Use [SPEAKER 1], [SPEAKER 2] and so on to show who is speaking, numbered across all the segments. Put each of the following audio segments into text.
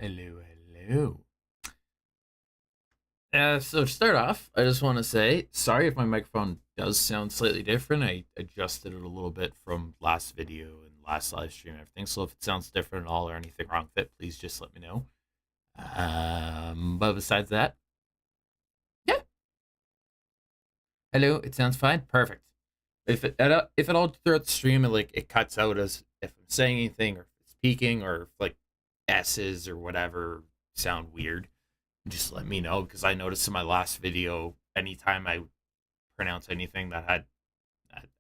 [SPEAKER 1] Hello, hello. So to start off, I just want to say sorry if my microphone does sound slightly different. I adjusted it a little bit from last video and last live stream and everything. So if it sounds different at all or anything wrong with it, please just let me know. But besides that, yeah, hello. It sounds fine. Perfect. If at all throughout the stream it cuts out as if I'm saying anything or if it's peaking or if like S's or whatever sound weird, just let me know because I noticed in my last video, anytime I pronounce anything that had,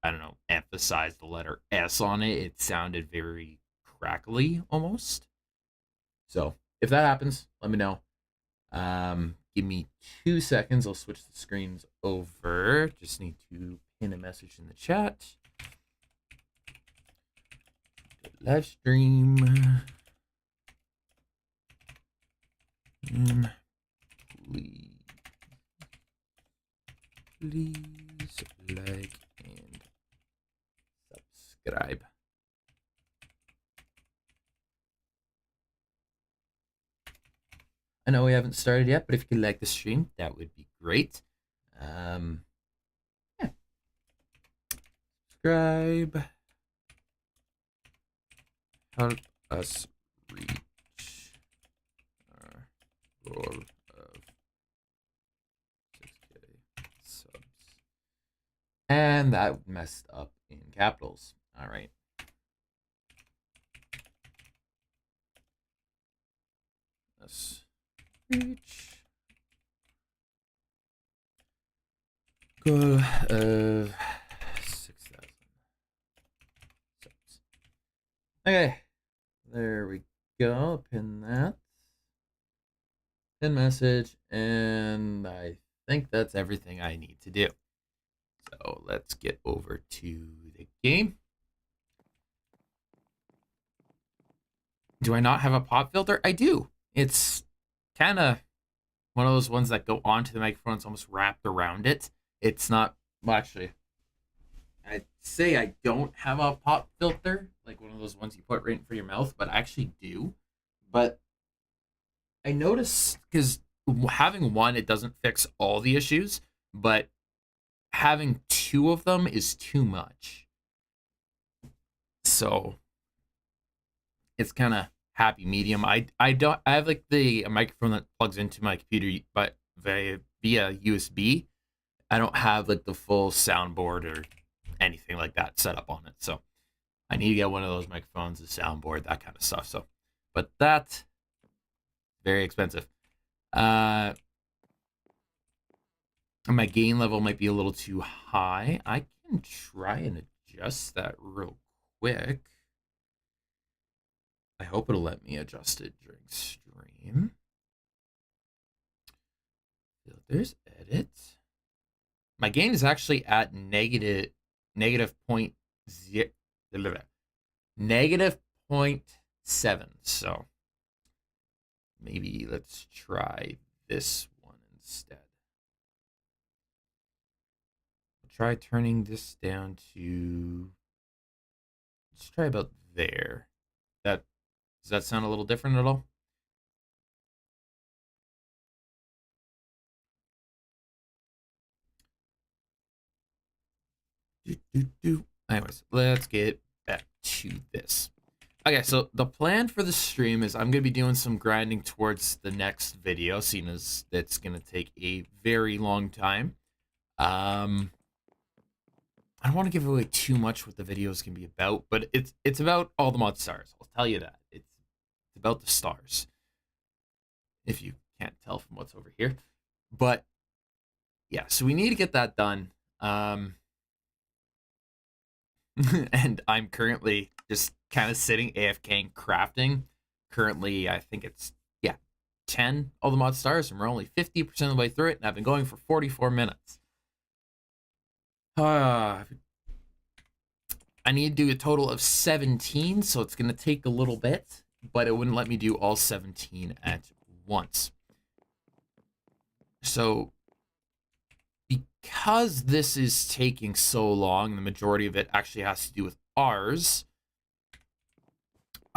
[SPEAKER 1] I don't know, emphasized the letter S on it, it sounded very crackly almost. So if that happens, let me know. Give me 2 seconds. I'll switch the screens over. Just need to pin a message in the chat. Live stream. Please like and subscribe. I know we haven't started yet, but if you could like the stream, that would be great. Yeah. Subscribe. Help us reach our goal of 6K subs. And that messed up in capitals. All right. Let's reach goal of 6,000 subs. Okay. There we go. Pin that. Pin message. And I think that's everything I need to do. So let's get over to the game. Do I not have a pop filter? I do. It's kind of one of those ones that go onto the microphone. It's almost wrapped around it. It's not, well, actually, I'd say I don't have a pop filter, like one of those ones you put right in front of your mouth, but I actually do. But I notice because having one, it doesn't fix all the issues, but having two of them is too much. So it's kind of happy medium. I have like a microphone that plugs into my computer, but via USB. I don't have like the full soundboard or anything like that set up on it. So I need to get one of those microphones, a soundboard, that kind of stuff. So, but that's very expensive. My gain level might be a little too high. I can try and adjust that real quick. I hope it'll let me adjust it during stream. Filters, edit. My gain is actually at negative 0.7. So maybe let's try this one instead. I'll try turning this down to, let's try about there. Does that sound a little different at all? Anyways, let's get back to this. Okay, so the plan for the stream is I'm going to be doing some grinding towards the next video, seeing as it's going to take a very long time. I don't want to give away too much what the video is going to be about, but it's about all the mod stars. I'll tell you that. It's about the stars. If you can't tell from what's over here. But yeah, so we need to get that done. And I'm currently just kind of sitting AFK and crafting. Currently, I think it's 10 all the mod stars, and we're only 50% of the way through it, and I've been going for 44 minutes. I need to do a total of 17, so it's going to take a little bit, but it wouldn't let me do all 17 at once. So because this is taking so long, the majority of it actually has to do with ours,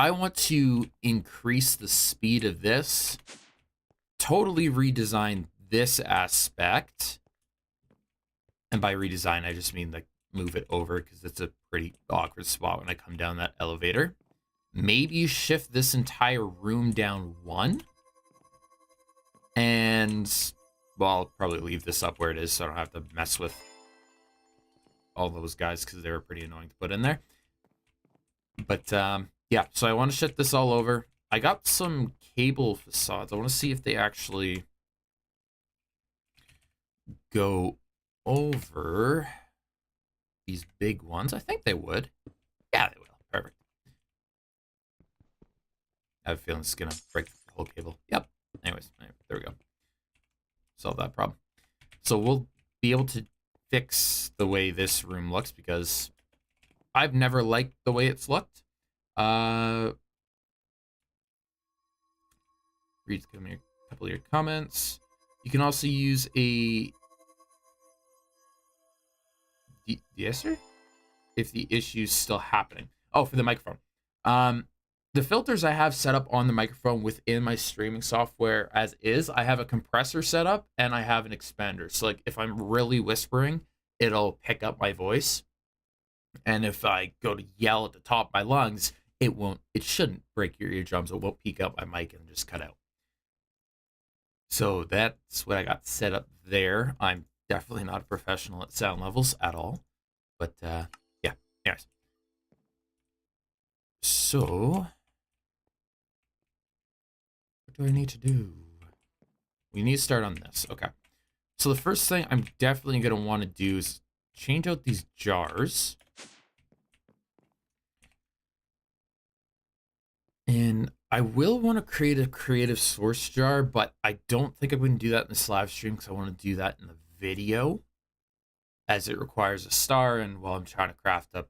[SPEAKER 1] I want to increase the speed of this, totally redesign this aspect. And by redesign, I just mean like move it over because it's a pretty awkward spot when I come down that elevator. Maybe shift this entire room down 1. And, well, I'll probably leave this up where it is so I don't have to mess with all those guys because they were pretty annoying to put in there. But, yeah, so I want to shift this all over. I got some cable facades. I want to see if they actually go over these big ones. I think they would. Yeah, they will. Perfect. I have a feeling it's going to break the whole cable. Yep. Anyways, there we go. Solve that problem. So we'll be able to fix the way this room looks because I've never liked the way it's looked. Read a couple of your comments. You can also use a de-esser if the issue's still happening. Oh, for the microphone. The filters I have set up on the microphone within my streaming software as is, I have a compressor set up and I have an expander. So like if I'm really whispering, it'll pick up my voice. And if I go to yell at the top of my lungs, it shouldn't break your eardrums. It won't peak up my mic and just cut out. So that's what I got set up there. I'm definitely not a professional at sound levels at all. But yeah, anyways. So what do I need to do? We need to start on this. Okay. So the first thing I'm definitely going to want to do is change out these jars. And I will want to create a creative source jar, but I don't think I'm going to do that in this live stream because I want to do that in the video as it requires a star. And while I'm trying to craft up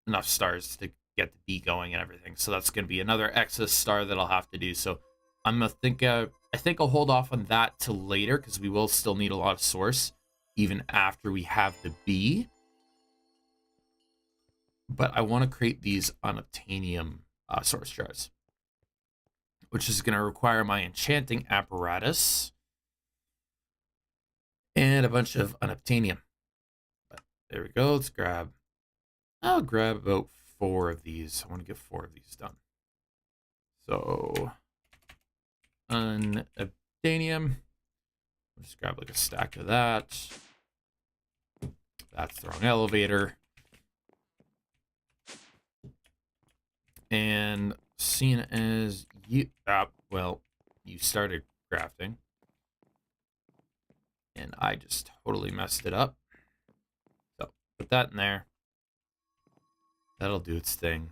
[SPEAKER 1] enough stars to get the bee going and everything. So that's going to be another excess star that I'll have to do. So I'm going to think, I think I'll hold off on that till later because we will still need a lot of source even after we have the bee. But I want to create these unobtainium source jars, which is going to require my enchanting apparatus and a bunch of unobtainium. But there we go. Let's grab, I'll grab about 4 of these. I want to get 4 of these done. So unobtainium. I'll just grab like a stack of that. That's the wrong elevator. And seeing as you, well, you started crafting, and I just totally messed it up. So put that in there. That'll do its thing.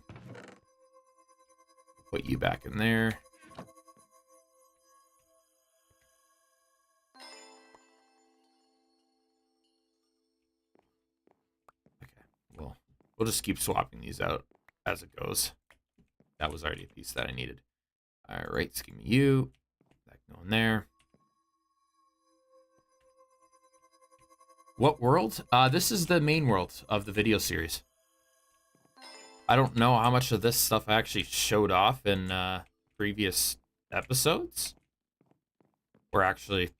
[SPEAKER 1] Put you back in there. Okay, well, we'll just keep swapping these out as it goes. That was already a piece that I needed. All right, let's give me you. That can go in there. What world? This is the main world of the video series. I don't know how much of this stuff I actually showed off in previous episodes. Or actually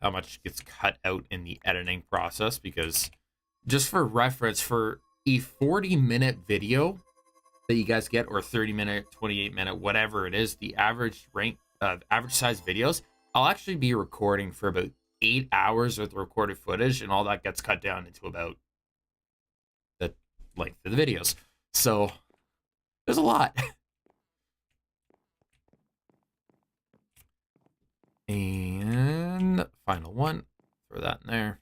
[SPEAKER 1] how much gets cut out in the editing process. Because just for reference, for a 40-minute video that you guys get, or 30-minute, 28-minute, whatever it is, the average rank of average size videos, I'll actually be recording for about 8 hours with recorded footage, and all that gets cut down into about the length of the videos. So there's a lot. And final one, throw that in there.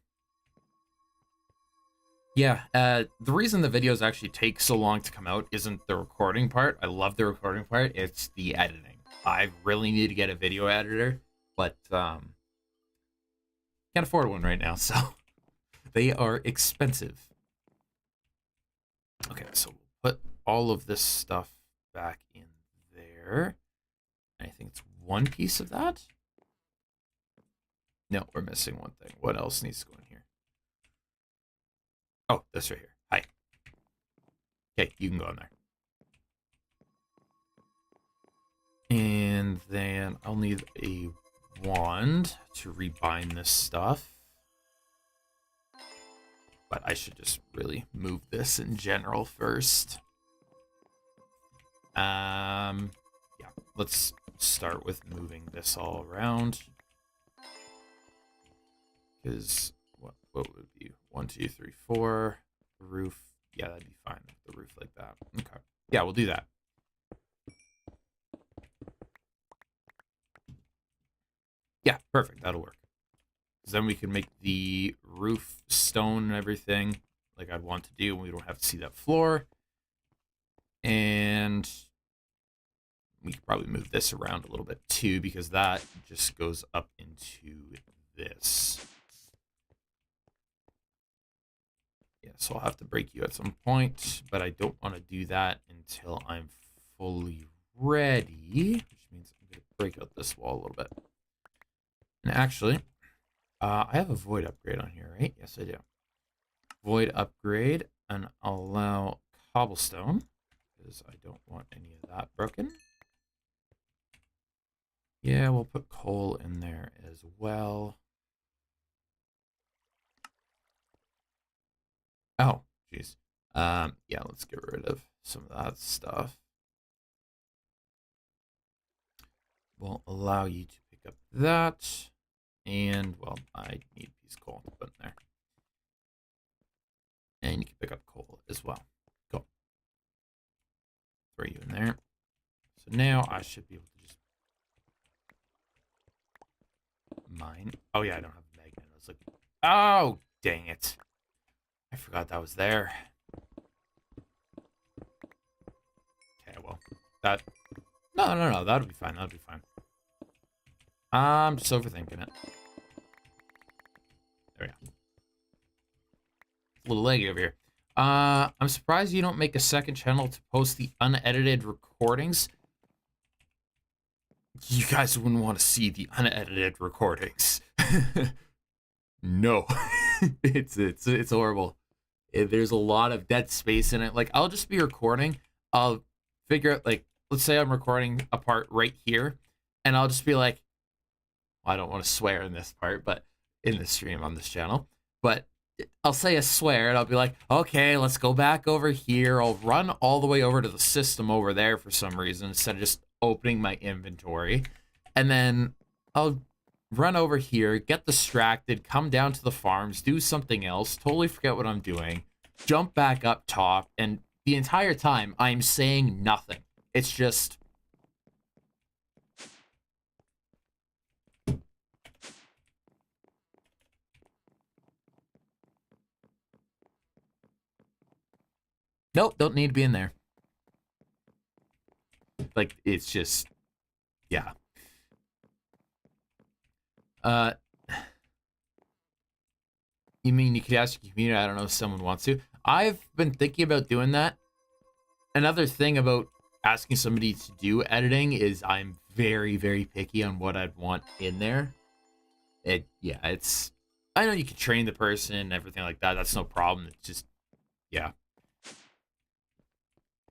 [SPEAKER 1] Yeah, the reason the videos actually take so long to come out isn't the recording part. I love the recording part. It's the editing. I really need to get a video editor, but can't afford one right now, so they are expensive. Okay, so we'll put all of this stuff back in there. I think it's 1 piece of that. No, we're missing 1 thing. What else needs to go in here? Oh, this right here. Hi. Okay, you can go in there. And then I'll need a wand to rebind this stuff. But I should just really move this in general first. Yeah, let's start with moving this all around. Because what would it be? 1, 2, 3, 4. The roof. Yeah, that'd be fine. The roof like that. Okay. Yeah, we'll do that. Yeah, perfect. That'll work. Because then we can make the roof stone and everything like I'd want to do. And we don't have to see that floor. And we could probably move this around a little bit too, because that just goes up into this. Yeah, so I'll have to break you at some point, but I don't want to do that until I'm fully ready, which means I'm going to break out this wall a little bit. And actually, I have a void upgrade on here, right? Yes, I do. Void upgrade and allow cobblestone, because I don't want any of that broken. Yeah, we'll put coal in there as well. Oh, jeez. Yeah, let's get rid of some of that stuff. We'll allow you to pick up that. And, well, I need a piece of coal to put in there. And you can pick up coal as well. Go. Throw you in there. So now I should be able to just mine. Oh, yeah, I don't have a magnet. I was like, oh, dang it. I forgot that was there. Okay, well, that... No, that'll be fine. That'll be fine. I'm just overthinking it. There we go. A little leggy over here. I'm surprised you don't make a second channel to post the unedited recordings. You guys wouldn't want to see the unedited recordings. No. It's horrible. There's a lot of dead space in it. Like, I'll just be recording. I'll figure out, like, let's say I'm recording a part right here, and I'll just be like, well, I don't want to swear in this part, but in the stream on this channel, but I'll say a swear, and I'll be like, okay, let's go back over here. I'll run all the way over to the system over there for some reason, instead of just opening my inventory. And then I'll run over here, get distracted, come down to the farms, do something else, totally forget what I'm doing, jump back up top, and the entire time I'm saying nothing. It's just... Nope, don't need to be in there. Like, it's just... Yeah. You mean you could ask your community? I don't know if someone wants to. I've been thinking about doing that. Another thing about asking somebody to do editing is I'm very, very picky on what I'd want in there. Yeah, it's... I know you can train the person and everything like that. That's no problem. It's just... Yeah.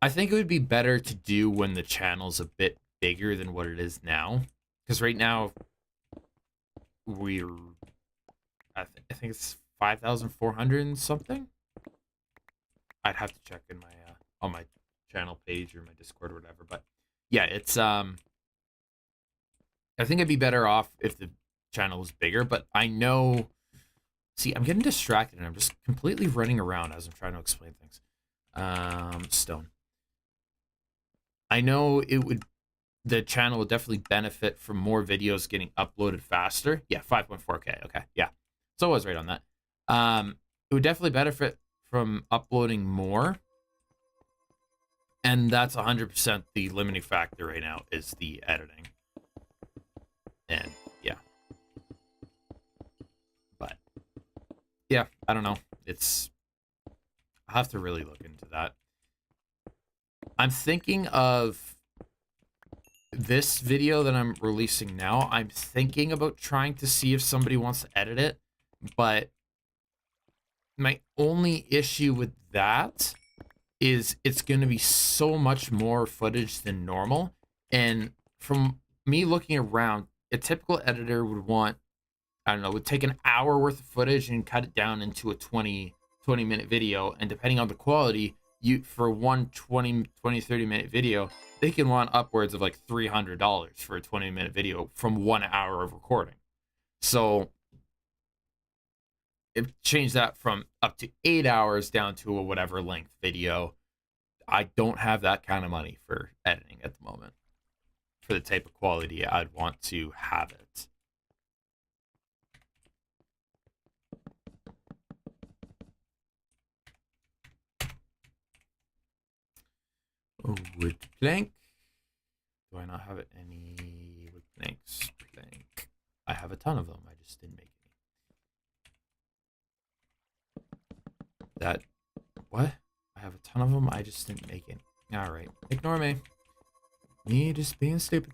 [SPEAKER 1] I think it would be better to do when the channel's a bit bigger than what it is now. Because right now, I think it's 5,400 and something. I'd have to check in my on my channel page or my Discord or whatever. But yeah, it's I think it'd be better off if the channel was bigger. But I know... See, I'm getting distracted and I'm just completely running around as I'm trying to explain things. Stone. I know the channel would definitely benefit from more videos getting uploaded faster. Yeah, 5.4K. Okay, yeah. So I was right on that. It would definitely benefit from uploading more. And that's 100% the limiting factor right now is the editing. And yeah. But yeah, I don't know. I'll have to really look into that. I'm thinking of this video that I'm releasing now. I'm thinking about trying to see if somebody wants to edit it, but my only issue with that is it's going to be so much more footage than normal, and from me looking around, a typical editor would want, I don't know, would take an hour worth of footage and cut it down into a 20-minute video. And depending on the quality, for one 30-minute video, they can want upwards of like $300 for a 20-minute video from 1 hour of recording. So it changed that from up to 8 hours down to a whatever length video. I don't have that kind of money for editing at the moment for the type of quality I'd want to have it. Oh, wood plank. Do I not have any wood planks? Plank. I have a ton of them. I just didn't make any. That. What? I have a ton of them. I just didn't make any. Alright. Ignore me. Me just being stupid.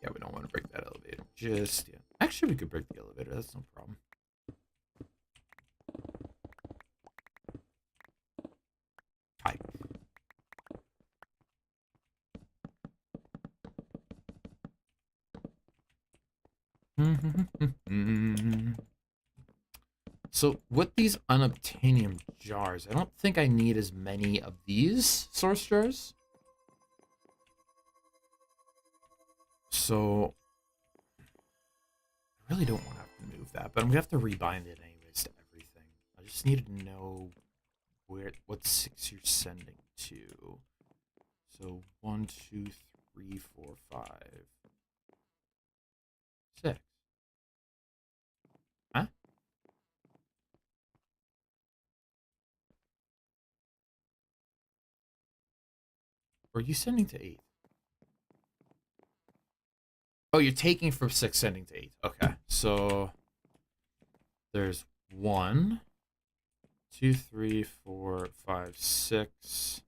[SPEAKER 1] Yeah, we don't want to break that elevator just yet. Actually, we could break the elevator. That's no problem. Hi. So with these unobtainium jars, I don't think I need as many of these source jars. So I really don't want to have to move that, but I'm gonna have to rebind it anyways to everything. I just need to know what 6 you're sending to. So 1, 2, 3, 4, 5, 6. Huh? Or are you sending to 8? Oh, you're taking from 6, sending to 8. Okay, so there's 1, 2, 3, 4, 5, 6,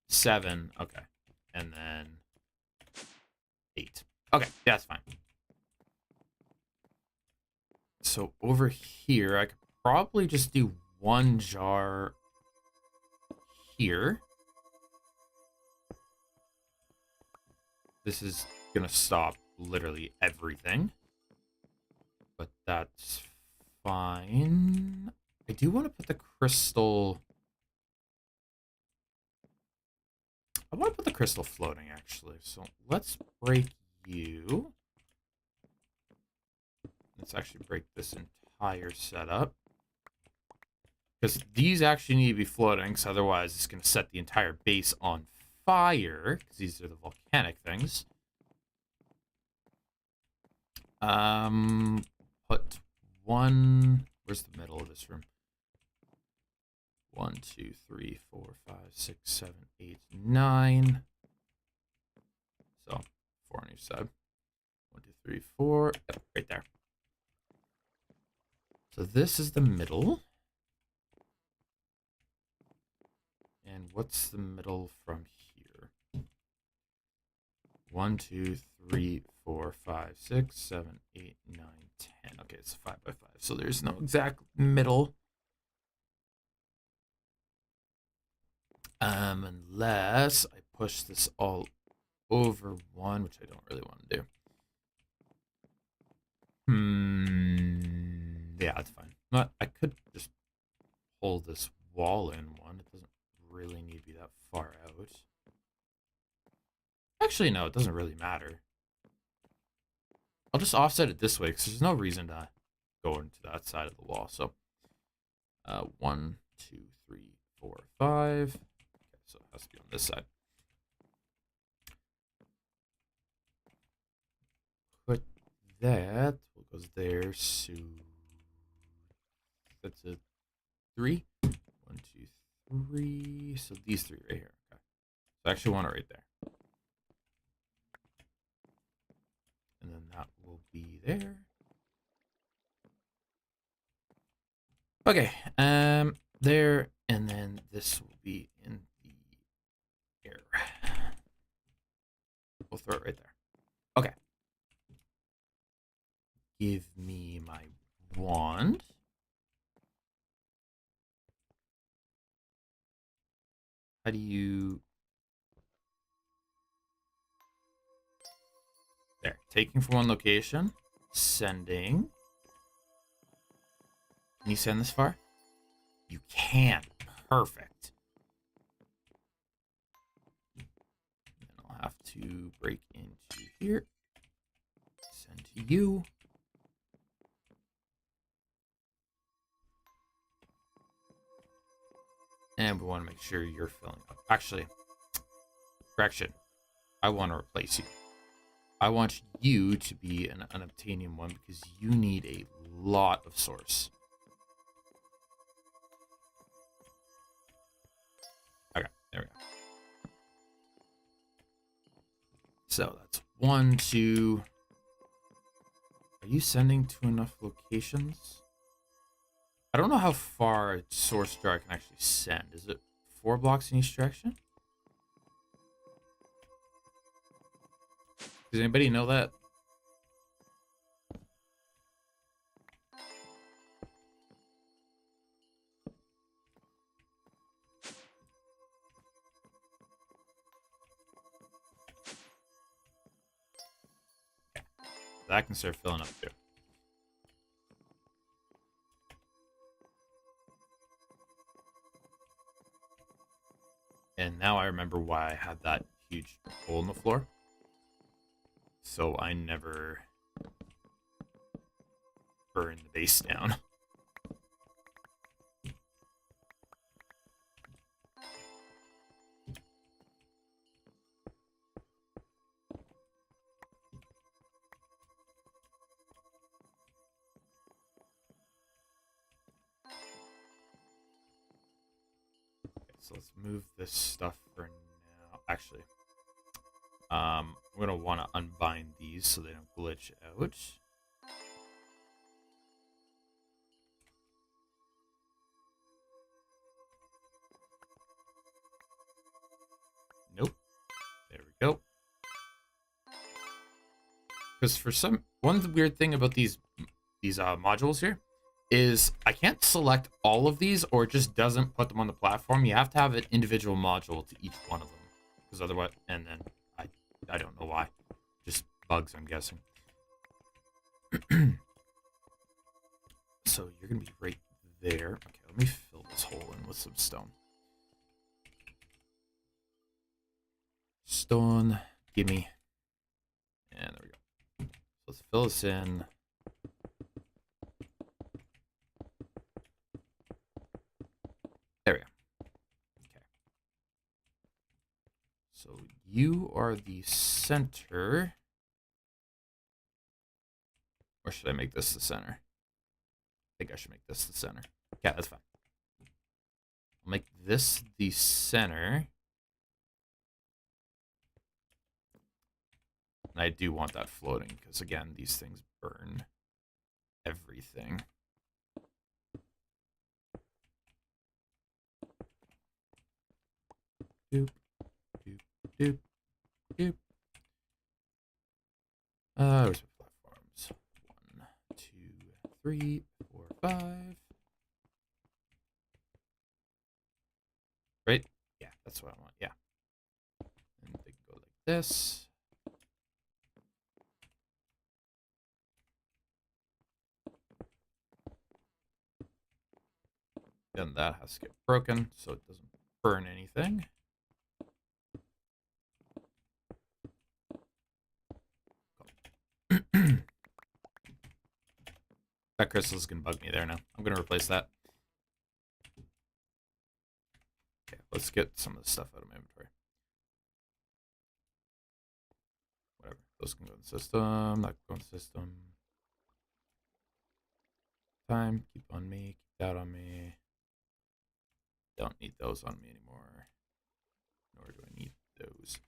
[SPEAKER 1] 7. Okay, and then 8. Okay, yeah, that's fine. So over here, I could probably just do 1 jar here. This is gonna stop literally everything, but that's fine. I do want to put the crystal. I want to put the crystal floating, actually. So let's break you. Let's actually break this entire setup. Because these actually need to be floating, so otherwise it's going to set the entire base on fire. Because these are the volcanic things. Put 1... Where's the middle of this room? 1, 2, 3, 4, 5, 6, 7, 8, 9. So 4 on each side. 1, 2, 3, 4. Yep, right there. So this is the middle. And what's the middle from here? 1, 2, 3, 4, 5, 6, 7, 8, 9, 10. Okay, it's 5 by 5. So there's no exact middle. Unless I push this all over 1, which I don't really want to do. Yeah, that's fine. But I could just pull this wall in 1. It doesn't really need to be that far out. Actually, no, it doesn't really matter. I'll just offset it this way because there's no reason to go into that side of the wall. So 1, 2, 3, 4, 5. Okay, so it has to be on this side. Put that. What goes there? So that's a 3. 1, 2, 3. So these 3 right here. Okay. So I actually want it right there. And then that will be there. Okay, there, and then this will be in the air. We'll throw it right there. Okay. Give me my wand. How do you... There. Taking from one location. Sending. Can you send this far? You can. Perfect. Then I'll have to break into here. Send to you. And we want to make sure you're filling up. Actually, correction. I want to replace you. I want you to be an unobtainium one because you need a lot of source. Okay, there we go. So that's 1, 2. Are you sending to enough locations? I don't know how far a source jar can actually send. Is it 4 blocks in each direction? Does anybody know that? That can start filling up too. And now I remember why I had that huge hole in the floor. So I never burn the base down. So let's move this stuff for now. Actually, I'm gonna want to unbind these so they don't glitch out. Nope. There we go. Because for one weird thing about these modules here is I can't select all of these, or it just doesn't put them on the platform. You have to have an individual module to each one of them, because otherwise, and then I don't know why, just bugs, I'm guessing. So you're gonna be right there. Okay, let me fill this hole in with some stone. Stone, gimme, and there we go. So let's fill this in. There we go. Okay. So you are the center. Or should I make this the center? I think I should make this the center. Yeah, that's fine. I'll make this the center. And I do want that floating, because again, these things burn everything. Doop, doop, doop, doop. Where's my platforms? 1, 2, 3, 4, 5. Right? Yeah, that's what I want. Yeah. And they can go like this. Then that has to get broken so it doesn't burn anything. That crystal's gonna bug me there now. I'm gonna replace that. Okay, let's get some of the stuff out of my inventory. Whatever. Those can go in the system. That can go in the system. Time. Keep on me. Keep that on me. Don't need those on me anymore. Nor do I need those.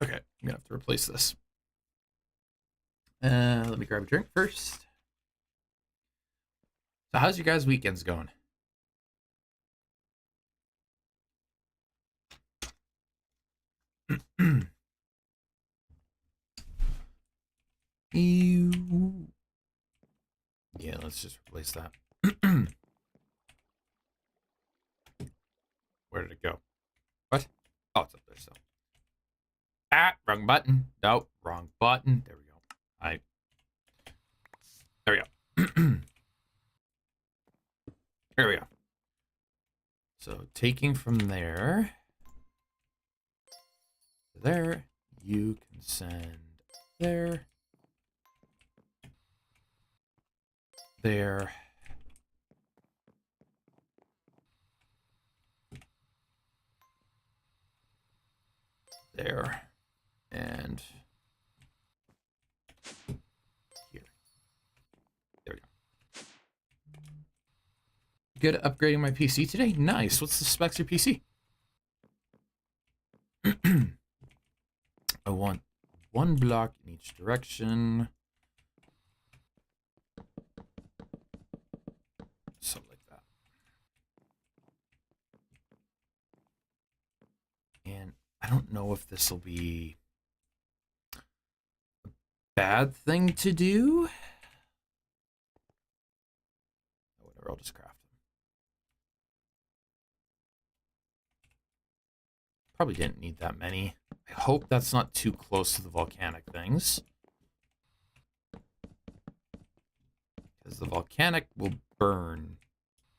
[SPEAKER 1] Okay, I'm gonna have to replace this. Let me grab a drink first. So how's your guys' weekends going? Ew. Yeah, let's just replace that. Where did it go? What? Oh, it's up there still. Ah, wrong button. Nope, wrong button. There we go. There we go. There we go. So taking from there to there, you can send there, there, there, and here. There we go. Good at upgrading my PC today? Nice. What's the specs of your PC? I want one block in each direction. Something like that. And I don't know if this will be a bad thing to do. Whatever, I'll just craft them. Probably didn't need that many. I hope that's not too close to the volcanic things. Because the volcanic will burn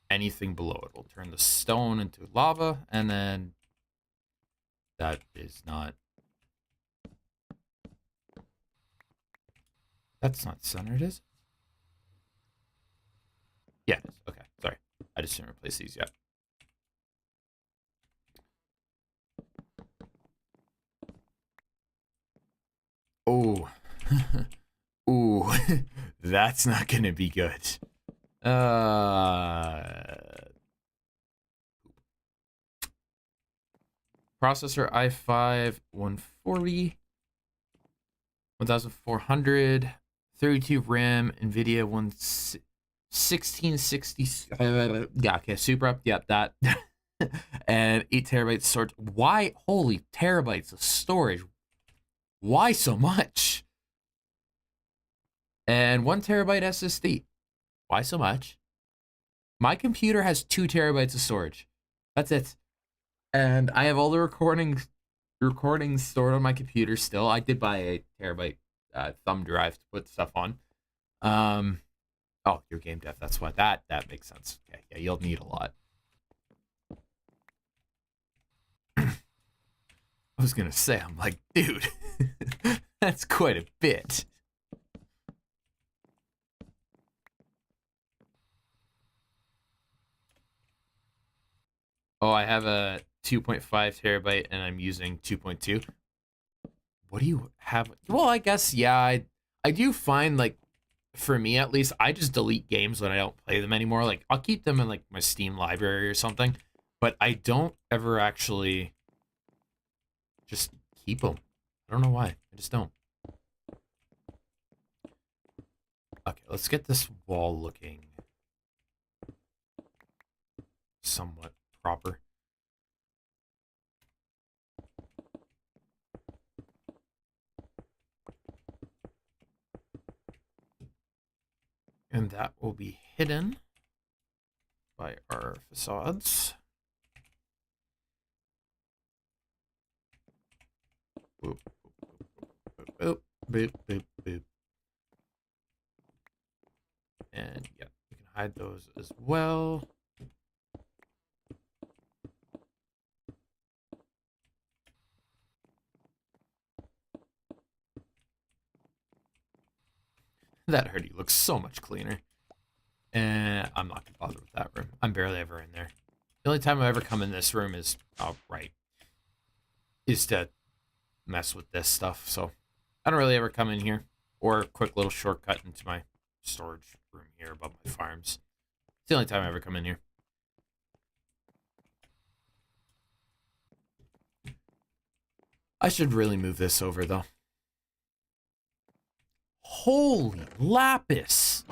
[SPEAKER 1] anything below it. Will turn the stone into lava, and then that is not... That's not centered, is it? Yeah, it is. Okay, sorry. I just didn't replace these yet. Oh. Ooh. That's not going to be good. Processor i5 140, 1400, 32 RAM, NVIDIA 1660. Yeah, okay, super up. Yep, that. And 8 terabytes storage. Why? Holy terabytes of storage. Why so much? And 1 terabyte SSD. Why so much? My computer has 2 terabytes of storage. That's it. And I have all the recordings stored on my computer still. I did buy a terabyte thumb drive to put stuff on. Oh, you're game dev. That's why that makes sense. Okay, yeah, you'll need a lot. I was gonna say, I'm like, dude, that's quite a bit. Oh, I have a 2.5 terabyte and I'm using 2.2. What do you have? Well, I guess, yeah, I do find, like, for me at least, I just delete games when I don't play them anymore. Like, I'll keep them in, like, my Steam library or something, but I don't ever actually just keep them. I don't know why. I just don't. Okay, let's get this wall looking somewhat proper. And that will be hidden by our facades. Boop, boop, boop, boop, boop. And yeah, we can hide those as well. That hoodie looks so much cleaner. And I'm not gonna bother with that room. I'm barely ever in there. The only time I ever come in this room is, oh, right, is to mess with this stuff. So I don't really ever come in here. Or a quick little shortcut into my storage room here above my farms. It's the only time I ever come in here. I should really move this over, though. Holy lapis!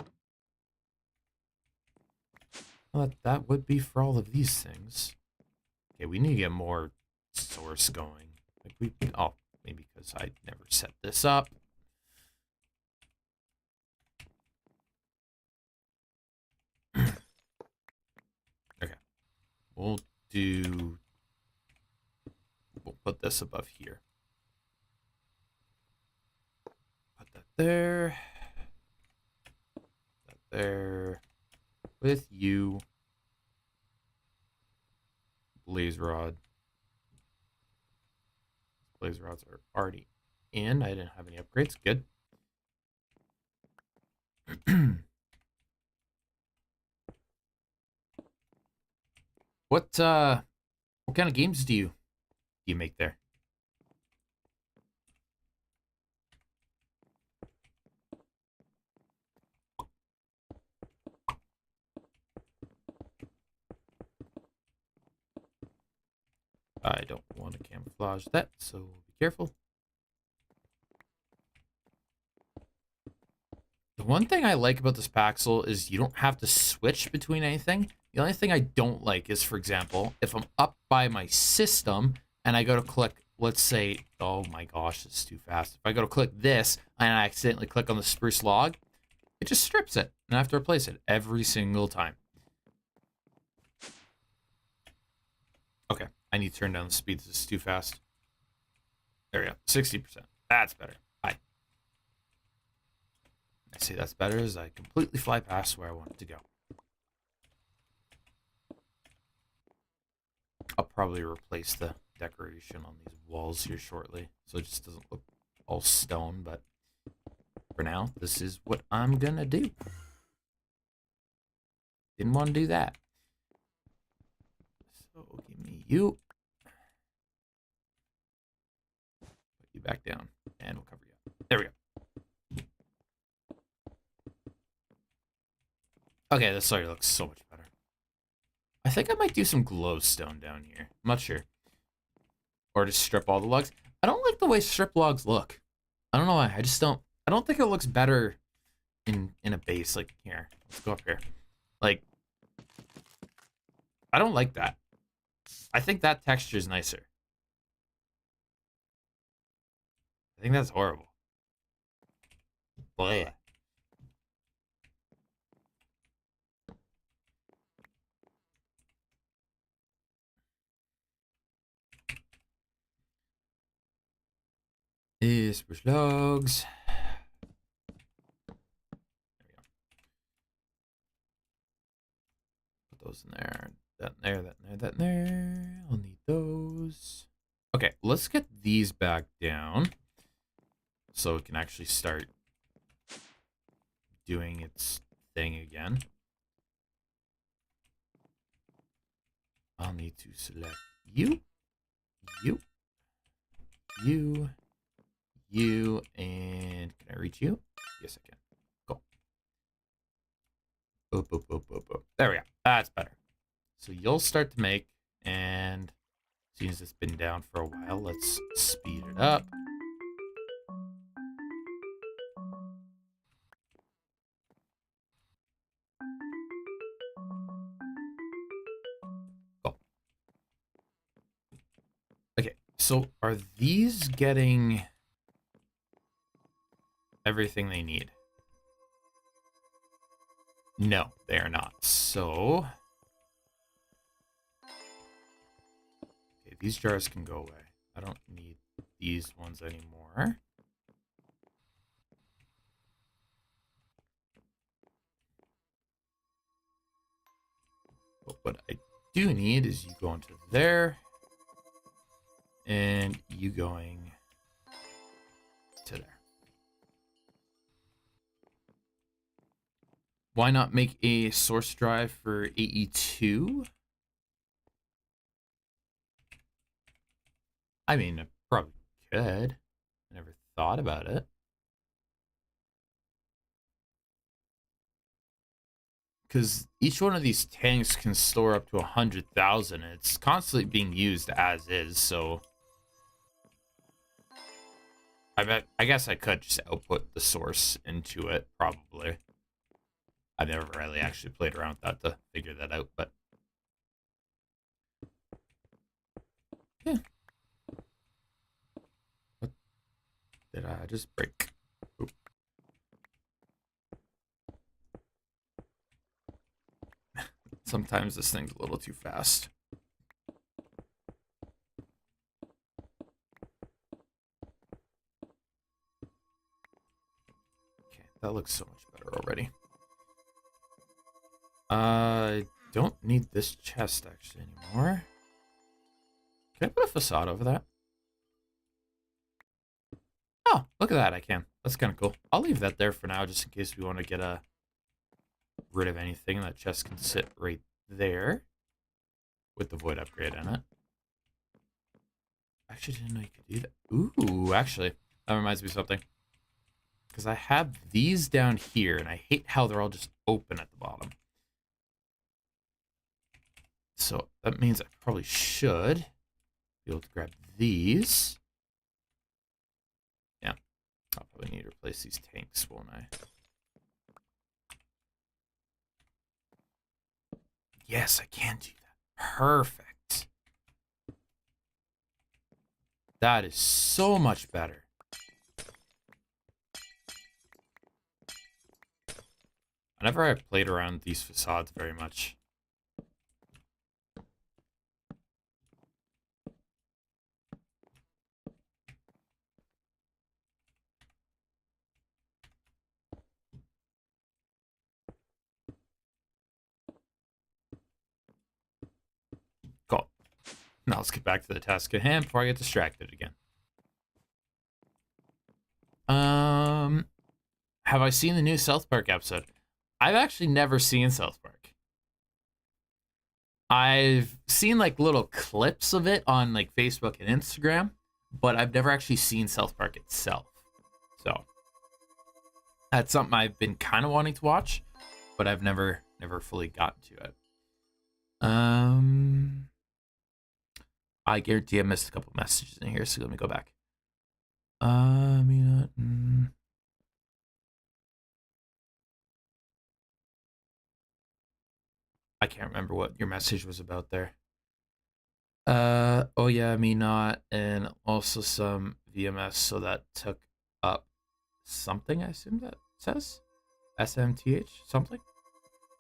[SPEAKER 1] Well, that would be for all of these things. Okay, we need to get more source going. Like oh, maybe because I never set this up. Okay, we'll do put this above here. Put that there. That there. With you. Blaze rod. Blaze rods are already in. I didn't have any upgrades. Good. What kind of games do you make there? I don't want to camouflage that, so be careful. The one thing I like about this Paxel is you don't have to switch between anything. The only thing I don't like is, for example, if I'm up by my system and I go to click, let's say, oh my gosh, it's too fast. If I go to click this and I accidentally click on the spruce log, it just strips it and I have to replace it every single time. Okay, I need to turn down the speed. This is too fast. There we go, 60%. That's better. Hi. I see that's better as I completely fly past where I want it to go. I'll probably replace the decoration on these walls here shortly, so it just doesn't look all stone, but for now, this is what I'm gonna do. Didn't want to do that. So give me you. Put you back down, and we'll cover you up. There we go. Okay, this already looks so much better. I think I might do some glowstone down here. I'm not sure. Or just strip all the logs. I don't like the way strip logs look. I don't know why. I just don't. I don't think it looks better in a base. Like, here. Let's go up here. Like, I don't like that. I think that texture is nicer. I think that's horrible. But yeah. Spruce logs. There we go. Put those in there. That in there, that in there, that in there. I'll need those. Okay, let's get these back down so it can actually start doing its thing again. I'll need to select you, you, you, and can I reach you? Yes, I can. Cool. Boop, boop, boop, boop, boop. There we go. That's better. So you'll start to make, and as soon as it's been down for a while, let's speed it up. Cool. Okay, so are these getting everything they need? No, they are not. So, okay, these jars can go away. I don't need these ones anymore. But what I do need is you going to there, and you going to there. Why not make a source drive for AE2? I mean, I probably could. I never thought about it. Because each one of these tanks can store up to 100,000. It's constantly being used as is, so I guess I could just output the source into it, probably. I've never really actually played around with that to figure that out, but yeah. What did I just break? Oop. Sometimes this thing's a little too fast. That looks so much better already. I don't need this chest actually anymore. Can I put a facade over that? Oh, look at that, I can. That's kind of cool. I'll leave that there for now, just in case we want to get rid of anything. That chest can sit right there with the void upgrade in it. Actually, didn't know you could do that. Ooh, actually, that reminds me of something. Because I have these down here, and I hate how they're all just open at the bottom. So that means I probably should be able to grab these. Yeah, I'll probably need to replace these tanks, won't I? Yes, I can do that. Perfect. That is so much better. Whenever I played around these facades very much. Cool. Now let's get back to the task at hand before I get distracted again. Have I seen the new South Park episode? I've actually never seen South Park. I've seen like little clips of it on like Facebook and Instagram, but I've never actually seen South Park itself. So that's something I've been kind of wanting to watch, but I've never fully gotten to it. I guarantee I missed a couple messages in here, so let me go back. I can't remember what your message was about there. Oh yeah, me not, and also some VMS, so that took up something, I assume that says? SMTH, something?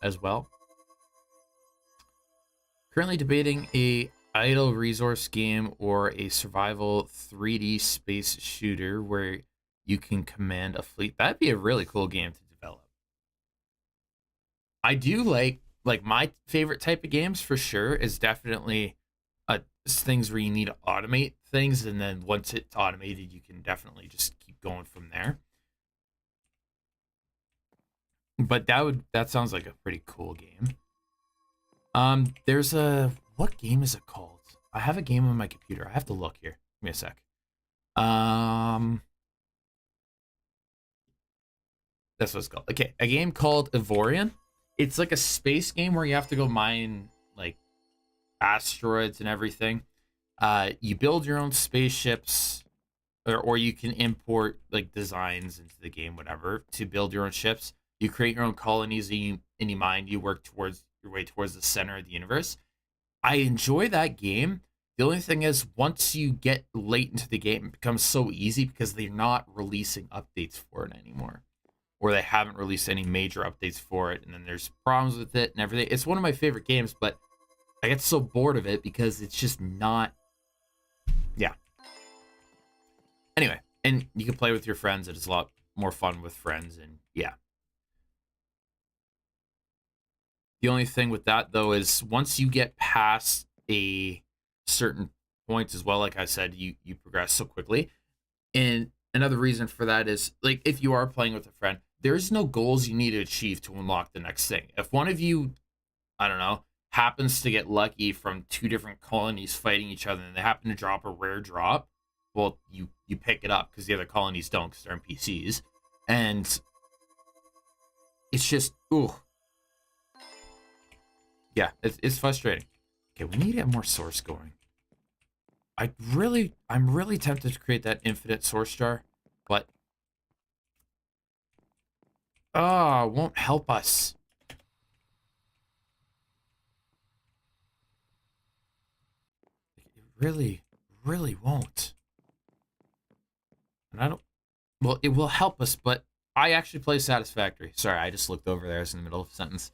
[SPEAKER 1] As well. Currently debating a idle resource game or a survival 3D space shooter where you can command a fleet. That'd be a really cool game to develop. I do like my favorite type of games for sure is definitely things where you need to automate things, and then once it's automated, you can definitely just keep going from there. But that sounds like a pretty cool game. There's what game is it called? I have a game on my computer. I have to look here. Give me a sec. That's what it's called. Okay, a game called Ivorian. It's like a space game where you have to go mine like asteroids and everything. You build your own spaceships, or you can import like designs into the game, whatever, to build your own ships. You create your own colonies and you mine. You work towards your way towards the center of the universe. I enjoy that game. The only thing is, once you get late into the game, it becomes so easy because they're not releasing updates for it anymore, or they haven't released any major updates for it, and then there's problems with it and everything. It's one of my favorite games, but I get so bored of it because it's just not. Yeah. Anyway, and you can play with your friends. It's a lot more fun with friends, and yeah. The only thing with that, though, is once you get past a certain point as well, like I said, you progress so quickly. And another reason for that is, like, if you are playing with a friend, there's no goals you need to achieve to unlock the next thing. If one of you, I don't know, happens to get lucky from two different colonies fighting each other and they happen to drop a rare drop, well, you pick it up because the other colonies don't because they're NPCs. And it's just, ooh. Yeah, it's frustrating. Okay, we need to get more source going. I'm really tempted to create that infinite source jar, but it won't help us. It really, really won't. And I don't. Well, it will help us, but I actually play Satisfactory. Sorry, I just looked over there. I was in the middle of a sentence.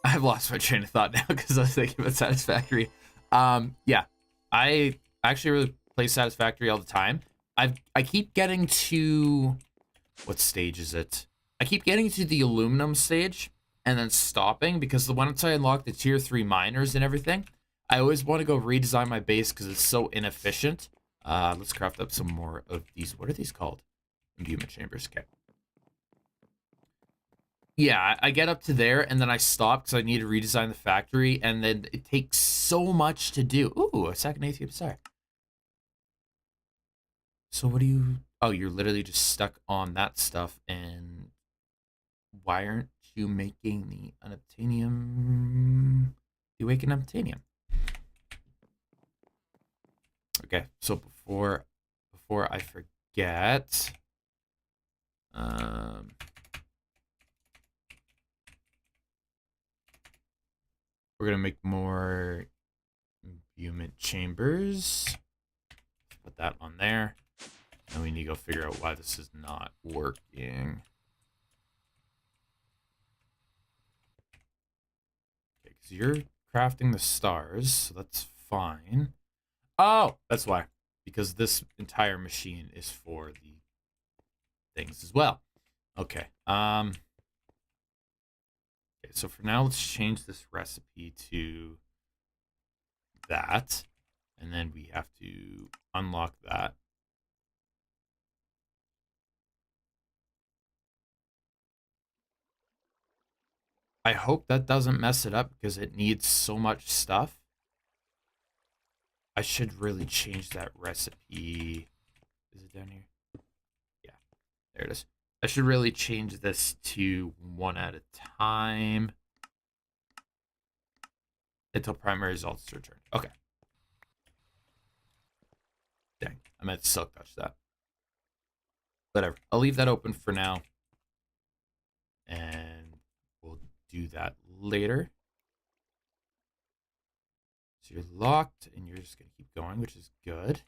[SPEAKER 1] I've lost my train of thought now because I was thinking about Satisfactory. Yeah, I actually really play Satisfactory all the time. I keep getting to, what stage is it? I keep getting to the aluminum stage and then stopping because once I unlock the tier 3 miners and everything, I always want to go redesign my base because it's so inefficient. Let's craft up some more of these. What are these called? Imbuement chambers. Okay. Yeah, I get up to there and then I stop because I need to redesign the factory, and then it takes so much to do. Ooh, a second Atm Star. So what do you... Oh, you're literally just stuck on that stuff, and why aren't you making the unobtainium? You make an unobtainium. Okay, so before I forget, um, we're gonna make more imbuement chambers. Put that on there. And we need to go figure out why this is not working. Okay, because you're crafting the stars, so that's fine. Oh, that's why. Because this entire machine is for the things as well. Okay. Okay, so for now, let's change this recipe to that. And then we have to unlock that. I hope that doesn't mess it up because it needs so much stuff. I should really change that recipe. Is it down here? Yeah, there it is. I should really change this to one at a time until primary results return. Okay. Dang, I meant to silk touch that. Whatever. I'll leave that open for now. And we'll do that later. So you're locked, and you're just going to keep going, which is good.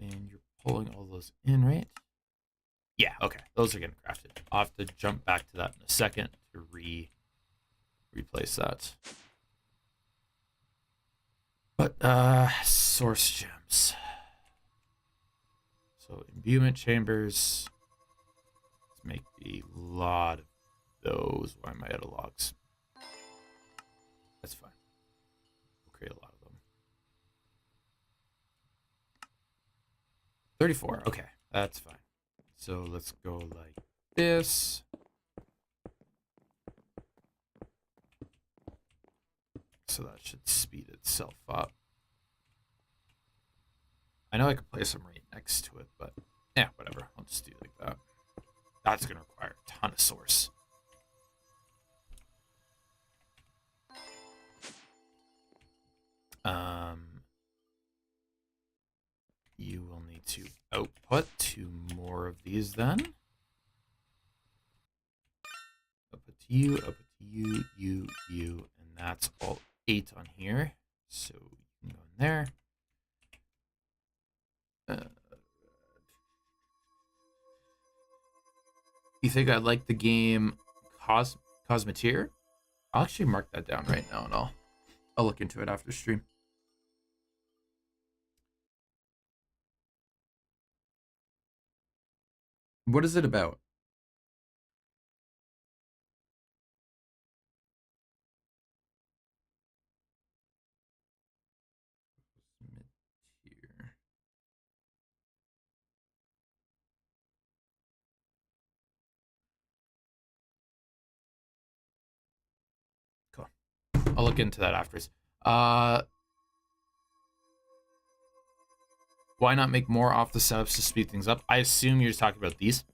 [SPEAKER 1] And you're pulling all those in, right? Yeah, okay. Those are getting crafted. I'll have to jump back to that in a second to replace that. But, source gems. So, imbuement chambers. Let's make a lot of those. Why am I out of logs? That's fine. We'll create a lot of them. 34. Okay, that's fine. So let's go like this. So that should speed itself up. I know I could place them right next to it, but yeah, whatever. I'll just do it like that. That's going to require a ton of source. You will need to output 2 more of these then. Output to you, you, and that's all 8 on here. So you can go in there. You think I like the game Cosmeteer? I'll actually mark that down right now, and I'll look into it after stream. What is it about? Cool. I'll look into that afterwards. Why not make more off the setups to speed things up? I assume you're just talking about these.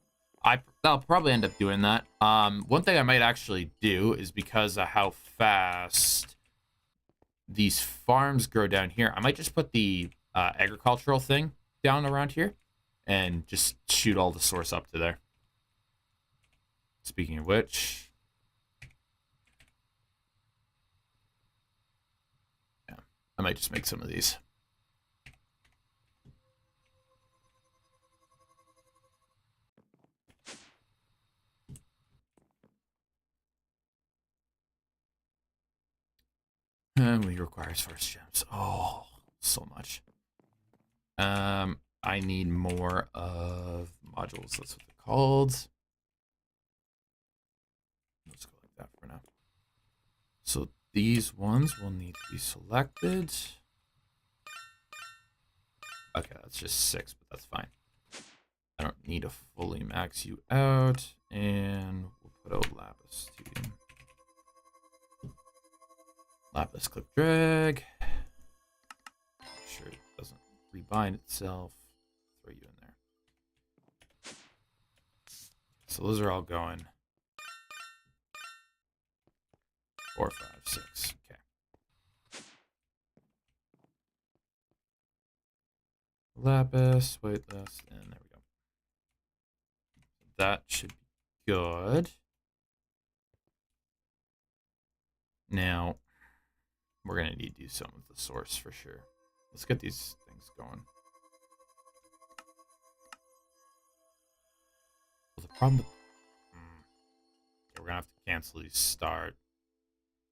[SPEAKER 1] I'll probably end up doing that. One thing I might actually do is because of how fast these farms grow down here, I might just put the agricultural thing down around here and just shoot all the source up to there. Speaking of which, yeah, I might just make some of these. And we require source gems. Oh, so much. I need more of modules. That's what they're called. Let's go like that for now. So these ones will need to be selected. Okay, that's just 6, but that's fine. I don't need to fully max you out, and we'll put out lapis too. Lapis click drag. Make sure it doesn't rebind itself. Throw you in there. So those are all going. 4, 5, 6. Okay. Lapis, weightless, and there we go. That should be good. Now, we're going to need to do something with the source for sure. Let's get these things going. Well, the problem with... Okay, we're going to have to cancel these stars.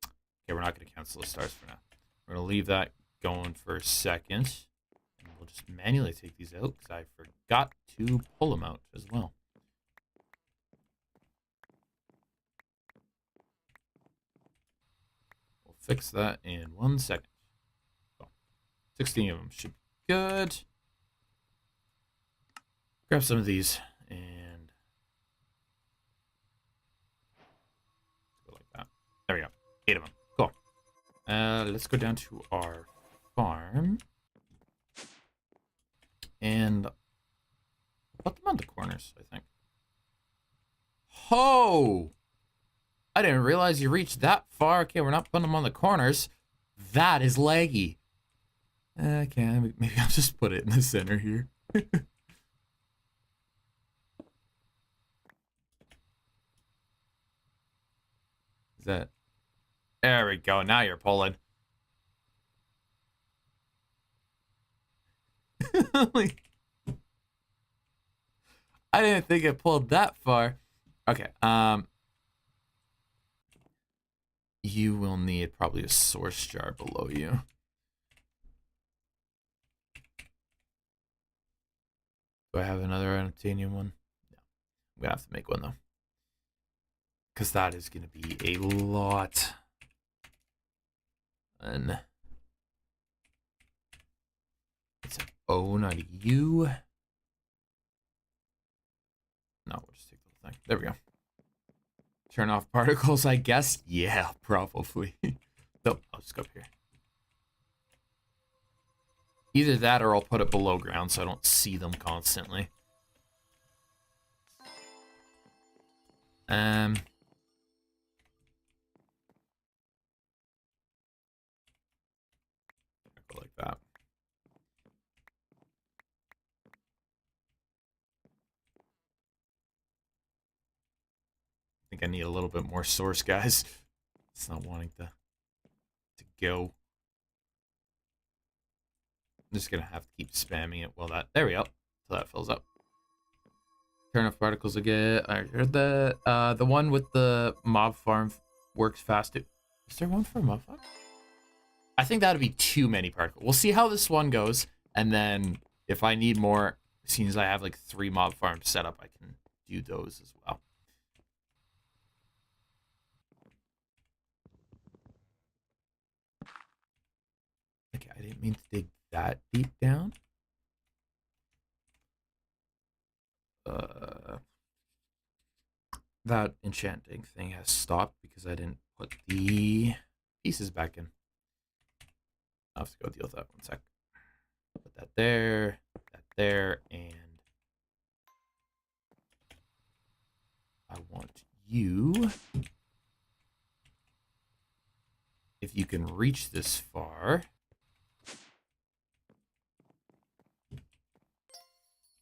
[SPEAKER 1] Okay, we're not going to cancel the stars for now. We're going to leave that going for a second. And we'll just manually take these out because I forgot to pull them out as well. We'll fix that in 1 second. So, 16 of them should be good. Grab some of these and go like that. There we go. 8 of them. Cool. Let's go down to our farm. And put them on the corners, I think. Oh! I didn't realize you reached that far. Okay, we're not putting them on the corners. That is laggy. Okay, maybe I'll just put it in the center here. Is that... There we go. Now you're pulling. I didn't think it pulled that far. Okay, you will need probably a source jar below you. Do I have another titanium one? No. I'm gonna have to make one though. Because that is gonna be a lot. And it's an O, not a U. No, we'll just take the whole thing. There we go. Turn off particles, I guess? Yeah, probably. Nope, I'll just go up here. Either that or I'll put it below ground so I don't see them constantly. Go like that. I think I need a little bit more source, guys. It's not wanting to go. I'm just gonna have to keep spamming it while that... There we go. Till that fills up. Turn off particles again. I heard that. The one with the mob farm works fast. Is there one for mob farm? I think that'd be too many particles. We'll see how this one goes. And then if I need more, as soon as I have like 3 mob farms set up, I can do those as well. Okay, I didn't mean to dig that deep down. That enchanting thing has stopped because I didn't put the pieces back in. I'll have to go deal with that 1 sec. Put that there, and I want you, if you can reach this far.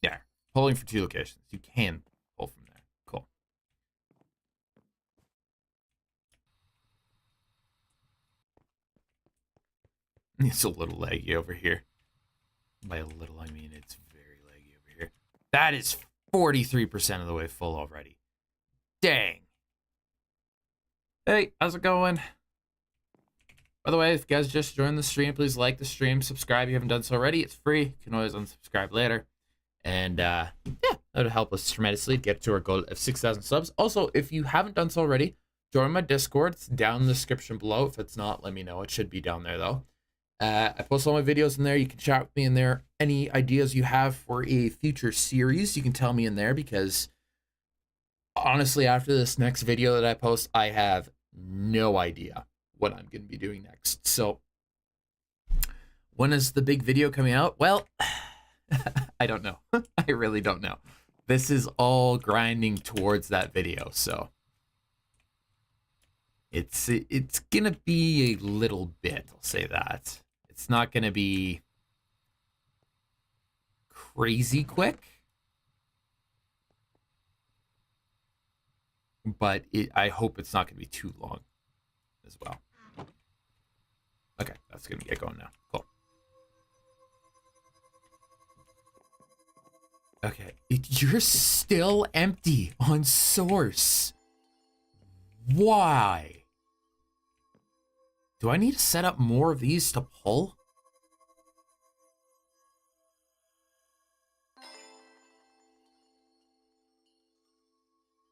[SPEAKER 1] Yeah, pulling for 2 locations. You can pull from there. Cool. It's a little laggy over here. By a little, I mean it's very laggy over here. That is 43% of the way full already. Dang. Hey, how's it going? By the way, if you guys just joined the stream, please like the stream, subscribe if you haven't done so already. It's free. You can always unsubscribe later. And yeah, that would help us tremendously get to our goal of 6,000 subs. Also, if you haven't done so already, join my Discord. It's down in the description below. If it's not, let me know. It should be down there, though. I post all my videos in there. You can chat with me in there. Any ideas you have for a future series, you can tell me in there, because honestly, after this next video that I post, I have no idea what I'm going to be doing next. So when is the big video coming out? Well, I don't know. I really don't know. This is all grinding towards that video, so it's gonna be a little bit, I'll say that. It's not gonna be crazy quick, but I hope it's not gonna be too long as well. Okay, that's gonna get going now. Cool. Okay, you're still empty on source. Why? Do I need to set up more of these to pull?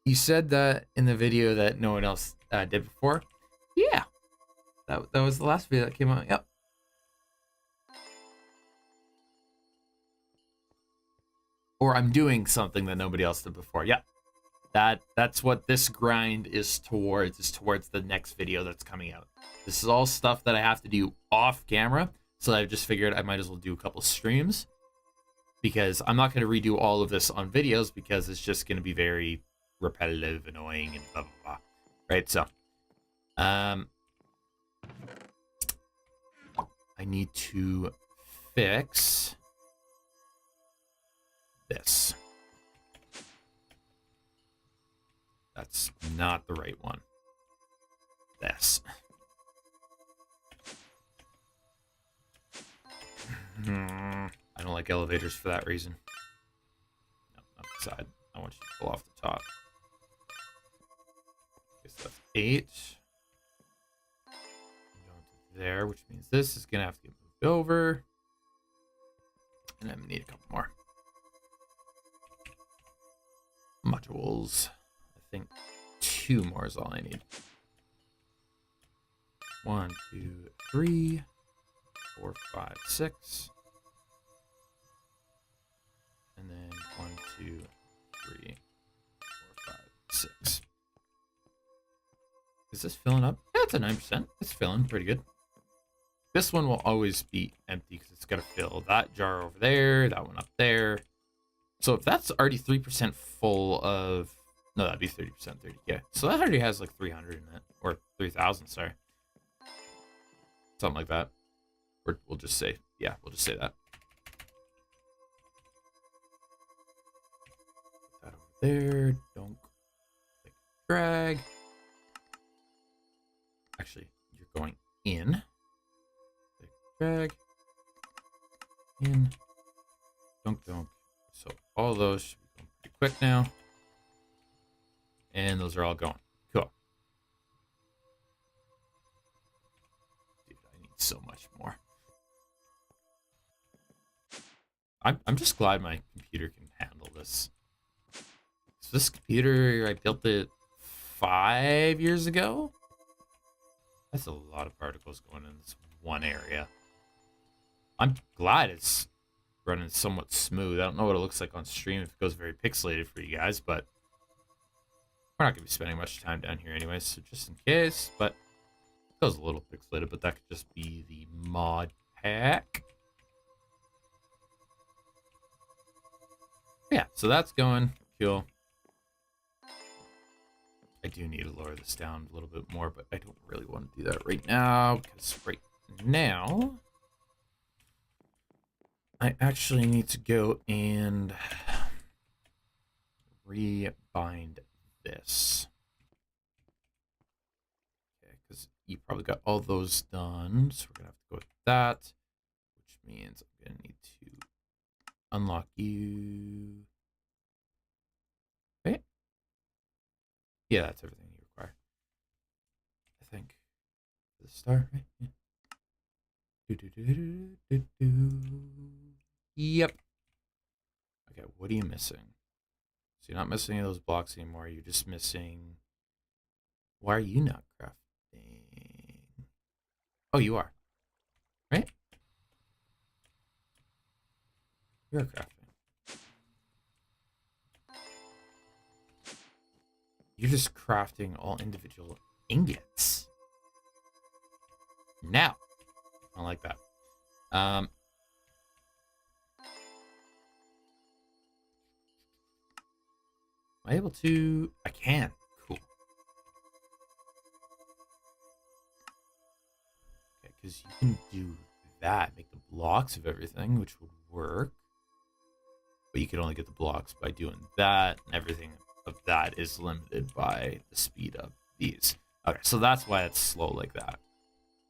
[SPEAKER 1] You said that in the video that no one else did before. Yeah, that was the last video that came out. Yep. Or I'm doing something that nobody else did before. Yeah, that's what this grind is towards. Is towards the next video that's coming out. This is all stuff that I have to do off camera. So I just figured I might as well do a couple streams, because I'm not going to redo all of this on videos, because it's just going to be very repetitive, annoying, and blah blah blah. Right? So, I need to fix this. That's not the right one. This. I don't like elevators for that reason. No, not the side. I want you to pull off the top. Okay, so that's 8. Going to there, which means this is going to have to get moved over. And then we need a couple more modules. I think 2 more is all I need. 1, 2, 3, 4, 5, 6. And then 1, 2, 3, 4, 5, 6. Is this filling up? Yeah, it's at 9%. It's filling pretty good. This one will always be empty because it's got to fill that jar over there, that one up there. So if that's already 3% full of... No, that'd be 30%, 30K. So that already has like 300 in it. Or 3,000, sorry. Something like that. Or we'll just say... Yeah, we'll just say that. Put that over there. Don't click drag. Actually, you're going in. Click drag. In. Don't. So all those should be going pretty quick now. And those are all going. Cool. Dude, I need so much more. I'm just glad my computer can handle this. So this computer, I built it 5 years ago. That's a lot of particles going in this one area. I'm glad it's running somewhat smooth. I don't know what it looks like on stream if it goes very pixelated for you guys, but we're not going to be spending much time down here anyways, so just in case. But it goes a little pixelated, but that could just be the mod pack. Yeah, so that's going. Cool. I do need to lower this down a little bit more, but I don't really want to do that right now, because right now I actually need to go and rebind this. Okay, because you probably got all those done, so we're going to have to go with that, which means I'm going to need to unlock you. Okay. Yeah, that's everything you require. I think. The star, right? Yeah. Yep. Okay, what are you missing? So you're not missing any of those blocks anymore. You're just missing. Why are you not crafting? Oh, you are. Right? You're crafting. You're just crafting all individual ingots. Now, I like that. Am I able to? I can. Cool. Okay, because you can do that. Make the blocks of everything, which would work. But you can only get the blocks by doing that, and everything of that is limited by the speed of these. Okay, so that's why it's slow like that.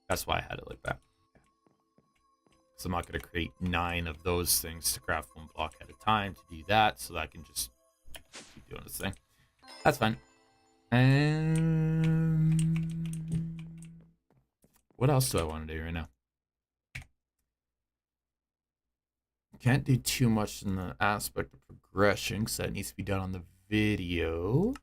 [SPEAKER 1] That's why I had it like that. So I'm not going to create 9 of those things to craft 1 block at a time to do that, so that I can just keep doing this thing. That's fine. And what else do I want to do right now? Can't do too much in the aspect of progression because that needs to be done on the video.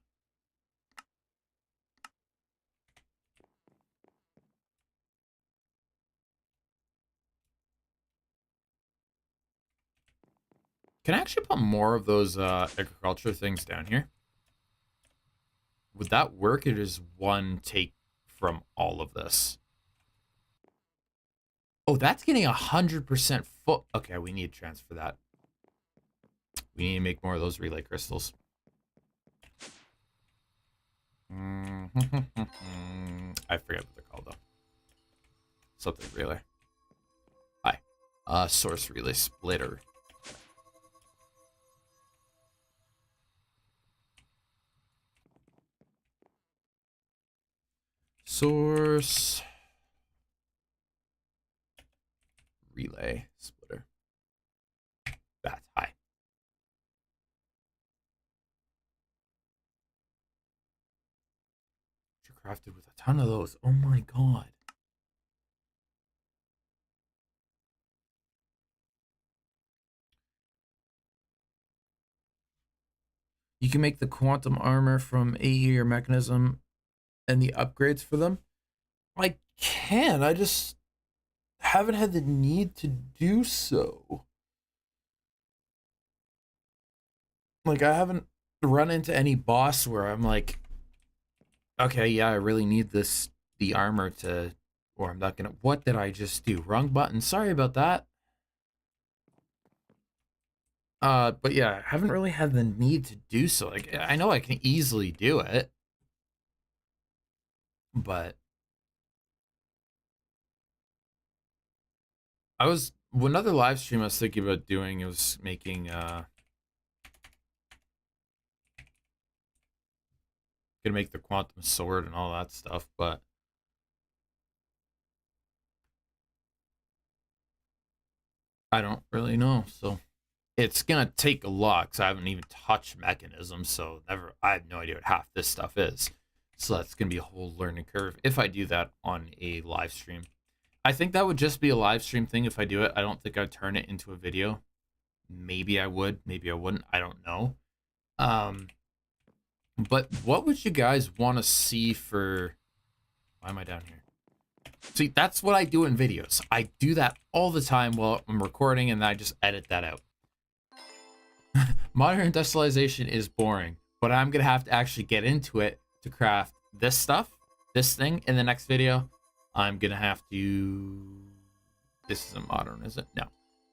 [SPEAKER 1] Can I actually put more of those agriculture things down here? Would that work? It is 1 take from all of this. Oh, that's getting 100% full. Okay, we need to transfer that. We need to make more of those relay crystals. I forget what they're called though. Something relay. Hi. Source relay splitter. Source relay splitter. That's high. Crafted with a ton of those. Oh my god. You can make the quantum armor from AE or mechanism and the upgrades for them. I can. I just haven't had the need to do so. Like, I haven't run into any boss where I'm like, okay, yeah, I really need the armor to, or I'm not gonna, what did I just do? Wrong button. Sorry about that. But yeah, I haven't really had the need to do so. Like, I know I can easily do it, but another live stream I was thinking about doing, it was making, gonna make the quantum sword and all that stuff, but I don't really know. So it's gonna take a lot because I haven't even touched mechanisms, so I have no idea what half this stuff is. So that's gonna be a whole learning curve if I do that on a live stream. I think that would just be a live stream thing if I do it. I don't think I'd turn it into a video. Maybe I would, maybe I wouldn't. I don't know. But what would you guys want to see for? Why am I down here? See, that's what I do in videos. I do that all the time while I'm recording, and I just edit that out. Modern industrialization is boring, but I'm gonna have to actually get into it to craft this stuff, this thing in the next video. I'm gonna have to. This isn't modern, is it? No.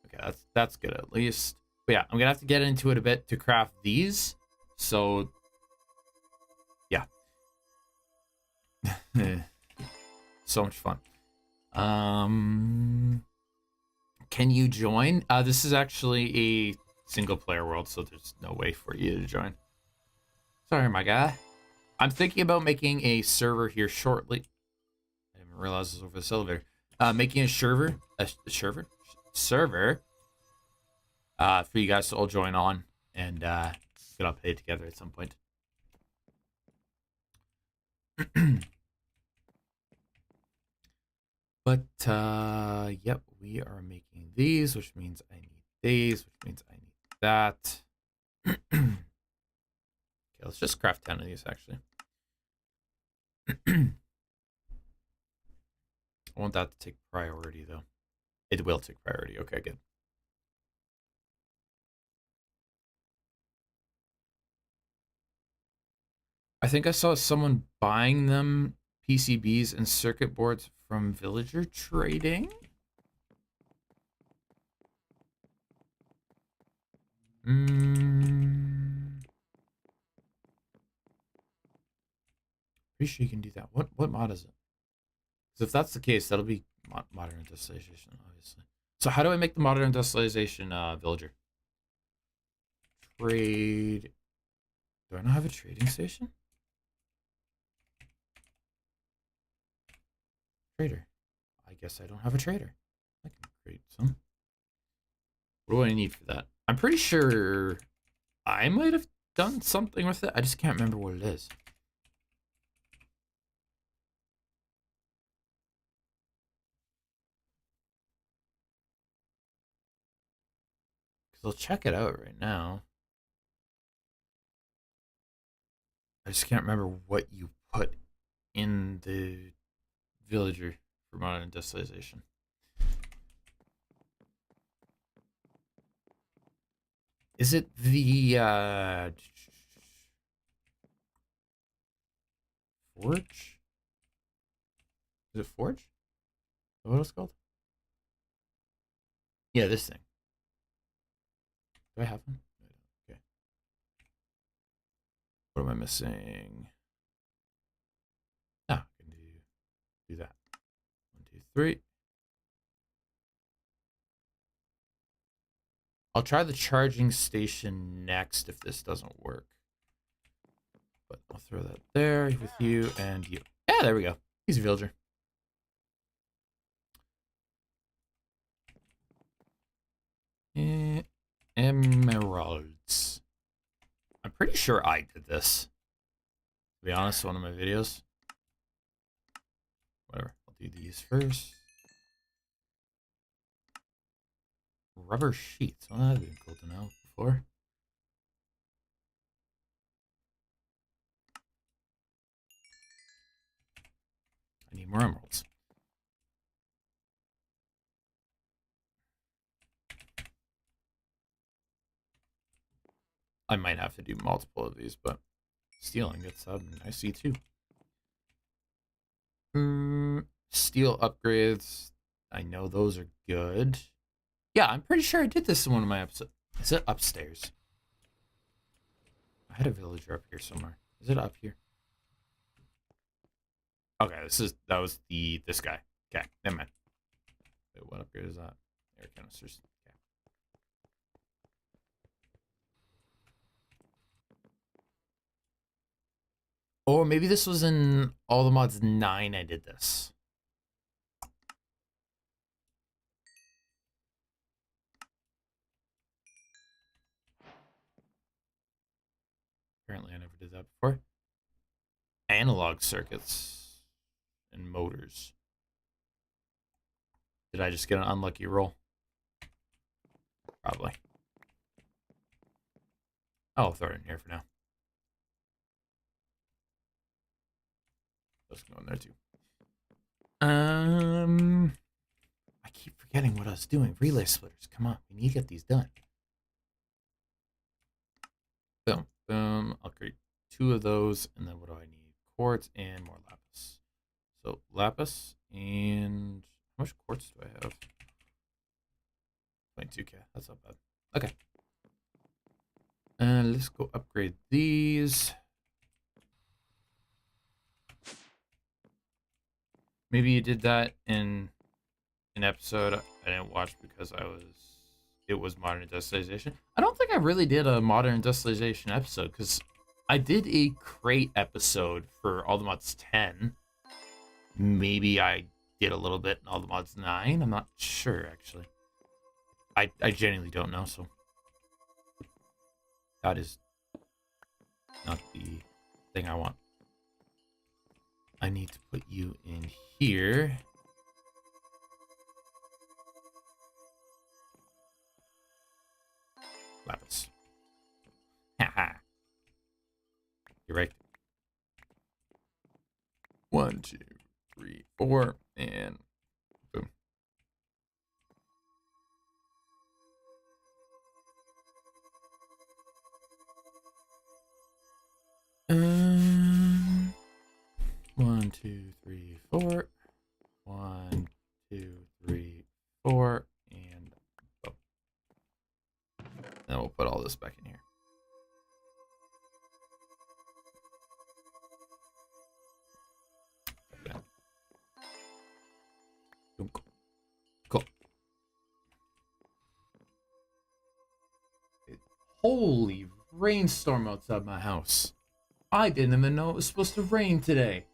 [SPEAKER 1] Okay, that's good at least. But yeah, I'm gonna have to get into it a bit to craft these. So yeah. So much fun. Can you join? This is actually a single player world, so there's no way for you to join. Sorry, my guy. I'm thinking about making a server here shortly. I didn't realize this was over this elevator. Making a server, server, for you guys to all join on and get all paid together at some point. But, yep, we are making these, which means I need these, which means I need that. Okay, let's just craft 10 of these, actually. I want that to take priority, though. It will take priority. Okay, good. I think I saw someone buying them PCBs and circuit boards from Villager Trading. Pretty sure you can do that. What mod is it? Because if that's the case, that'll be modern industrialization, obviously. So how do I make the modern industrialization villager? Trade. Do I not have a trading station? Trader. I guess I don't have a trader. I can create some. What do I need for that? I'm pretty sure I might have done something with it. I just can't remember what it is. Because I'll check it out right now. I just can't remember what you put in the villager for modern industrialization. Is it the forge? Is it forge? Is that what it's called? Yeah, this thing. Do I have one? Okay. What am I missing? Ah, I can do that. 1, 2, 3. I'll try the charging station next if this doesn't work. But I'll throw that there with you and you. Yeah, there we go. He's a villager. Emeralds. I'm pretty sure I did this. To be honest, one of my videos. Whatever. I'll do these first. Rubber sheets. Well, that'd be cool to know before. I need more emeralds. I might have to do multiple of these, but stealing gets I see too. Steel upgrades. I know those are good. Yeah, I'm pretty sure I did this in one of my episodes. Is it upstairs? I had a villager up here somewhere. Is it up here? Okay, that was this guy. Okay, never mind. Wait, what upgrade is that? Air canisters. Okay. Or maybe this was in All the Mods 9 I did this. Apparently I never did that before. Analog circuits and motors. Did I just get an unlucky roll? Probably. Oh, I'll throw it in here for now. Let's go in there too. I keep forgetting what I was doing. Relay splitters. Come on, we need to get these done. Boom, boom. I'll create 2 of those, and then what do I need? Quartz and more lapis. So lapis and how much quartz do I have? 22k. That's not bad. Okay. And let's go upgrade these. Maybe you did that in an episode I didn't watch because it was modern industrialization. I don't think I really did a modern industrialization episode because I did a crate episode for All the Mods 10. Maybe I did a little bit in All the Mods 9. I'm not sure actually. I genuinely don't know, so that is not the thing I want. I need to put you in here. 1, 2, 3, 4, and boom. Um, 1, 2, 3, 4. 1, 2, 3, 4, and boom. Then we'll put all this back in here. Okay. Cool. Holy rainstorm outside my house. I didn't even know it was supposed to rain today.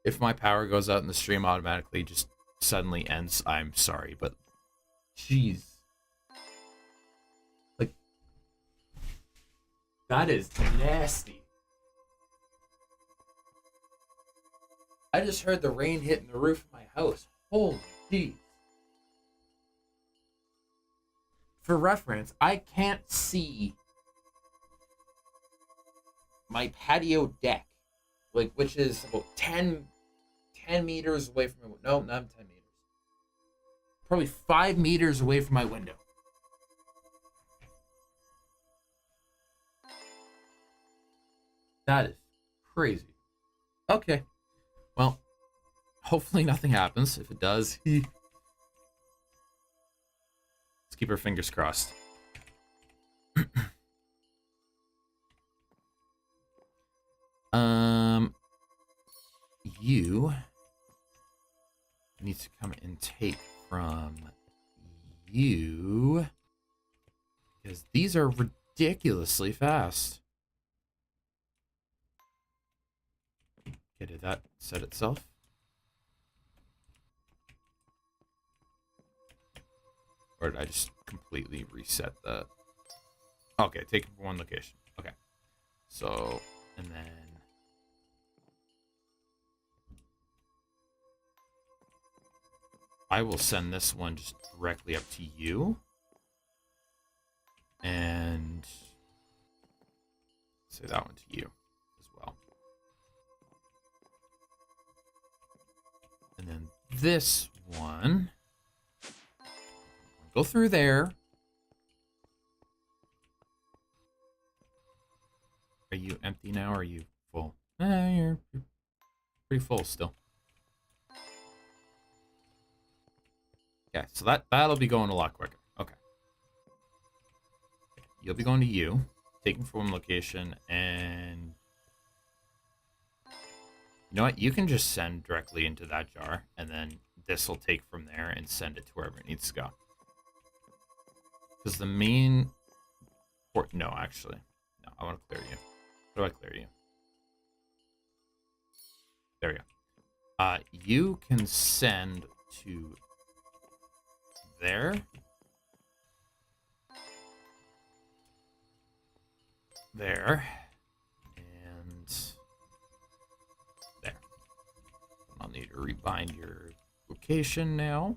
[SPEAKER 1] If my power goes out and the stream automatically just suddenly ends, I'm sorry, but jeez. Like, that is nasty. I just heard the rain hitting the roof of my house. Holy jeez. For reference, I can't see my patio deck, like, which is about 10 meters away from my, no, not 10 meters. Probably 5 meters away from my window. That is crazy. Okay. Well, hopefully nothing happens. If it does, let's keep our fingers crossed. You need to come and take from you, because these are ridiculously fast. Okay, did that set itself? Or did I just completely reset that? Okay, take it from one location. Okay. So, and then I will send this one just directly up to you. And say that one to you as well. And then this one, go through there. Are you empty now or are you full? You're pretty full still. Okay, so that'll be going a lot quicker. Okay. You'll be going to you, taking from one location, and you know what? You can just send directly into that jar, and then this will take from there and send it to wherever it needs to go. Because the main port, no, actually, no, I want to clear you. How do I clear you? There we go. You can send to there. There. And there. I'll need to rebind your location now.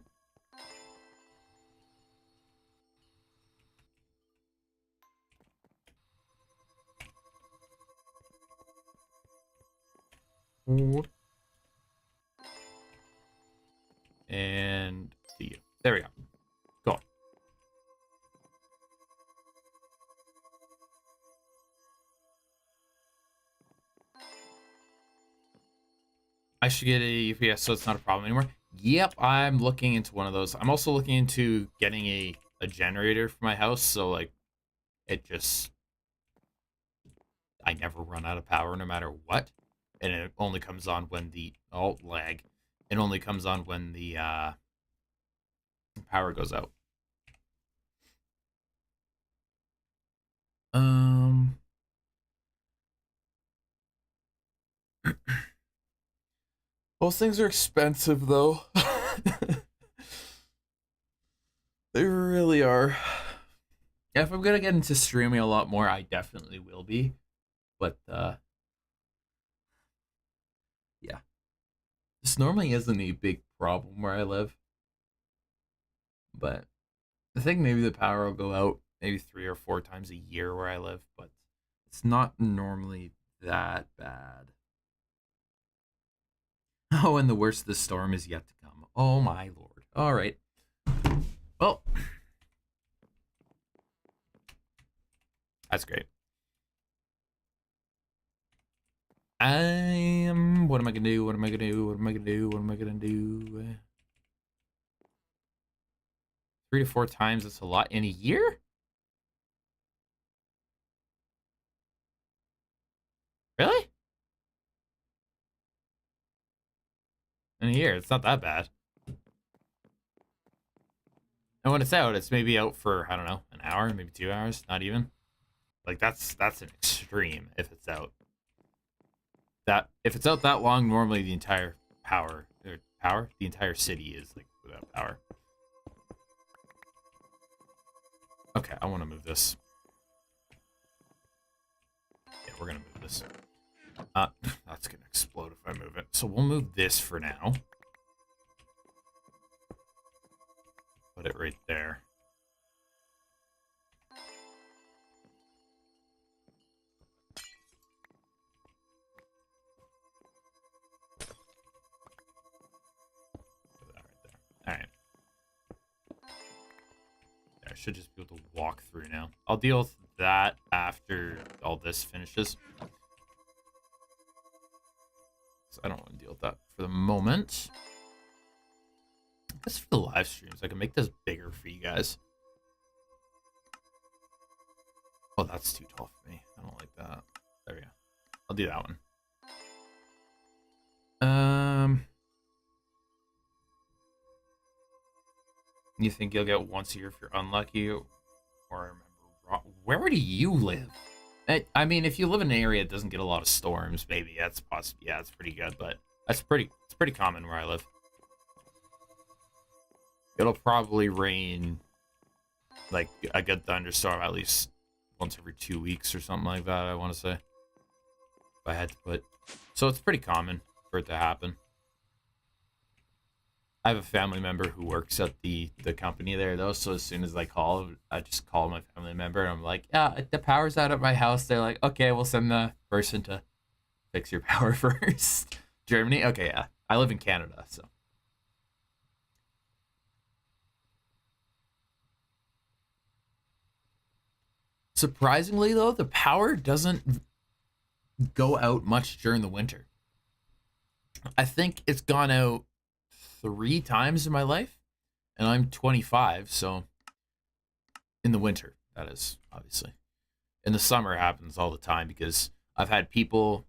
[SPEAKER 1] And to you. There we go. Cool. I should get a UPS so it's not a problem anymore. Yep, I'm looking into one of those. I'm also looking into getting a generator for my house, so like it just, I never run out of power no matter what. And it only comes on when the lag. It only comes on when the power goes out. Those things are expensive though. They really are. If I'm gonna get into streaming a lot more, I definitely will be. But yeah. This normally isn't a big problem where I live. But I think maybe the power will go out maybe 3 or 4 times a year where I live, but it's not normally that bad. Oh, and the worst of the storm is yet to come. Oh my lord. All right. Well, that's great. What am I gonna do? What am I gonna do? What am I gonna do? What am I gonna do? 3 to 4 times. That's a lot in a year. Really? In a year, it's not that bad. And when it's out, it's maybe out for, I don't know, an hour, maybe 2 hours, not even. Like that's an extreme if it's out. That if it's out that long, normally the entire the entire city is like without power. Okay, I want to move this. Yeah, we're gonna move this. That's gonna explode if I move it. So we'll move this for now. Put it right there. Put that right there. All right. I should just be able to walk through now. I'll deal with that after all this finishes. So I don't want to deal with that for the moment. I guess for the live streams, I can make this bigger for you guys. Oh, that's too tall for me. I don't like that. There we go. I'll do that one. You think you'll get once a year if you're unlucky? Or I remember wrong. Where do you live? I mean, if you live in an area that doesn't get a lot of storms, maybe that's possible. Yeah, it's pretty good, but it's pretty common where I live. It'll probably rain like a good thunderstorm at least once every 2 weeks or something like that, I want to say. If I had to put. So it's pretty common for it to happen. I have a family member who works at the company there, though. So as soon as I call, I just call my family member and I'm like, yeah, the power's out at my house. They're like, okay, we'll send the person to fix your power first. Germany? Okay, yeah. I live in Canada, so. Surprisingly, though, the power doesn't go out much during the winter. I think it's gone out 3 times in my life, and I'm 25, so in the winter, that is, obviously. In the summer, it happens all the time because I've had people,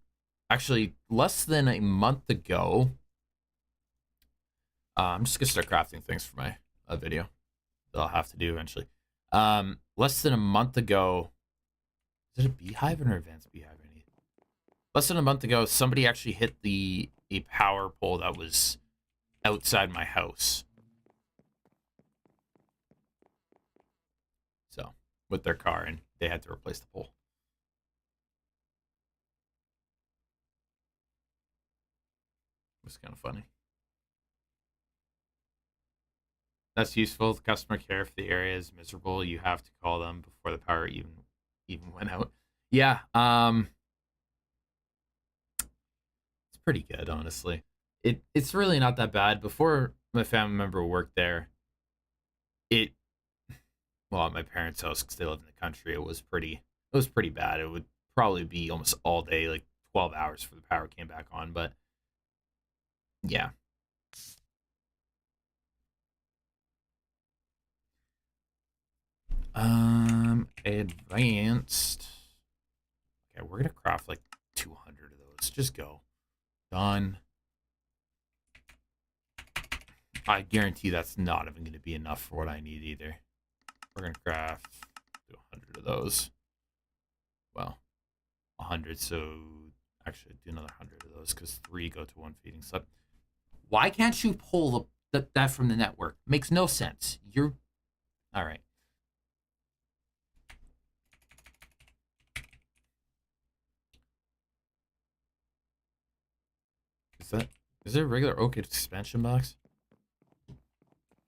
[SPEAKER 1] actually, less than a month ago. I'm just gonna start crafting things for my video that I'll have to do eventually. Less than a month ago, is it a beehive or an advanced beehive I need? Less than a month ago, somebody actually hit a power pole that was outside my house. So, with their car, and they had to replace the pole. It was kind of funny. That's useful. The customer care, if the area is miserable, you have to call them before the power even went out. Yeah, it's pretty good, honestly. It's really not that bad. Before my family member worked there, it well at my parents' house because they live in the country, it was pretty bad. It would probably be almost all day, like 12 hours, for the power came back on. But yeah, advanced. Okay, we're gonna craft like 200 of those. Just go. Done. I guarantee that's not even going to be enough for what I need either. We're going to craft 200 of those. Well, 100, so actually do another 100 of those because 3 go to 1 feeding slip. Why can't you pull that from the network? Makes no sense. You're... All right. Is there a regular oak expansion box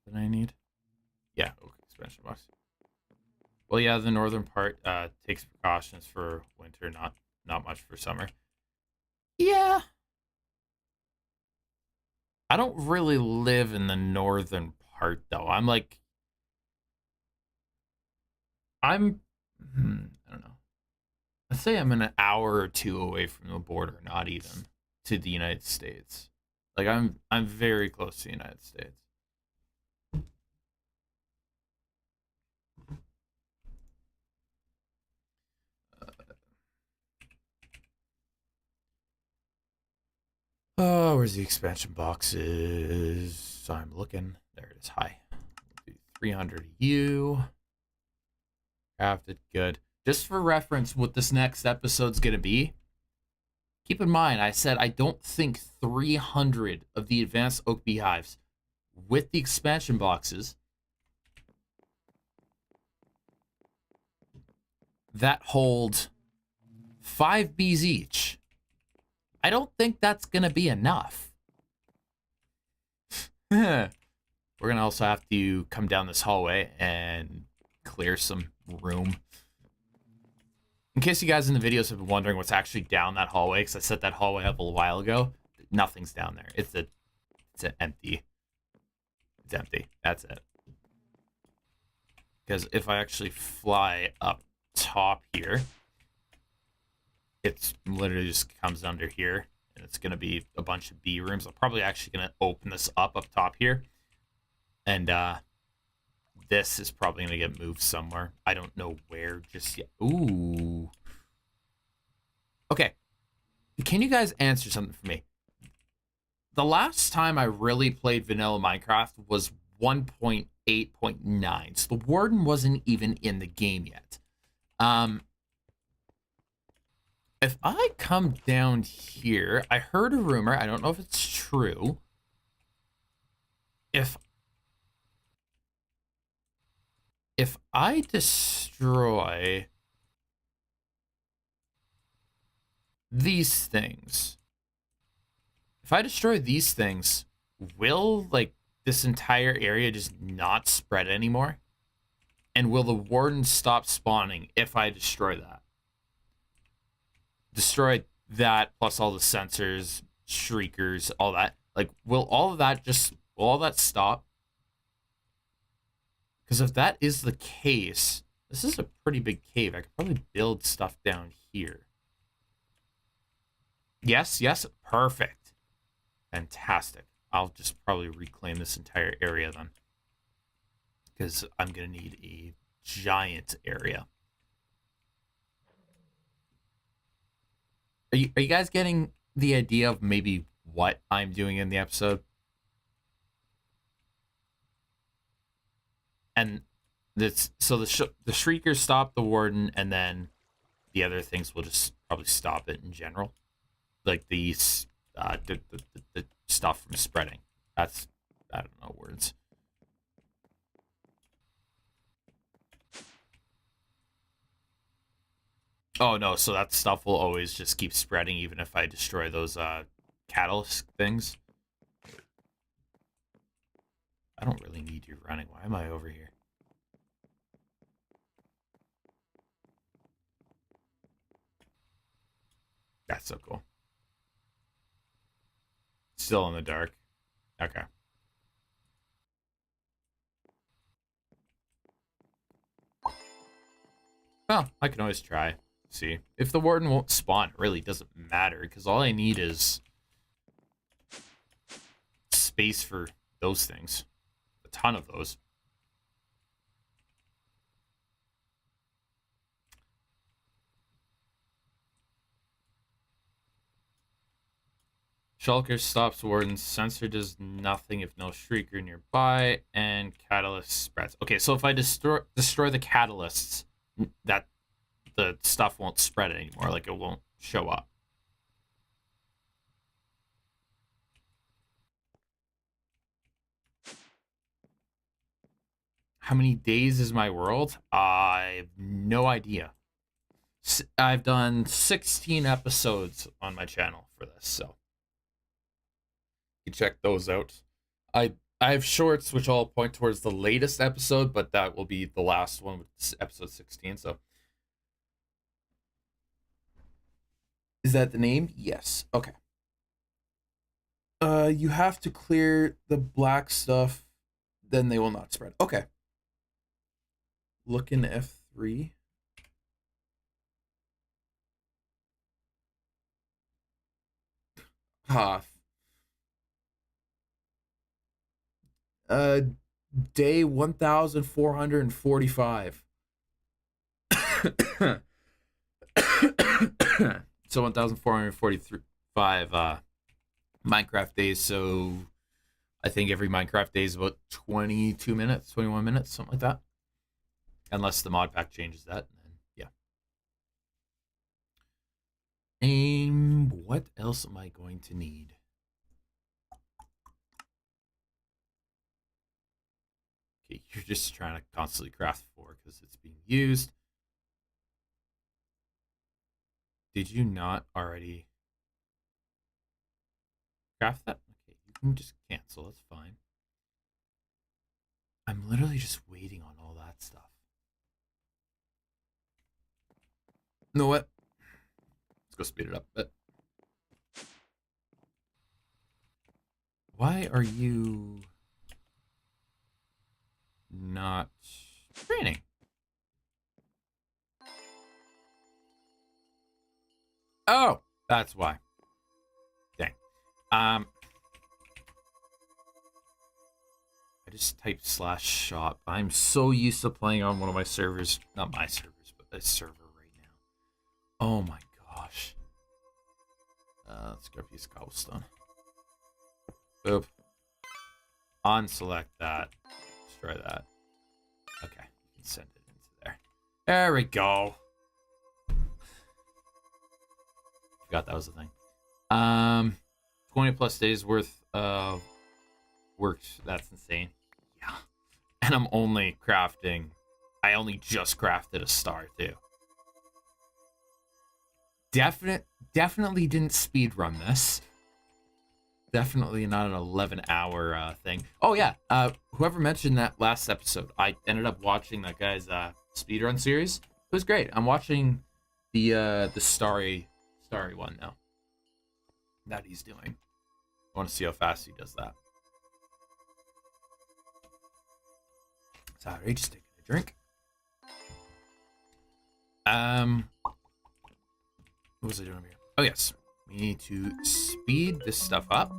[SPEAKER 1] that I need? Yeah, oak expansion box. Well, yeah, the northern part takes precautions for winter, not not much for summer. Yeah. I don't really live in the northern part, though. I don't know. Let's say I'm an hour or two away from the border, not even to the United States. Like I'm very close to the United States. Oh, where's the expansion boxes? I'm looking. There it is. Hi. 300 U. Crafted. Good. Just for reference, what this next episode's going to be, keep in mind, I said I don't think 300 of the advanced oak beehives with the expansion boxes that hold 5 bees each. I don't think that's going to be enough. We're going to also have to come down this hallway and clear some room. In case you guys in the videos have been wondering what's actually down that hallway, because I set that hallway up a little while ago, nothing's down there. It's empty. It's empty. That's it. Because if I actually fly up top here, it's literally just comes under here, and it's going to be a bunch of bee rooms. I'm probably actually going to open this up top here, and this is probably going to get moved somewhere. I don't know where just yet. Ooh. Okay. Can you guys answer something for me? The last time I really played vanilla Minecraft was 1.8.9. So the warden wasn't even in the game yet. If I come down here, I heard a rumor. I don't know if it's true. If I destroy these things, will like this entire area just not spread anymore? And will the warden stop spawning if I destroy that? Destroy that plus all the sensors, shriekers, all that. Like, will all that stop? Because if that is the case, this is a pretty big cave. I could probably build stuff down here. Yes, perfect. Fantastic. I'll just probably reclaim this entire area then. Because I'm going to need a giant area. Are you guys getting the idea of maybe what I'm doing in the episode? And so the shriekers stop the warden, and then the other things will just probably stop it in general, like the stuff from spreading. That's, I don't know words. Oh no, so that stuff will always just keep spreading even if I destroy those catalyst things. I don't really need you running. Why am I over here? That's so cool. Still in the dark. Okay. Well, I can always try. See, if the warden won't spawn, it really doesn't matter, because all I need is space for those things. A ton of those. Shulker stops warden's sensor, does nothing if no shrieker nearby, and catalyst spreads. Okay, so if I destroy the catalysts, that the stuff won't spread anymore, like it won't show up. How many days is my world? I have no idea. I've done 16 episodes on my channel for this, so you can check those out. I have shorts which all point towards the latest episode, but that will be the last one with episode 16, so Is that the name? Yes. Okay. You have to clear the black stuff, then they will not spread. Okay. Look in F3. Ha. Uh, Day 1445. So 1445 Minecraft days. So I think every Minecraft day is about 22 minutes, 21 minutes, something like that. Unless the mod pack changes that. Then yeah. What else am I going to need? Okay, you're just trying to constantly craft for because it's being used. Did you not already craft that? Okay, you can just cancel. It's fine. I'm literally just waiting on all that stuff. You know what? Let's go speed it up a bit. Why are you not training? Oh, that's why. Dang. I just typed /shop. I'm so used to playing on one of my servers, not my servers, but a server right now. Oh my gosh. Let's grab a piece of cobblestone. Boop. Unselect that. Destroy that. Okay, you can send it into there. There we go. Forgot that was the thing. 20 plus days worth of work. That's insane. Yeah. And I'm only crafting. I only just crafted a star too. Definitely didn't speed run this. Definitely not an 11-hour thing. Oh yeah, whoever mentioned that last episode, I ended up watching that guy's speedrun series. It was great. I'm watching the starry one now that he's doing. I want to see how fast he does that. Sorry, just taking a drink. What was I doing over here? Oh yes, we need to speed this stuff up.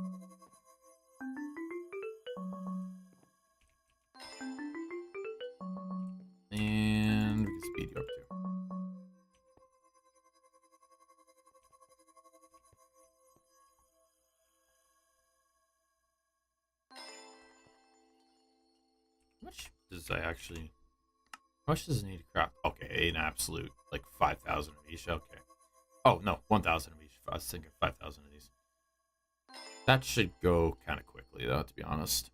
[SPEAKER 1] And we can speed you up too. How much does I actually... How much does it need to craft? Okay, an absolute, like 5,000 of each. Okay. Oh, no, 1,000 of each. I was thinking 5,000 of these. That should go kind of quickly, though, to be honest.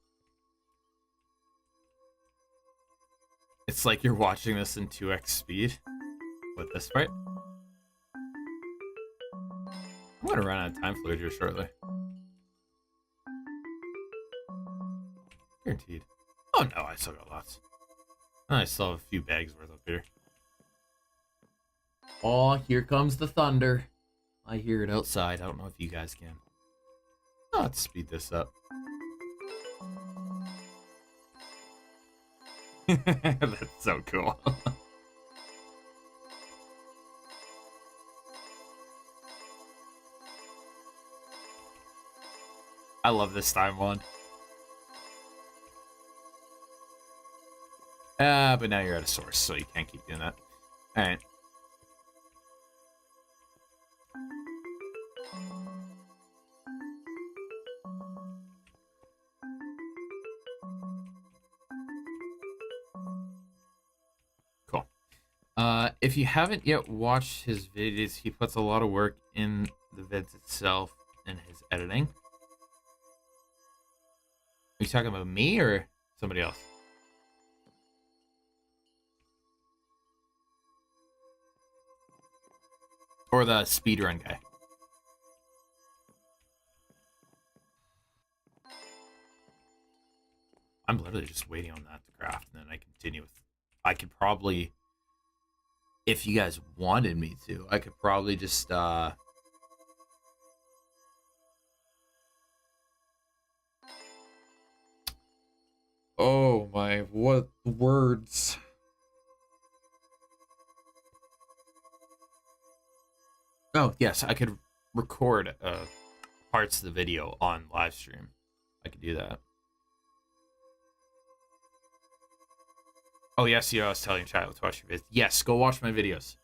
[SPEAKER 1] It's like you're watching this in 2x speed with this fight. I'm going to run out of time fluid here shortly. Guaranteed. Oh, no, I still got lots. I still have a few bags worth up here. Oh, here comes the thunder. I hear it outside. I don't know if you guys can. Oh, let's speed this up. That's so cool. I love this time one. But now you're at a source, so you can't keep doing that. Alright. Cool. If you haven't yet watched his videos, he puts a lot of work in the vids itself and his editing. Are you talking about me or somebody else? Or the speedrun guy? I'm literally just waiting on that to craft, and then I continue with... I could probably... If you guys wanted me to, I could probably just Oh my, what words. Oh, yes, I could record parts of the video on live stream. I could do that. Oh, yes, I was telling chat to watch your videos. Yes, go watch my videos.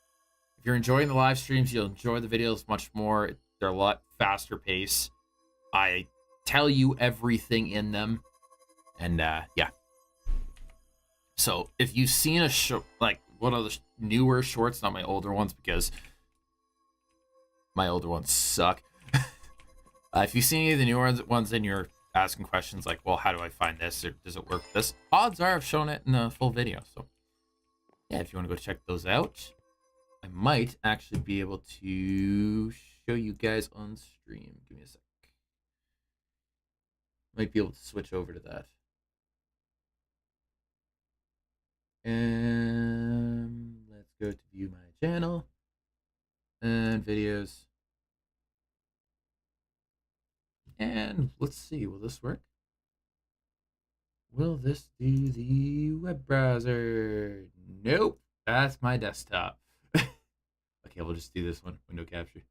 [SPEAKER 1] If you're enjoying the live streams, you'll enjoy the videos much more. They're a lot faster pace. I tell you everything in them. And, yeah. So, if you've seen a show, like, one of the newer shorts, not my older ones, because my older ones suck. If you've seen any of the newer ones and you're asking questions like, well, how do I find this? Or does it work with this? Odds are I've shown it in the full video. So, yeah, if you want to go check those out, I might actually be able to show you guys on stream. Give me a sec. Might be able to switch over to that. And let's go to view my channel and videos. And let's see, will this work? Will this do the web browser? Nope, that's my desktop. Okay, we'll just do this one, window capture.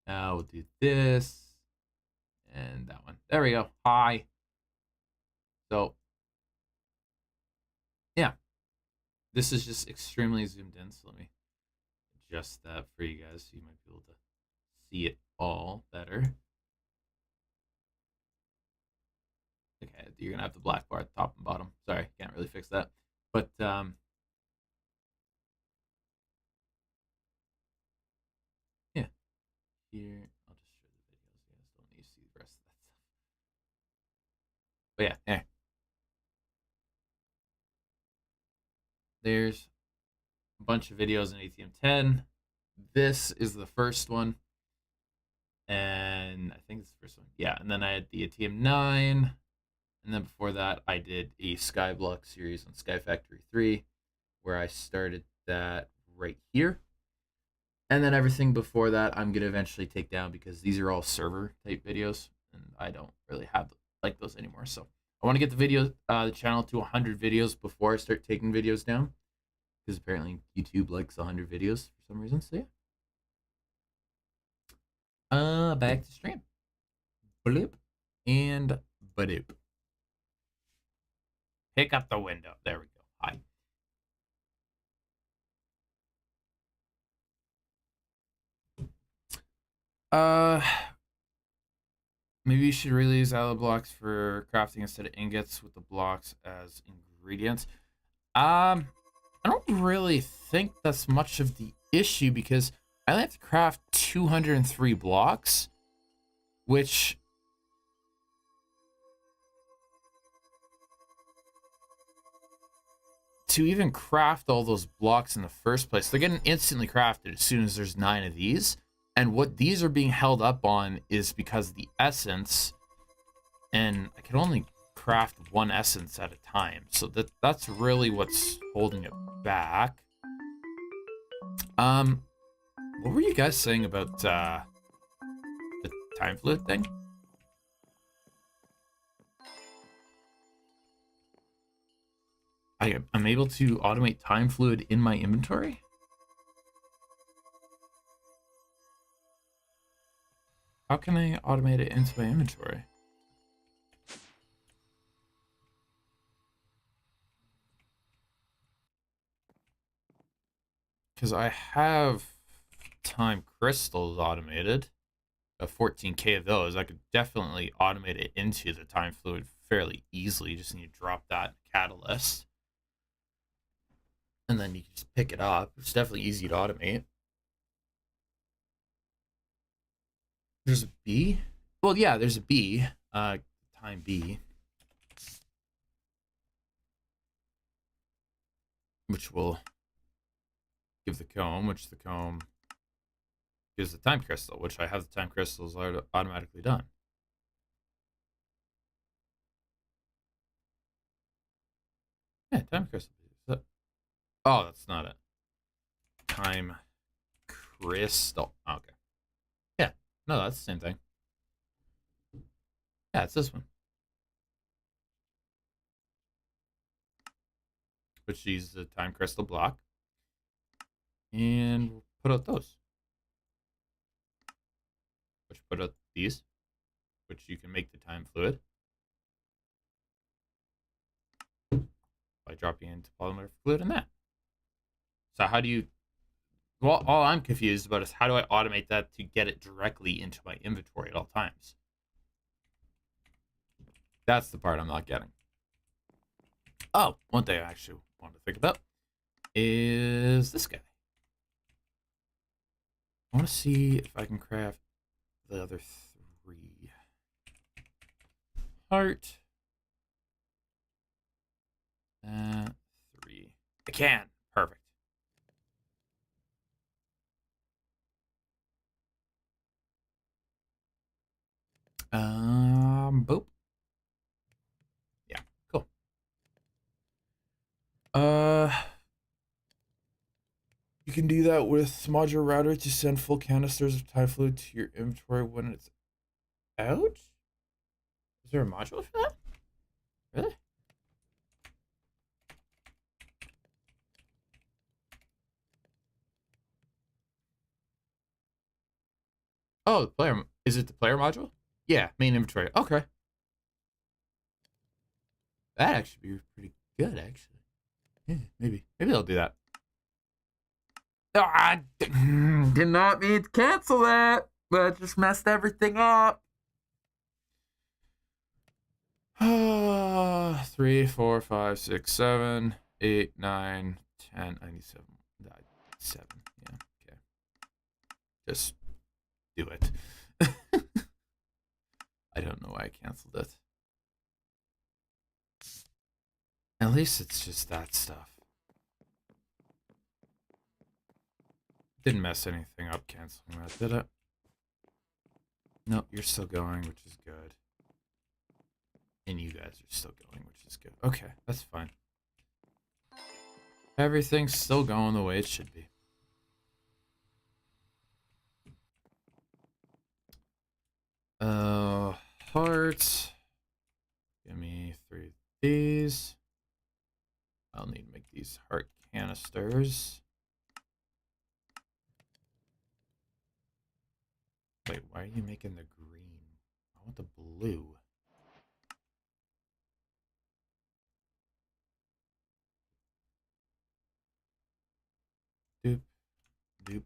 [SPEAKER 1] Now we'll do this and that one. There we go. Hi. So, yeah, this is just extremely zoomed in. So let me adjust that for you guys so you might be able to see it all better. Okay, you're gonna have the black bar at the top and bottom. Sorry, can't really fix that. But yeah, here I'll just show the videos. You guys don't need to see the rest of that stuff. But yeah, there. There's a bunch of videos in ATM 10. This is the first one. And I think it's the first one. Yeah, and then I had the ATM 9. And then before that, I did a Skyblock series on Sky Factory 3, where I started that right here. And then everything before that, I'm going to eventually take down because these are all server type videos. And I don't really have like those anymore. So I want to get the channel to 100 videos before I start taking videos down. Because apparently YouTube likes 100 videos for some reason. So yeah. Back to stream. Bloop and badoop. Pick up the window. There we go. Hi. Maybe you should really use alloy blocks for crafting instead of ingots with the blocks as ingredients. I don't really think that's much of the issue because I only have to craft 203 blocks, which to even craft all those blocks in the first place, they're getting instantly crafted as soon as there's 9 of these. And what these are being held up on is because the essence, and I can only craft 1 essence at a time. So that's really what's holding it back. What were you guys saying about the time fluid thing? I'm able to automate time fluid in my inventory? How can I automate it into my inventory? Because I have time crystals automated. 14k of those. I could definitely automate it into the time fluid fairly easily. You just need to drop that catalyst. And then you can just pick it up. It's definitely easy to automate. There's a B? Well, yeah, there's a B. Time B. Which will give the comb, which the comb gives the time crystal, which I have the time crystals automatically done. Yeah, time crystal. Oh, that's not it. Time crystal. Oh, okay. Yeah, no, that's the same thing. Yeah, it's this one. which use the time crystal block. And we'll put out those. Which put out these, which you can make the time fluid by dropping into polymorphic fluid in that. So how do you, well, all I'm confused about is how do I automate that to get it directly into my inventory at all times? That's the part I'm not getting. Oh, one thing I actually want to think about is this guy. I want to see if I can craft the other 3. Heart. 3. I can. Perfect. Boop. Yeah, cool. You can do that with modular router to send full canisters of time fluid to your inventory when it's out. Is there a module for that? Really? Oh, the player. Is it the player module? Yeah, main inventory. Okay. That'd actually be pretty good, actually. Yeah, maybe I'll do that. Oh, I did not mean to cancel that, but I just messed everything up. 3, 4, 5, 6, 7, 8, 9, 10. I need 7. 7. Yeah. Okay. Just do it. I don't know why I canceled it. At least it's just that stuff. Didn't mess anything up canceling that, did it? Nope, you're still going, which is good. And you guys are still going, which is good. Okay, that's fine. Everything's still going the way it should be. Hearts. Give me 3 of these. I'll need to make these heart canisters. Wait, why are you making the green? I want the blue. Doop, doop.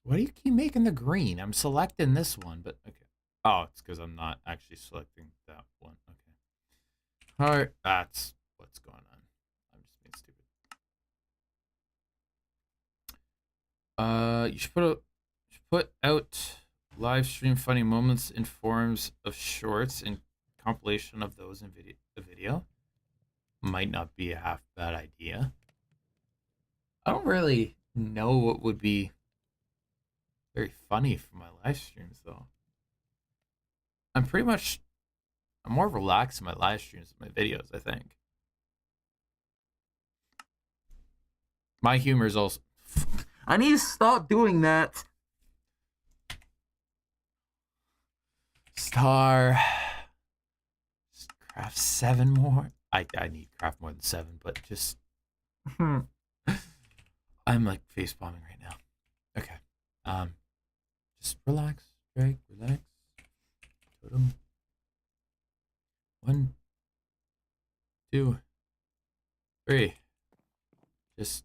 [SPEAKER 1] Why do you keep making the green? I'm selecting this one, but okay. Oh, it's because I'm not actually selecting that one. Okay. All right, that's what's going on. I'm just being stupid. You should put out live stream funny moments in forms of shorts and compilation of those in video. Might not be a half bad idea. I don't really know what would be very funny for my live streams though. I'm more relaxed in my live streams than my videos, I think. My humor is also I need to stop doing that. Star. Just craft 7 more. I need to craft more than 7, but just I'm like face bombing right now. Okay. Just relax, Greg, relax. Totem. 1, 2, 3. Just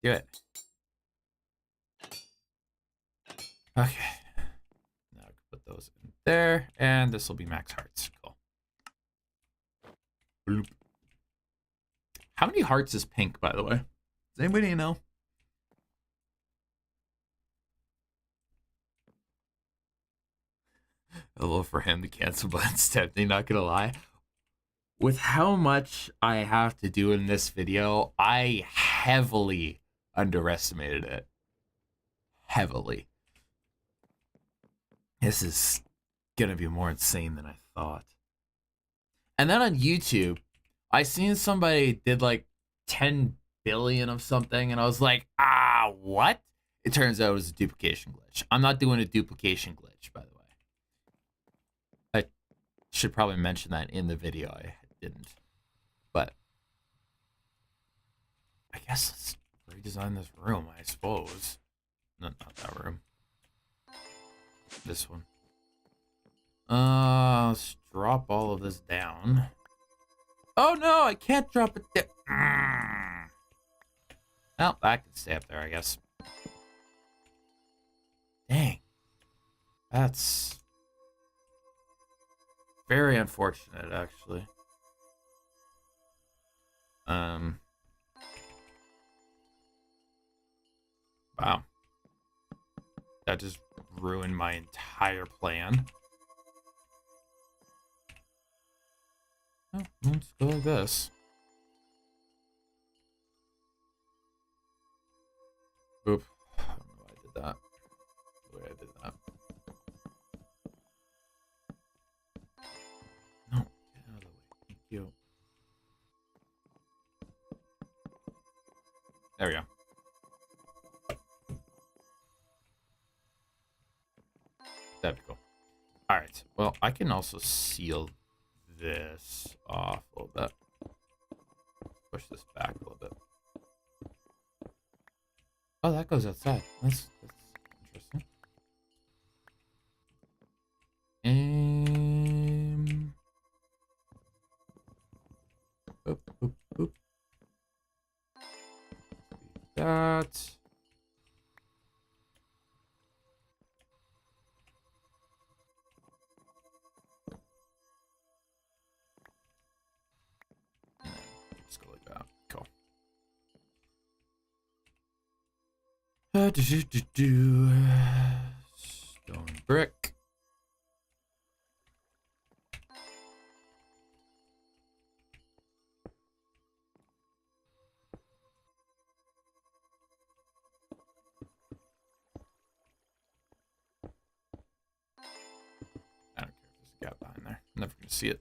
[SPEAKER 1] do it. Okay. Now I can put those in there, and this will be max hearts. Cool. Bloop. How many hearts is pink, by the way? Does anybody know? A little for him to cancel button's tempting, not gonna lie. With how much I have to do in this video, I heavily underestimated it. Heavily. This is gonna be more insane than I thought. And then on YouTube, I seen somebody did like 10 billion of something, and I was like, what? It turns out it was a duplication glitch. I'm not doing a duplication glitch, by the way. I should probably mention that in the video. I didn't. But I guess let's redesign this room, I suppose. No, not that room. This one. Let's drop all of this down. Oh no, I can't drop it down. Well, that can stay up there, I guess. Dang. That's very unfortunate, actually. Wow. That just ruined my entire plan. Oh, let's go like this. Oop. I don't know why I did that. The way I did that. No, get out of the way. Thank you. There we go. That'd be cool. Alright, well, I can also seal this off a little bit. Push this back a little bit. Oh, that goes outside. That's interesting. Boop, boop, boop. That. Just go like that. Cool. Stone brick. I don't care if there's a gap behind there. I'm never gonna see it.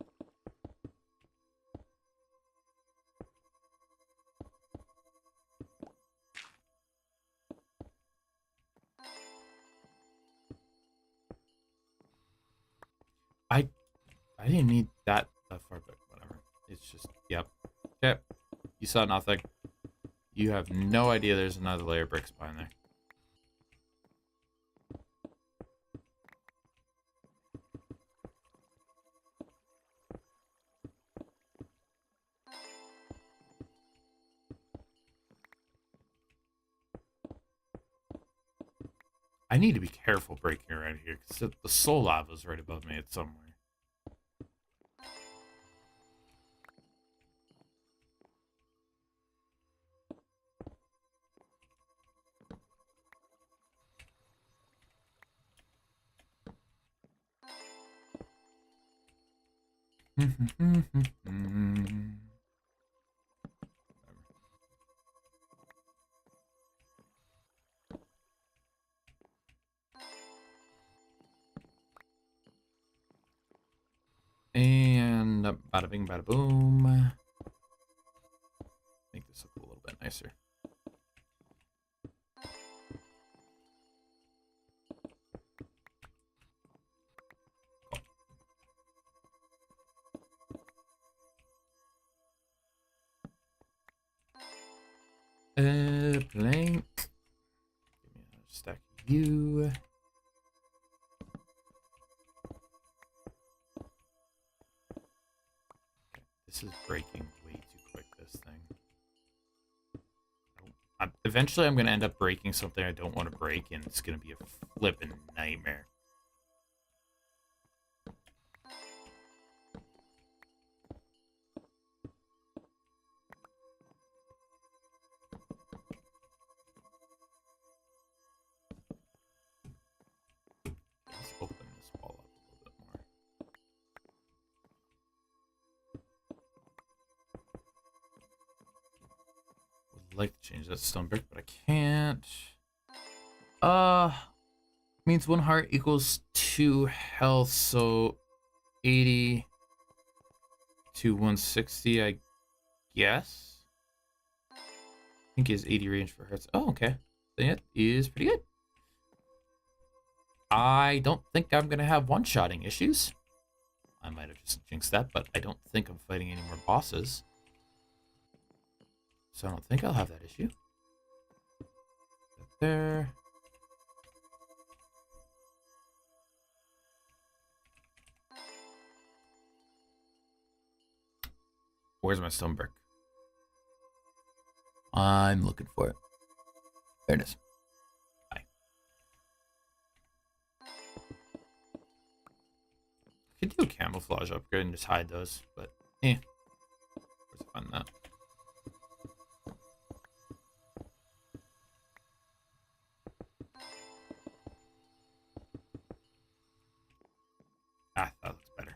[SPEAKER 1] I didn't need that far, but whatever. It's just, yep. Okay. You saw nothing. You have no idea there's another layer of bricks behind there. I need to be careful breaking around here because the soul lava is right above me. It's somewhere. And bada bing, bada boom. Make this look a little bit nicer. Blank. Give me another stack of you. This is breaking way too quick, this thing. Eventually, I'm going to end up breaking something I don't want to break, and it's going to be a flippin' nightmare. Let's open this wall up a little bit more. Would like to change that stone brick, but I can't. Means 1 heart equals 2 health, so 80 to 160, I guess. I think he has 80 range for hearts. Oh, okay. That is pretty good. I don't think I'm gonna have one-shotting issues. I might have just jinxed that, but I don't think I'm fighting any more bosses. So I don't think I'll have that issue. There. Where's my stone brick? I'm looking for it. There it is. Hi. I could do a camouflage upgrade and just hide those, but where's the fun in that? Ah, that looks better.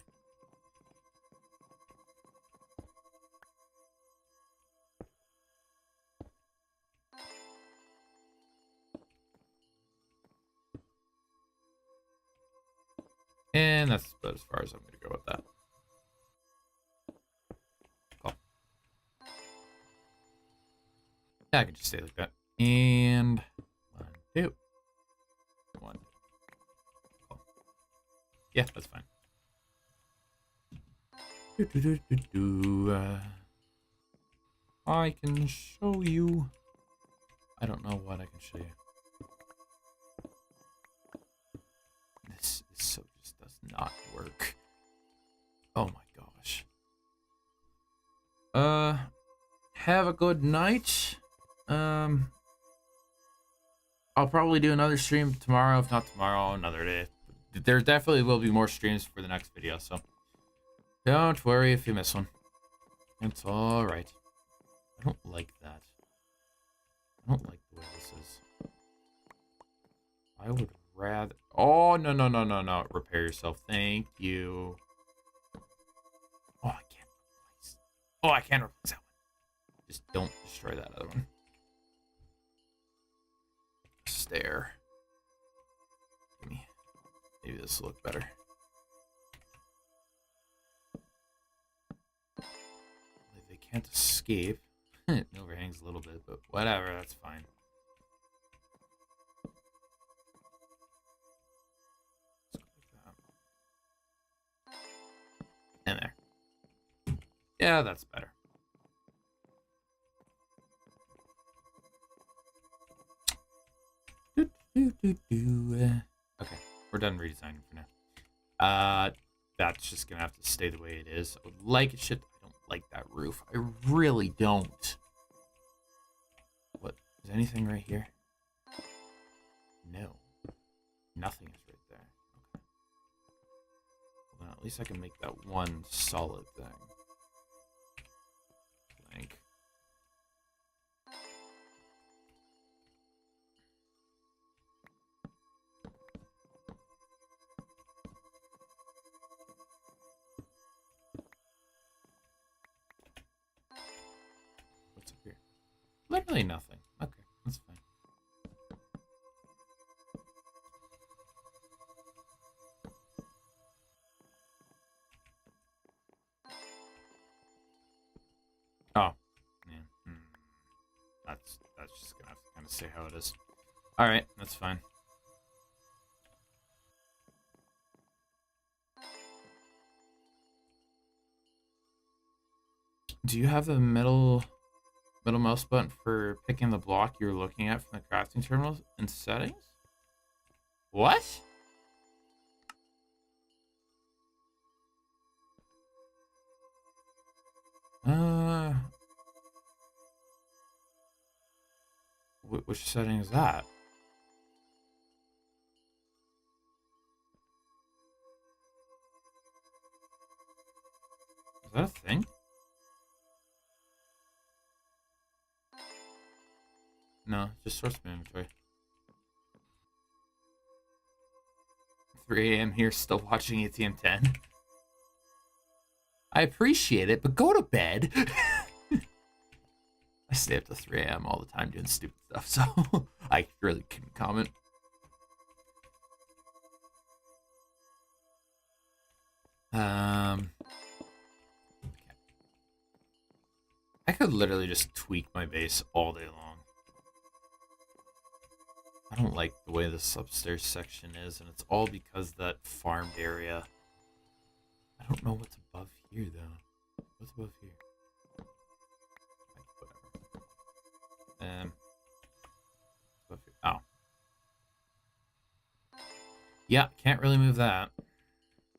[SPEAKER 1] And that's about as far as I'm going to go with that. Cool. Yeah, I can just stay like that. And 1, 2. 1. Cool. Yeah, that's fine. I can show you. I don't know what I can show you. This so just does not work. Oh my gosh. Have a good night. I'll probably do another stream tomorrow. If not tomorrow, another day. There definitely will be more streams for the next video, so don't worry if you miss one. It's alright. I don't like that. I don't like the way this is. I would rather... Oh, no, no, no, no, no. Repair yourself. Thank you. Oh, I can't replace... Oh, I can't replace that one. Just don't destroy that other one. Stair. Maybe this will look better. They can't escape. It overhangs a little bit, but whatever, that's fine. And there. Yeah, that's better. Okay, we're done redesigning for now. That's just gonna have to stay the way it is. I would like it should. I don't like that roof. I really don't. What is anything right here? No, nothing is right there. Okay. Well, then at least I can make that one solid thing. Blank. What's up here? Literally nothing. Okay, that's fine. Oh, man. That's just gonna have to kind of say how it is. All right, that's fine. Do you have the middle mouse button for picking the block you're looking at from the crafting terminal in settings? What? Which setting is that? Is that a thing? No, just source my inventory. 3 a.m. here, still watching ATM 10. I appreciate it, but go to bed. I stay up to 3 a.m. all the time doing stupid stuff, so I really couldn't comment. Okay. I could literally just tweak my base all day long. I don't like the way this upstairs section is, and it's all because that farmed area. I I don't know what's above here, though. What's above here? Whatever. Above here. Oh. Yeah, can't really move that.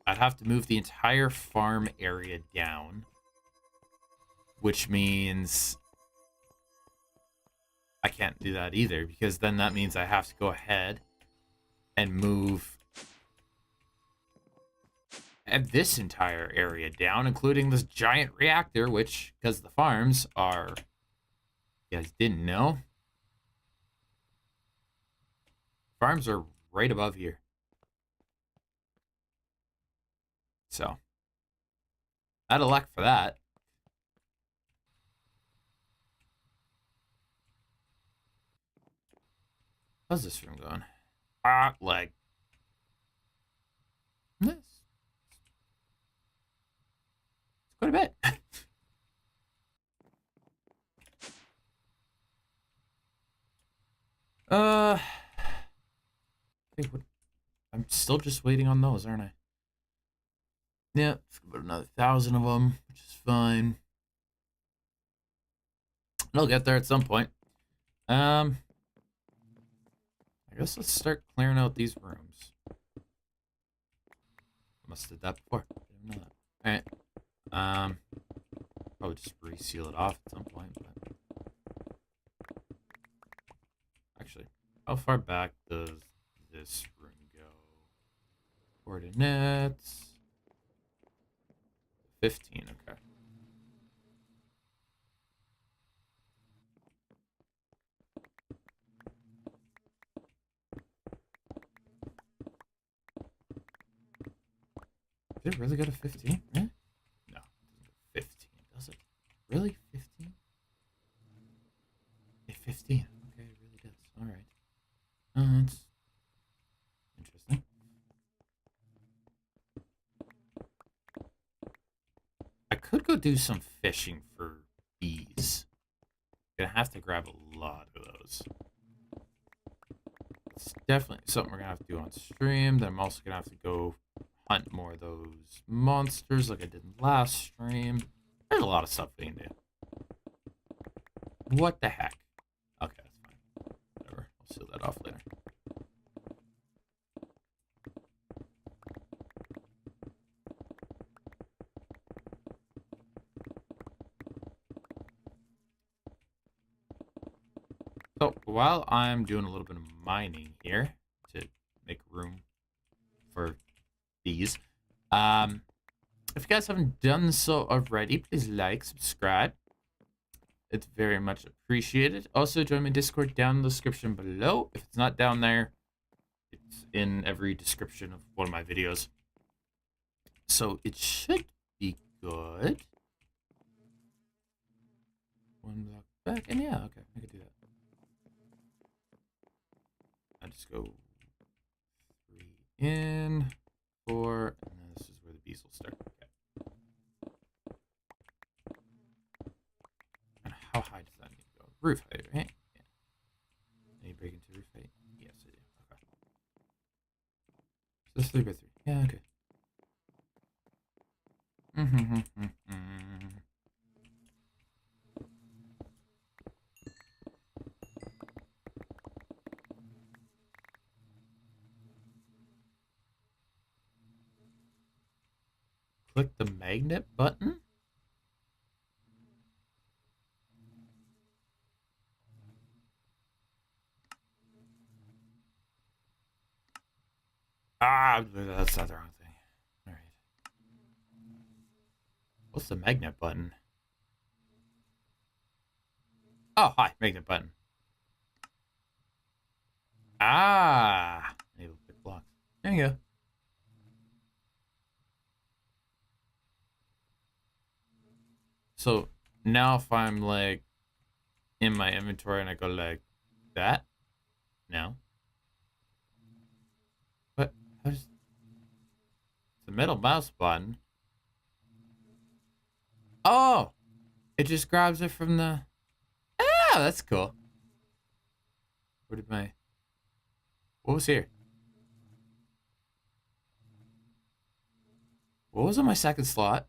[SPEAKER 1] I'd have to move the entire farm area down. Which means I can't do that either, because then that means I have to go ahead and move this entire area down, including this giant reactor, which, because the farms are, you guys didn't know, farms are right above here. So, out of luck for that. How's this room going? Leg. Yes. It's quite a bit. Okay, what? I'm still just waiting on those, aren't I? Yeah, it's about another 1,000 of them, which is fine. I'll get there at some point. I guess let's start clearing out these rooms. I must have did that before. I didn't know that. Alright. Probably just reseal it off at some point, but actually, how far back does this room go? Coordinates 15, okay. Did it really go to 15? Really? No, it doesn't go 15, does it? Really? 15? Yeah, 15. Okay, it really does. Alright. That's interesting. I could go do some fishing for bees. Gonna have to grab a lot of those. It's definitely something we're gonna have to do on stream. Then I'm also gonna have to go hunt more of those monsters like I did in last stream. There's a lot of stuff we can do. What the heck? Okay, that's fine. Whatever. I'll seal that off later. So while I'm doing a little bit of mining here to make room for these, if you guys haven't done so already, please like, subscribe. It's very much appreciated. Also, join my Discord down in the description below. If it's not down there, it's in every description of one of my videos. So it should be good. One block back, and yeah, okay, I could do that. I just go 3 in, 4, and then this is where the bees will start. Okay. And how high does that need to go? Roof height, right? Yeah. Any break into roof height? Yes, I do. Okay. So this 3 by 3. Yeah, okay. Click the magnet button. That's not the wrong thing. All right. What's the magnet button? Oh, hi, magnet button. Enable pick blocks. There you go. So now if I'm like in my inventory and I go like that, no. What? How's the middle mouse button? Oh, it just grabs it from the. Ah, that's cool. Where did my? What was here? What was on my second slot?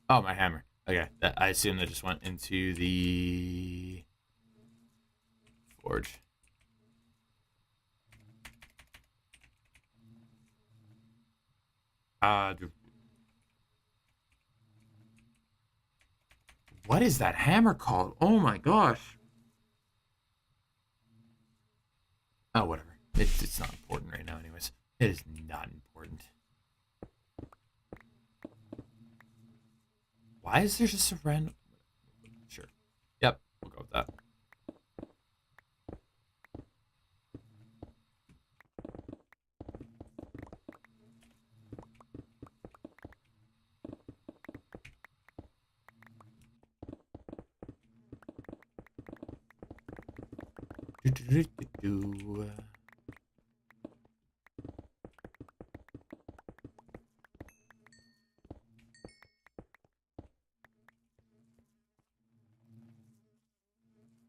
[SPEAKER 1] Oh, my hammer. Okay, I assume that just went into the forge. Uh, what is that hammer called? Oh my gosh. Oh, whatever. It's not important right now, anyways. It is not important. Why is there just a random? Sure. Yep, we'll go with that.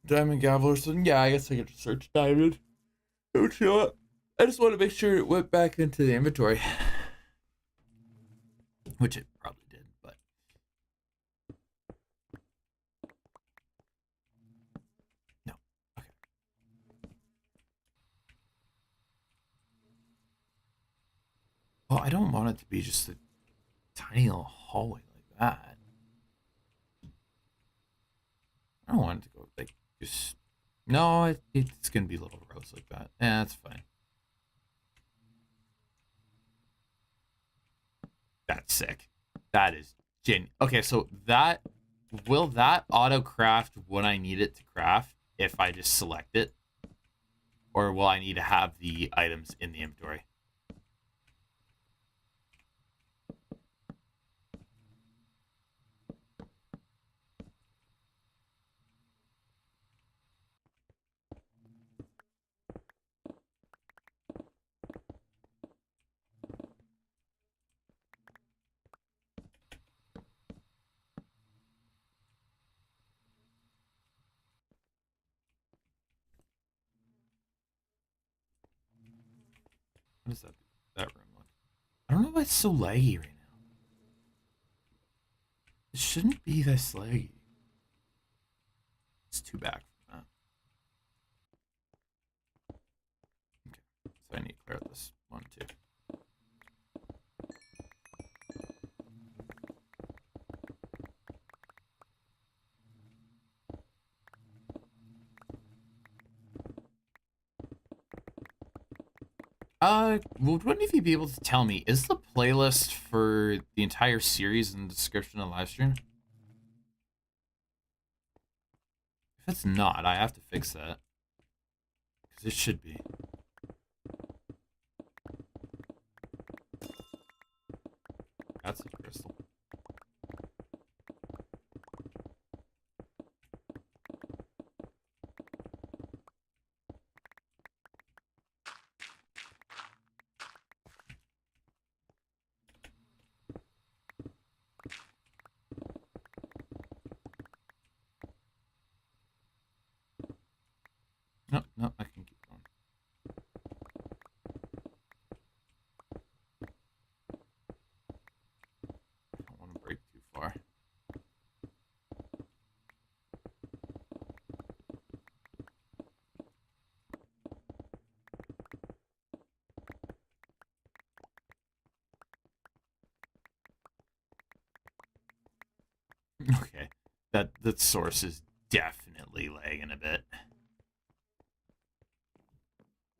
[SPEAKER 1] Diamond gavel or something? Yeah, I guess I could just search diamond. Oh, you know what? I just want to make sure it went back into the inventory. Which it probably did, but. No. Okay. Well, I don't want it to be just a tiny little hallway like that. I don't want it to go like just. No, it's gonna be little rows like that. Yeah, that's fine. That's sick. That is okay. So that will that auto craft when I need it to craft if I just select it, or will I need to have the items in the inventory? What is that room like? I don't know why it's so laggy right now. It shouldn't be this laggy. It's too back from that. Okay, so I need to clear out this one too. Would one of you be able to tell me, is the playlist for the entire series in the description of the live stream? If it's not, I have to fix that. Because it should be. That's a crystal. No, no, I can keep going. I don't want to break too far. Okay, that source is definitely lagging a bit.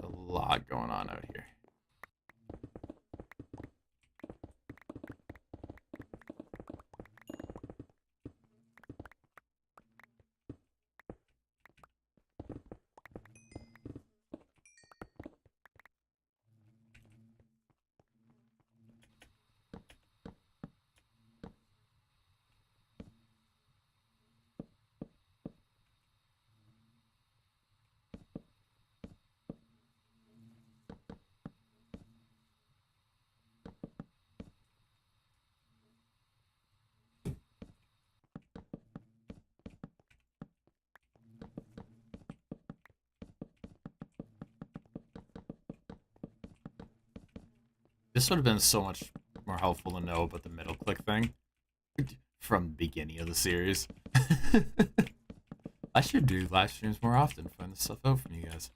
[SPEAKER 1] A lot going on out here. This would have been so much more helpful to know about the middle click thing from the beginning of the series. I should do live streams more often, find this stuff out from you guys.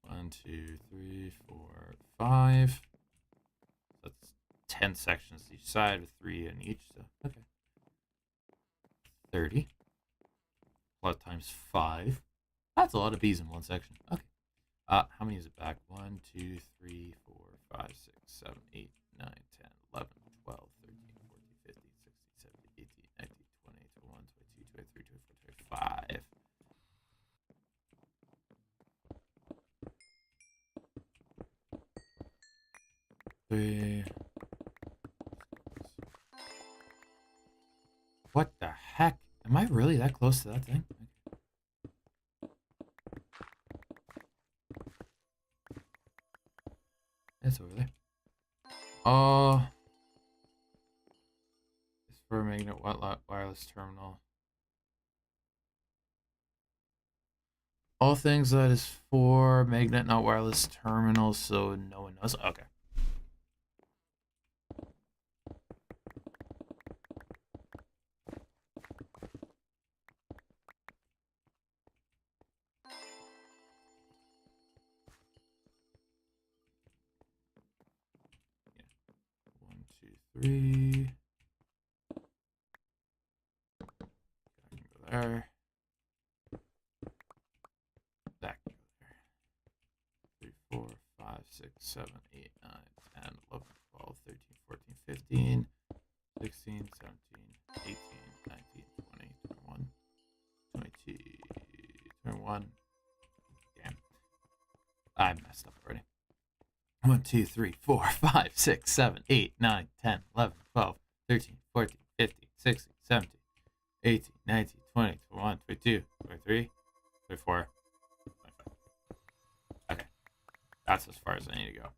[SPEAKER 1] 1, 2, 3, 4, 5. That's 10 sections each side with 3 in each. So okay. 30. Plot times 5. That's a lot of bees in one section. Okay. How many is it back? 1, 2, 3, 4, 5, 6, 7, 8, 9, 10, 11, 12, 13, 14, 15, 16, 17, 18, 19, 20, 21, 22, 23, 24, 25. What the heck? Am I really that close to that thing? It's over there. Oh. It's for a magnet wireless terminal. All things that is for magnet, not wireless terminal, so no one knows. Okay. Yeah. 1, 2, 3. I can go there. That can go there. 3, 4, 5, 6, 7, 8, 9, 10, 11, 12, 13, 14, 15, 16, 17, 18, 19, 20, 21, 22, 21. Damn. I messed up already. 1, 2, 3, 4, 5, 6, 7, 8, 9, 10, 11, 12, 13, 14, 15, 16, 17, 18, 19, 20, 21, 22, 23, 24, 25. Okay. That's as far as I need to go.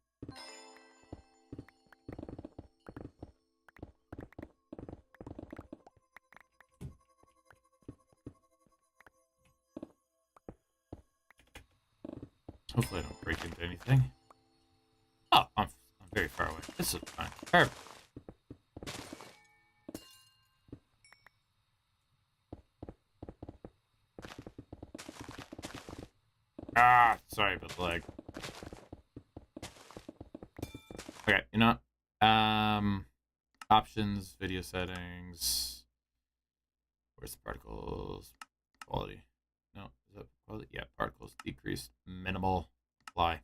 [SPEAKER 1] Hopefully I don't break into anything. Oh, I'm very far away. This is fine. Perfect. Ah, sorry about the lag. Okay, you know what? Options, video settings. Where's the particles? Quality. No, is that quality? Yeah, particles decreased. Minimal. Apply.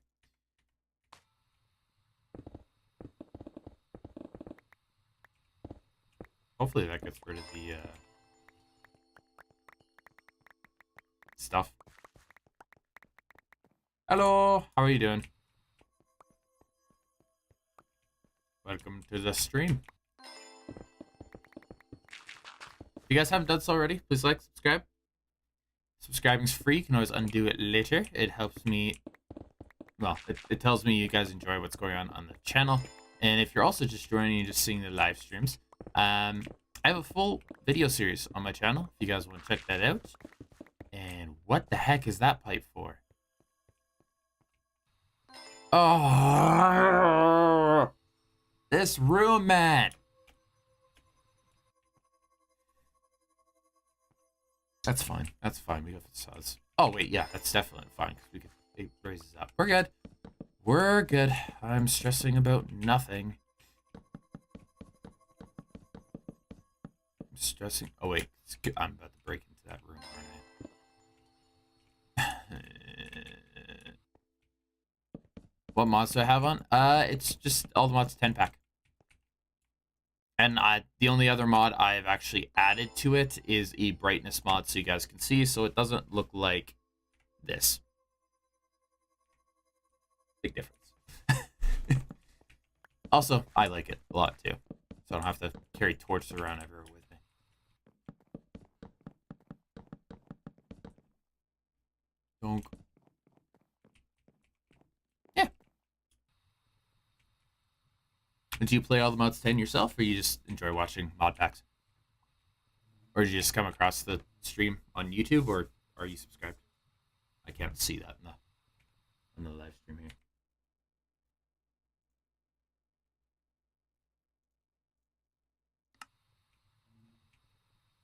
[SPEAKER 1] Hopefully that gets rid of the stuff. Hello, how are you doing? Welcome to the stream. If you guys haven't done so already, please like, subscribe. Subscribing's free. You can always undo it later. It helps me. Well, it tells me you guys enjoy what's going on the channel. And if you're also just joining and just seeing the live streams, I have a full video series on my channel if you guys want to check that out. And what the heck is that pipe for? Oh, this room, man. That's fine. That's fine. We have facades. Oh, wait. Yeah, that's definitely fine because we can. It raises up. We're good. We're good. I'm stressing about nothing. I'm stressing. Oh, wait. I'm about to break into that room, aren't I? What mods do I have on? It's just all the mods 10-pack. And the only other mod I've actually added to it is a brightness mod so you guys can see, so it doesn't look like this. Big difference. Also, I like it a lot too, so I don't have to carry torches around everywhere with me. Donk. Yeah. Do you play all the mods 10 yourself, or you just enjoy watching mod packs? Or did you just come across the stream on YouTube, or are you subscribed? I can't see that in the live stream here.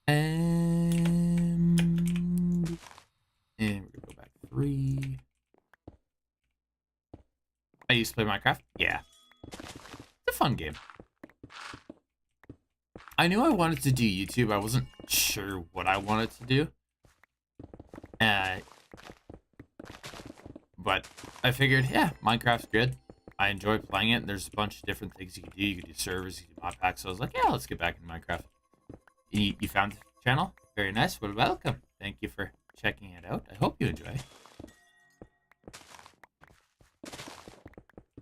[SPEAKER 1] And we're gonna go back 3. I used to play Minecraft. Yeah, it's a fun game. I knew I wanted to do YouTube. I wasn't sure what I wanted to do. But I figured, yeah, Minecraft's good. I enjoy playing it. There's a bunch of different things you can do. You can do servers, you can do mod packs. So I was like, yeah, let's get back into Minecraft. You found the channel? Very nice. Well, welcome. Thank you for checking it out. I hope you enjoy.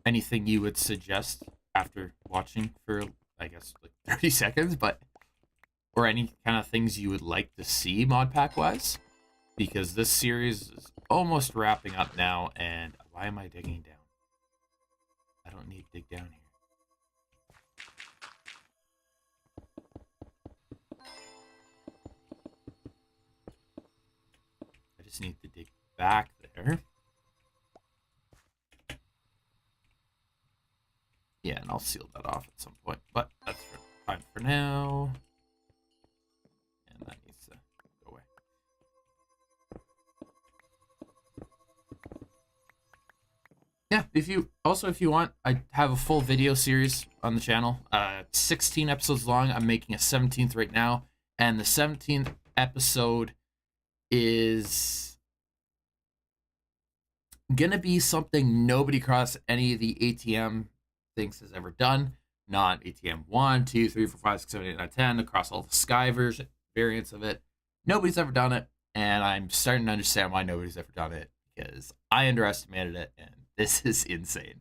[SPEAKER 1] Anything you would suggest after watching for, I guess, like 30 seconds, or any kind of things you would like to see mod pack wise? Because this series is almost wrapping up now, and why am I digging down? I don't need to dig down here. I just need to dig back there. Yeah, and I'll seal that off at some point, but that's fine for now. And that needs to go away. Yeah, if you want, I have a full video series on the channel. 16 episodes long. I'm making a 17th right now, and the 17th episode is gonna be something nobody across any of the ATM things has ever done. Not ATM 1, 2, 3, 4, 5, 6, 7, 8, 9, 10, across all the Sky variants of it. Nobody's ever done it, and I'm starting to understand why nobody's ever done it, because I underestimated it, and this is insane.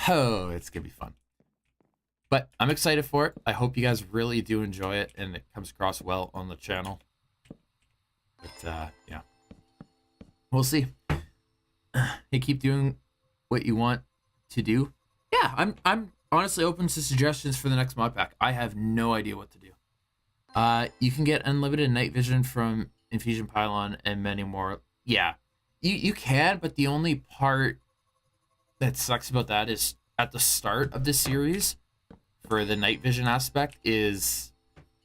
[SPEAKER 1] Oh, it's gonna be fun. But I'm excited for it. I hope you guys really do enjoy it, and it comes across well on the channel. But, yeah. We'll see. Hey, keep doing what you want to do. Yeah, I'm honestly open to suggestions for the next mod pack. I have no idea what to do. You can get unlimited night vision from Infusion Pylon and many more. Yeah, you can, but the only part that sucks about that is at the start of the series for the night vision aspect is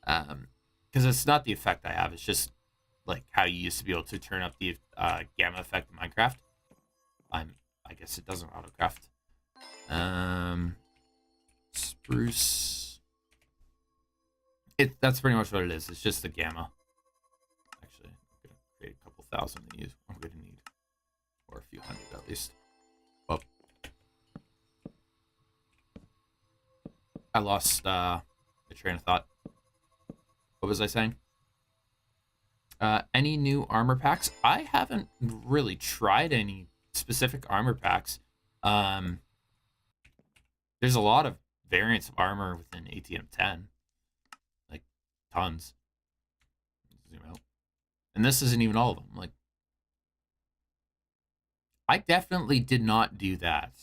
[SPEAKER 1] because it's not the effect I have. It's just like how you used to be able to turn up the gamma effect in Minecraft. I guess it doesn't autocraft. Spruce. That's pretty much what it is. It's just the gamma. Actually, I'm gonna create a couple thousand of these. I'm gonna need, or a few hundred at least. Oh, I lost the train of thought. What was I saying? Any new armor packs? I haven't really tried any specific armor packs. There's a lot of variants of armor within ATM 10. Like, tons. Zoom out. And this isn't even all of them. Like, I definitely did not do that.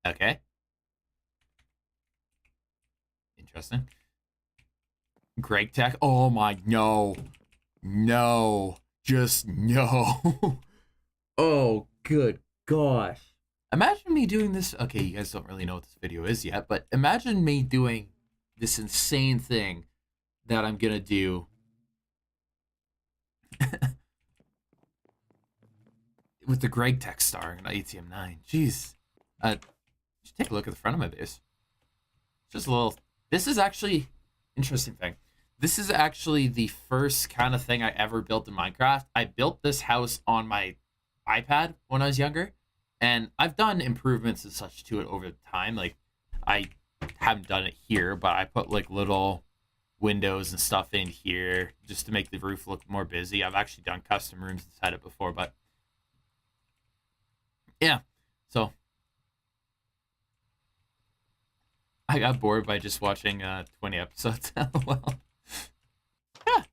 [SPEAKER 1] Okay. Interesting. Greg Tech. Oh my, no. No. Just no. Oh, good gosh. Imagine me doing this. Okay, you guys don't really know what this video is yet, but imagine me doing this insane thing that I'm gonna do. With the Greg Tech Star and ATM 9. Jeez. Just take a look at the front of my base. Just a little. This is actually interesting thing. This is actually the first kind of thing I ever built in Minecraft. I built this house on my iPad when I was younger, and I've done improvements and such to it over time. Like, I haven't done it here, but I put like little windows and stuff in here just to make the roof look more busy. I've actually done custom rooms inside it before, but yeah. So I got bored by just watching 20 episodes. Well, yeah.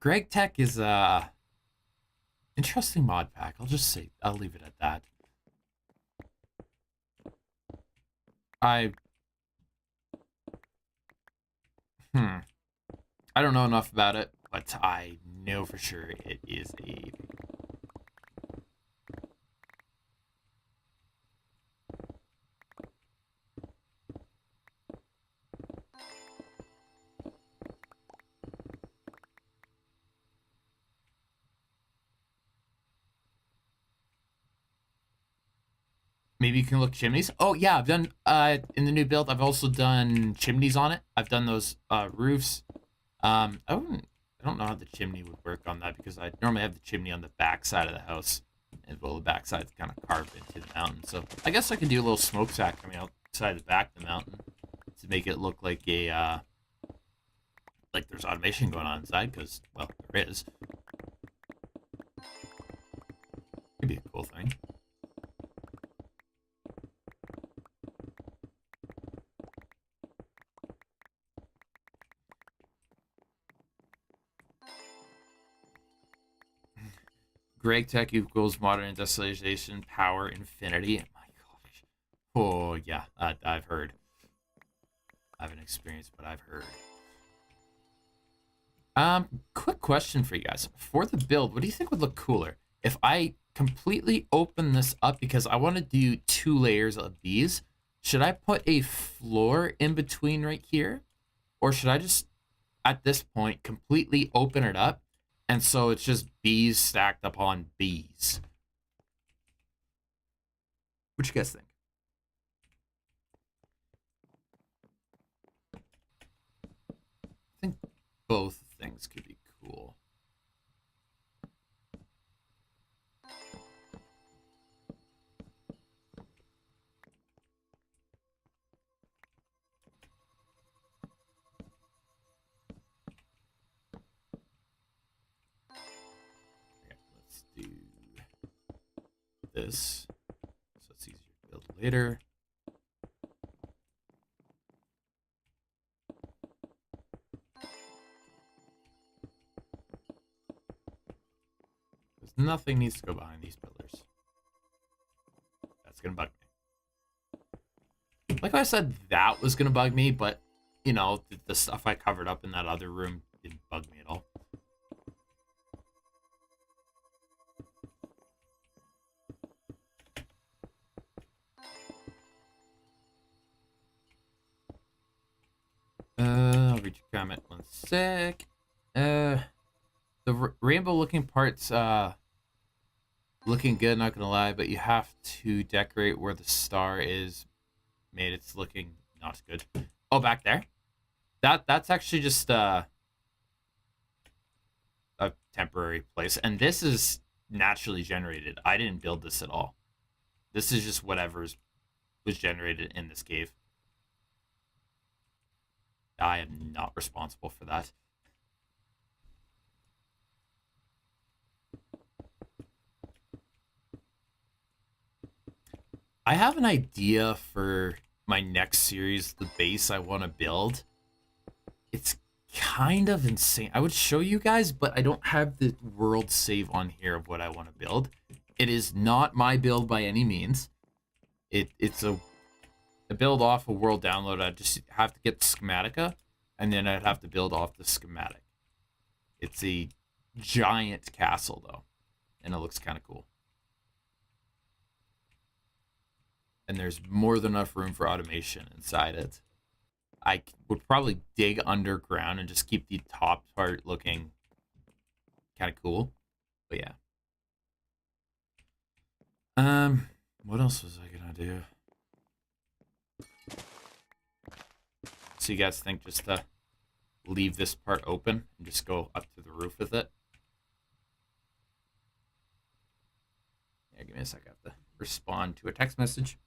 [SPEAKER 1] Greg Tech is interesting mod pack. I'll leave it at that. Hmm. I don't know enough about it, but I know for sure it is a... Maybe you can look chimneys. Oh yeah, I've done in the new build. I've also done chimneys on it. I've done those roofs. I don't know how the chimney would work on that because I normally have the chimney on the back side of the house, as well the back side's kind of carved into the mountain. So I guess I can do a little smokestack coming outside the back of the mountain to make it look like a like there's automation going on inside because well there is. Could be a cool thing. Greg Tech equals modern industrialization, power, infinity. My gosh. Oh, yeah, I've heard. I haven't experienced, but I've heard. Quick question for you guys. For the build, what do you think would look cooler? If I completely open this up because I want to do 2 layers of these, should I put a floor in between right here? Or should I just, at this point, completely open it up and so it's just bees stacked upon bees? What you guys think? I think both things could be cool. Okay, let's do this so it's easier to build later. Because nothing needs to go behind these pillars. That's gonna bug me. Like I said, that was gonna bug me, but you know, the stuff I covered up in that other room didn't bug me at all. I'll read your comment 1 sec. The rainbow looking parts, looking good, not gonna lie, but you have to decorate where the star is made. It's looking not good. Oh, back there? That's actually just a temporary place. And this is naturally generated. I didn't build this at all. This is just whatever's was generated in this cave. I am not responsible for that. I have an idea for my next series, the base I want to build. It's kind of insane. I would show you guys, but I don't have the world save on here of what I want to build. It is not my build by any means. It's a build off a world download. I just have to get the schematica, and then I'd have to build off the schematic. It's a giant castle though, and it looks kind of cool. And there's more than enough room for automation inside it. I would probably dig underground and just keep the top part looking kind of cool. But yeah. What else was I gonna do? So you guys think just to leave this part open and just go up to the roof with it? Yeah, give me a sec. I have to respond to a text message.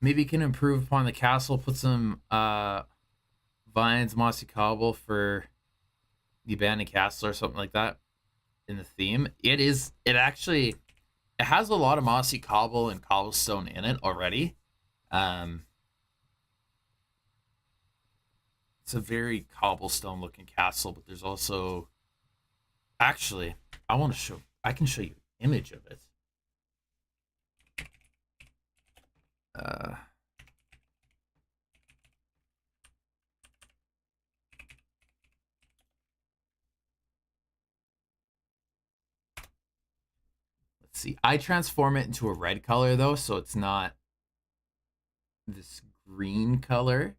[SPEAKER 1] Maybe can improve upon the castle. Put some vines, mossy cobble for the abandoned castle or something like that in the theme. It actually it has a lot of mossy cobble and cobblestone in it already. Um, it's a very cobblestone looking castle, but there's also actually I can show you an image of it. Uh, let's see. I transform it into a red color though, so it's not this green color.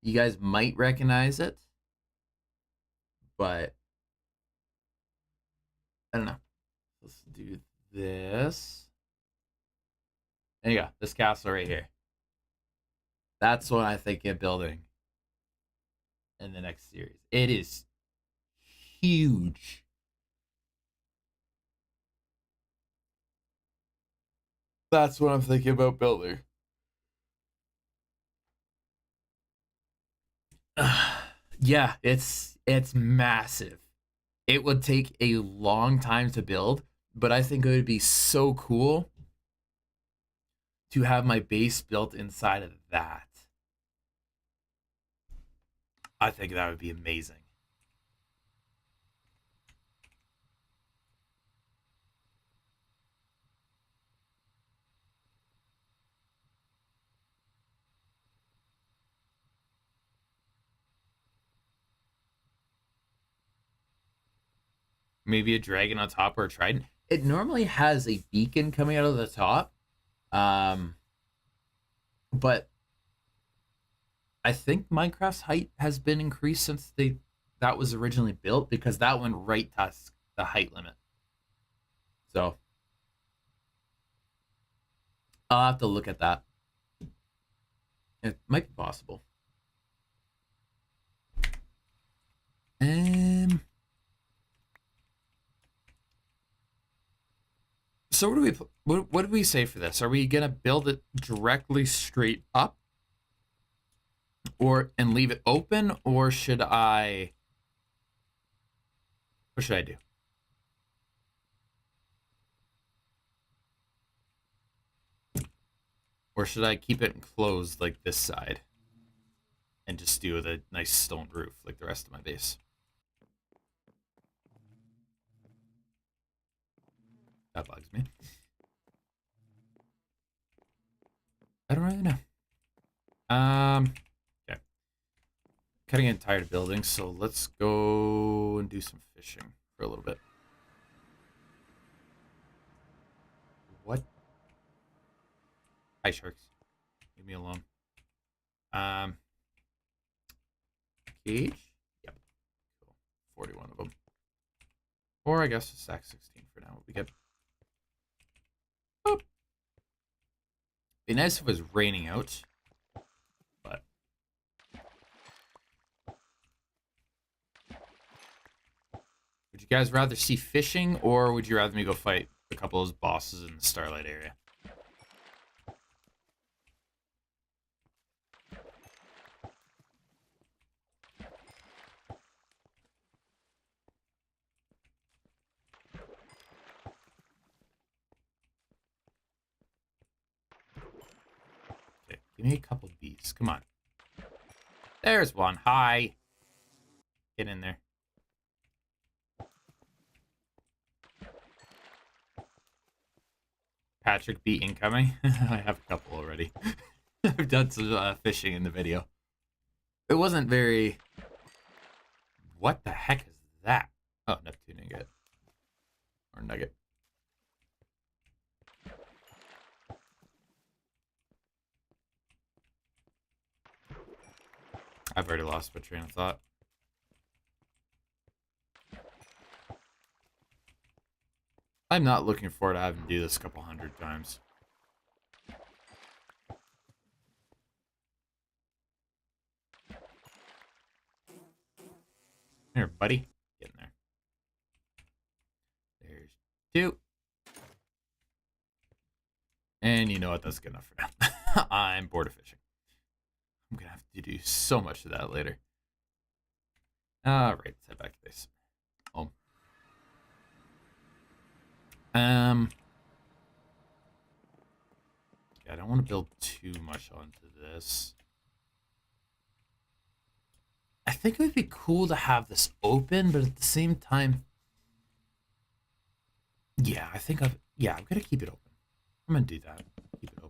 [SPEAKER 1] You guys might recognize it, but I don't know. Let's do this. There you go. This castle right here. That's what I think of building in the next series. It is huge. That's what I'm thinking about building. Yeah, it's massive. It would take a long time to build, but I think it would be so cool to have my base built inside of that. I think that would be amazing. Maybe a dragon on top or a trident. It normally has a beacon coming out of the top. Um, but I think Minecraft's height has been increased since that was originally built because that went right past the height limit. So I'll have to look at that. It might be possible. Um. So what do we say for this? Are we gonna build it directly straight up, or and leave it open, or should I? What should I do? Or should I keep it enclosed like this side, and just do the nice stone roof like the rest of my base? That bugs me. I don't really know. Okay. Cutting and tired of building, so let's go and do some fishing for a little bit. What? Hi, sharks. Leave me alone. Um, Cage? Yep. Cool. 41 of them. Or I guess a stack 16 for now would be good. Boop. Be nice if it was raining out. But would you guys rather see fishing, or would you rather me go fight a couple of those bosses in the Starlight area? Okay, give me a couple of bees. Come on. There's one. Hi. Get in there. Patrick bee incoming. I have a couple already. I've done some fishing in the video. It wasn't very... What the heck is that? Oh, Neptune ingot. Or nugget. I've already lost my train of thought. I'm not looking forward to having to do this a couple hundred times. Here, buddy. Get in there. There's two. And you know what? That's good enough for now. I'm bored of fishing. I'm going to have to do so much of that later. All right, let's head back to base. Home. Yeah, I don't want to build too much onto this. I think it would be cool to have this open, but at the same time, yeah, I'm gonna keep it open. I'm gonna do that. Keep it open.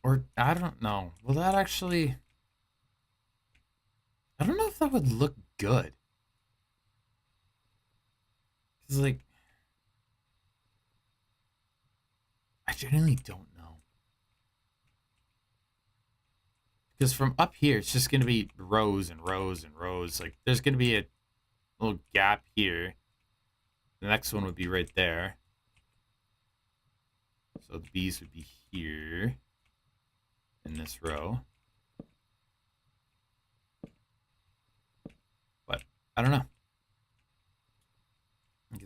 [SPEAKER 1] Or I don't know. Will that actually? I don't know if that would look good. Cause like, I genuinely don't know. Because from up here, it's just gonna be rows and rows and rows. Like, there's gonna be a little gap here. The next one would be right there. So the bees would be here in this row. But I don't know.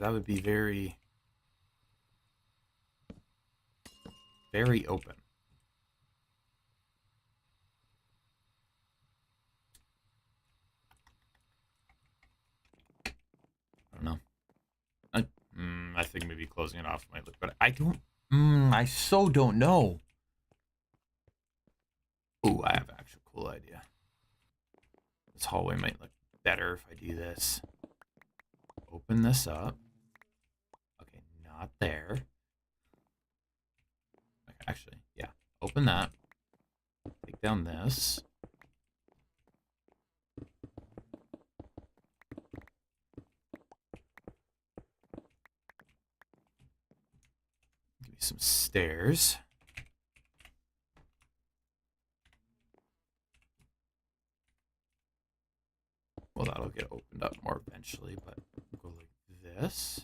[SPEAKER 1] That would be very, very open. I don't know. I think maybe closing it off might look better. I don't. I so don't know. Ooh, I have an actual cool idea. This hallway might look better if I do this. Open this up. Okay, not there. Okay, actually, yeah. Open that. Take down this. Give me some stairs. Well, that'll get opened up more eventually, but we'll go like this.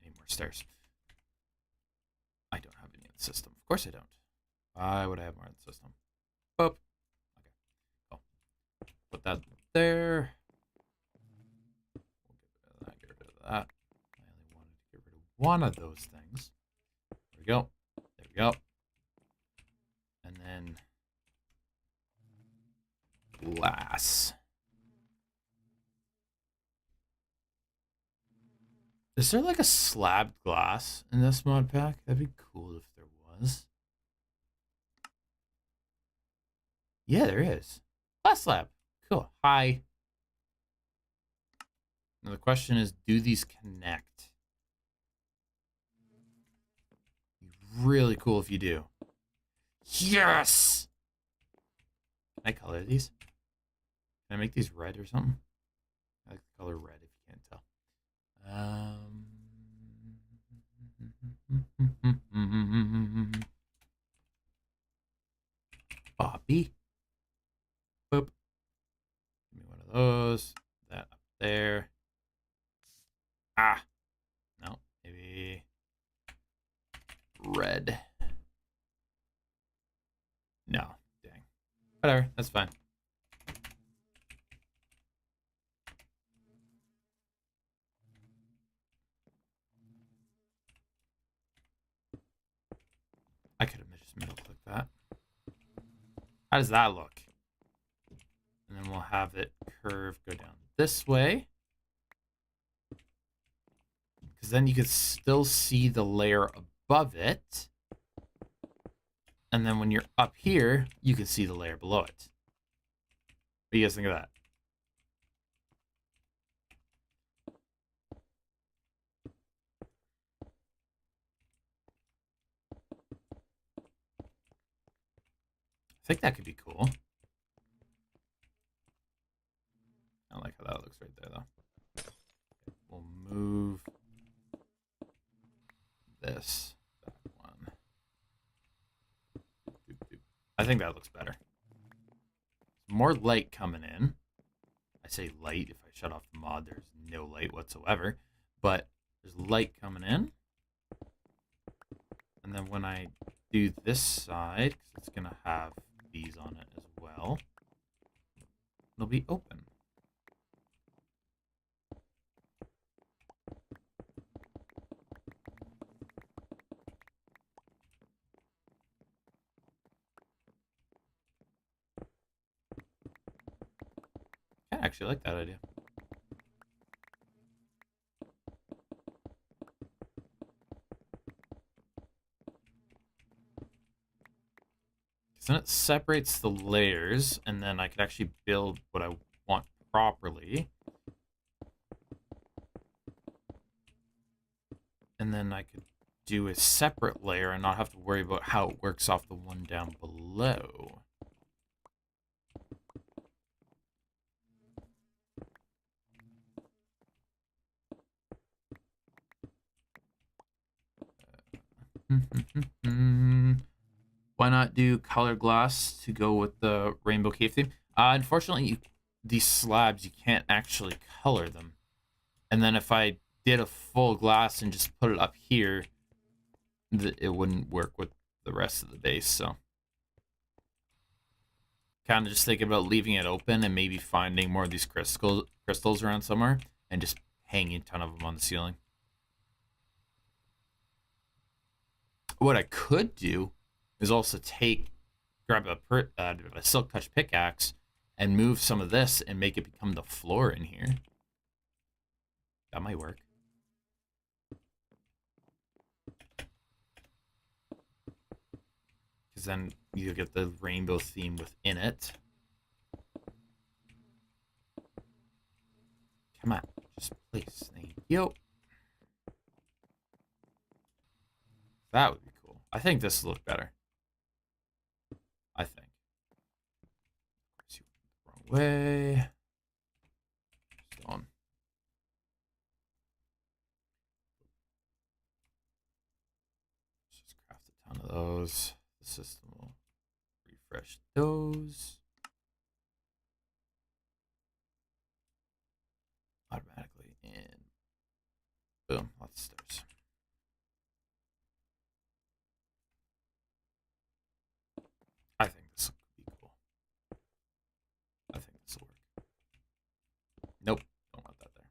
[SPEAKER 1] Need more stairs. I don't have any in the system. Of course I don't. Why would I have more in the system? Boop. Okay. Cool. Put that there. We'll get rid of that. I only wanted to get rid of one of those things. There we go. There we go. And then glass. Is there like a slabbed glass in this mod pack? That'd be cool if there was. Yeah, there is. Glass slab. Cool. Hi. Now the question is, do these connect? Really cool if you do. Yes! Can I color these? Can I make these red or something? I like the color red if you can't tell. Bobby. Boop. Give me one of those. That up there. Ah. No. Maybe red. No. Dang. Whatever. That's fine. I could have just middle clicked that. How does that look? And then we'll have it curve go down this way. Because then you could still see the layer above it. And then when you're up here, you can see the layer below it. What do you guys think of that? I think that could be cool. I don't like how that looks right there, though. We'll move this. That one. I think that looks better. More light coming in. I say light. If I shut off the mod, there's no light whatsoever. But there's light coming in. And then when I do this side, because it's going to have these on it as well, it'll be open. I actually like that idea. So then it separates the layers, and then I could actually build what I want properly. And then I could do a separate layer and not have to worry about how it works off the one down below. Why not do color glass to go with the rainbow cave theme? Unfortunately, these slabs, you can't actually color them. And then if I did a full glass and just put it up here, it wouldn't work with the rest of the base, so. Kind of just thinking about leaving it open and maybe finding more of these crystals around somewhere and just hanging a ton of them on the ceiling. What I could do is also grab a silk touch pickaxe and move some of this and make it become the floor in here. That might work. Because then you get the rainbow theme within it. Come on, just please. Thank you. That would be cool. I think this will look better. I think. Wrong way. Just going. Let's just craft a ton of those. The system will refresh those automatically, and boom, lots of stairs. I think this will be cool. I think this will work. Nope, don't want that there.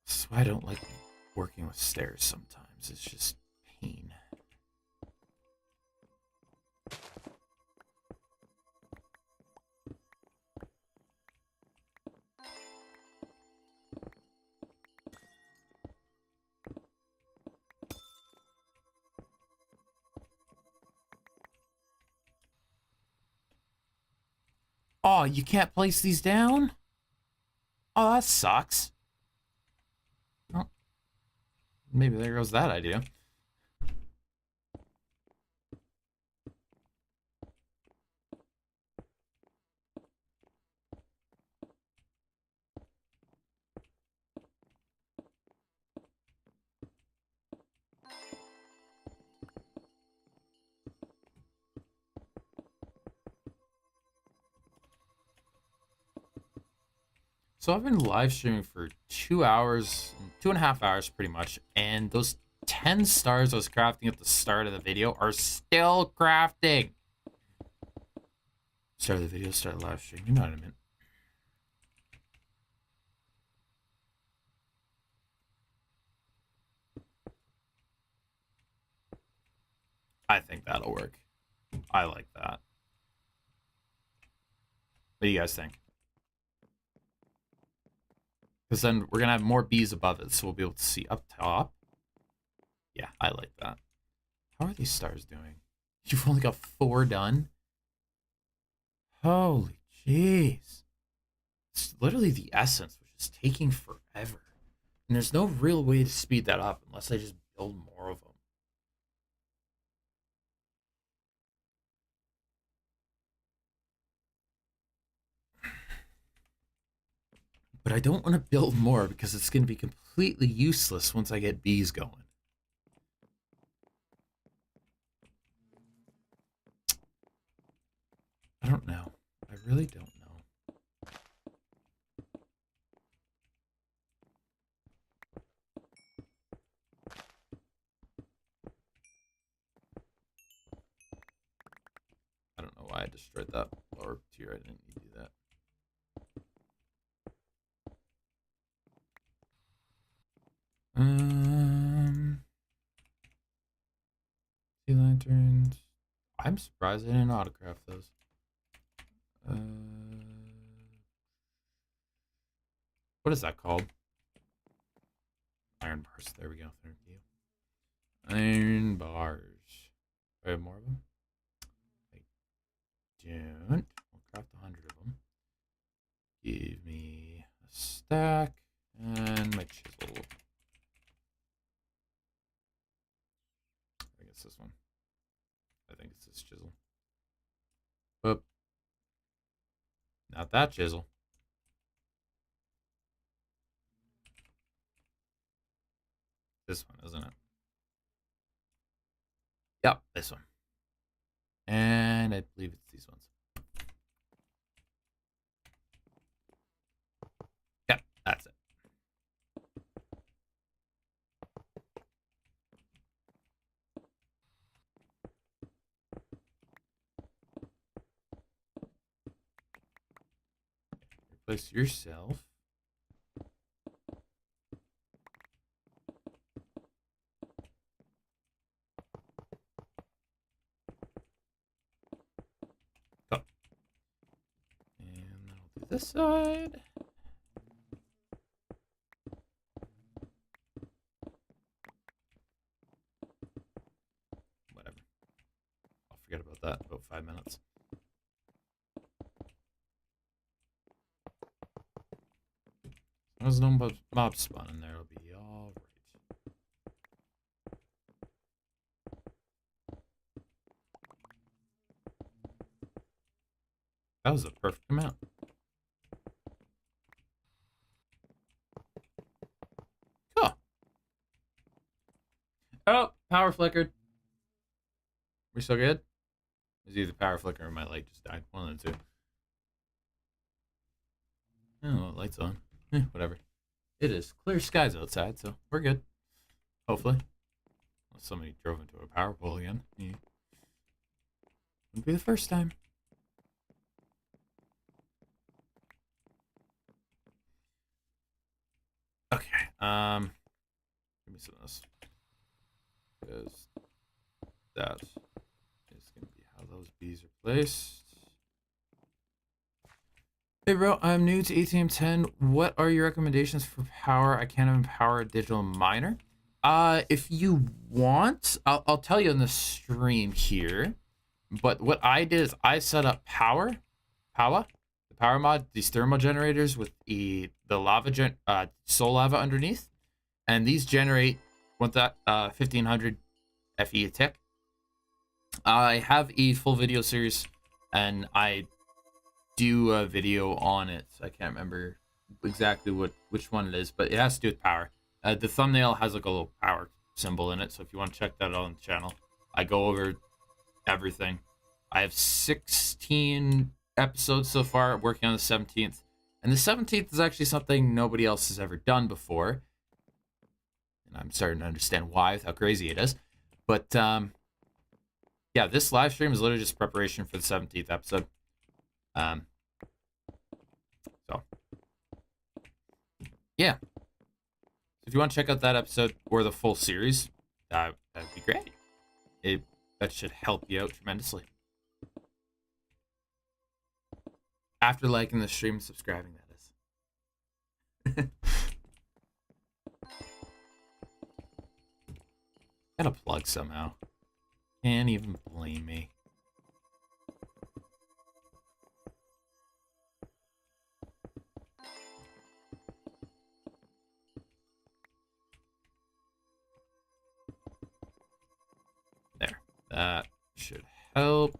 [SPEAKER 1] This is why I don't like working with stairs sometimes. It's just pain. Oh, you can't place these down? Oh, that sucks. Well, maybe there goes that idea. So I've been live streaming for 2 hours, 2.5 hours pretty much, and those 10 stars I was crafting at the start of the video are still crafting. Start of the video, start live stream. You know what I mean. I think that'll work. I like that. What do you guys think? Because then we're going to have more bees above it, so we'll be able to see up top. Yeah, I like that. How are these stars doing? You've only got 4 done? Holy jeez. It's literally the essence, which is taking forever. And there's no real way to speed that up unless I just build more of them. But I don't want to build more because it's going to be completely useless once I get bees going. I don't know. I really don't know. I don't know why I destroyed that lower tier. I didn't need to do that. Sea lanterns. I'm surprised I didn't autograph those. What is that called? Iron bars. There we go. Thank you. Iron bars. Do I have more of them? I don't. I'll craft 100 of them. Give me a stack and my chisel. I think it's this one. I think it's this chisel. Oop. Not that chisel. This one, isn't it? Yep, this one. And I believe it's these ones. Yep, that's it. Replace yourself. Oh. And then I'll do this side. Whatever. I'll forget about that in about 5 minutes. As long as no mobs spawn in there, it'll be all right. That was a perfect amount. Cool. Oh, power flickered. We still good? Is either power flicker or my light just died. One of the two. Oh, light's on. Whatever. It is clear skies outside, so we're good. Hopefully. Unless somebody drove into a power pole again. Yeah. Wouldn't be the first time. Okay. Give me some of this. Because that is going to be how those bees are placed. Hey bro, I'm new to ATM 10. What are your recommendations for power? I can't even power a digital miner. If you want, I'll tell you in the stream here. But what I did is I set up the power mod, these thermal generators with the lava soul lava underneath, and these generate 1500 FE a tick. I have a full video series, and I do a video on it. I can't remember exactly which one it is, but it has to do with power. The thumbnail has like a little power symbol in it, so if you want to check that out on the channel, I go over everything. I have 16 episodes so far, working on the 17th. And the 17th is actually something nobody else has ever done before. And I'm starting to understand why, with how crazy it is. But, yeah, this live stream is literally just preparation for the 17th episode. So, yeah. If you want to check out that episode or the full series, that'd be great. That should help you out tremendously. After liking the stream and subscribing, that is. Gotta plug somehow. Can't even blame me. should help.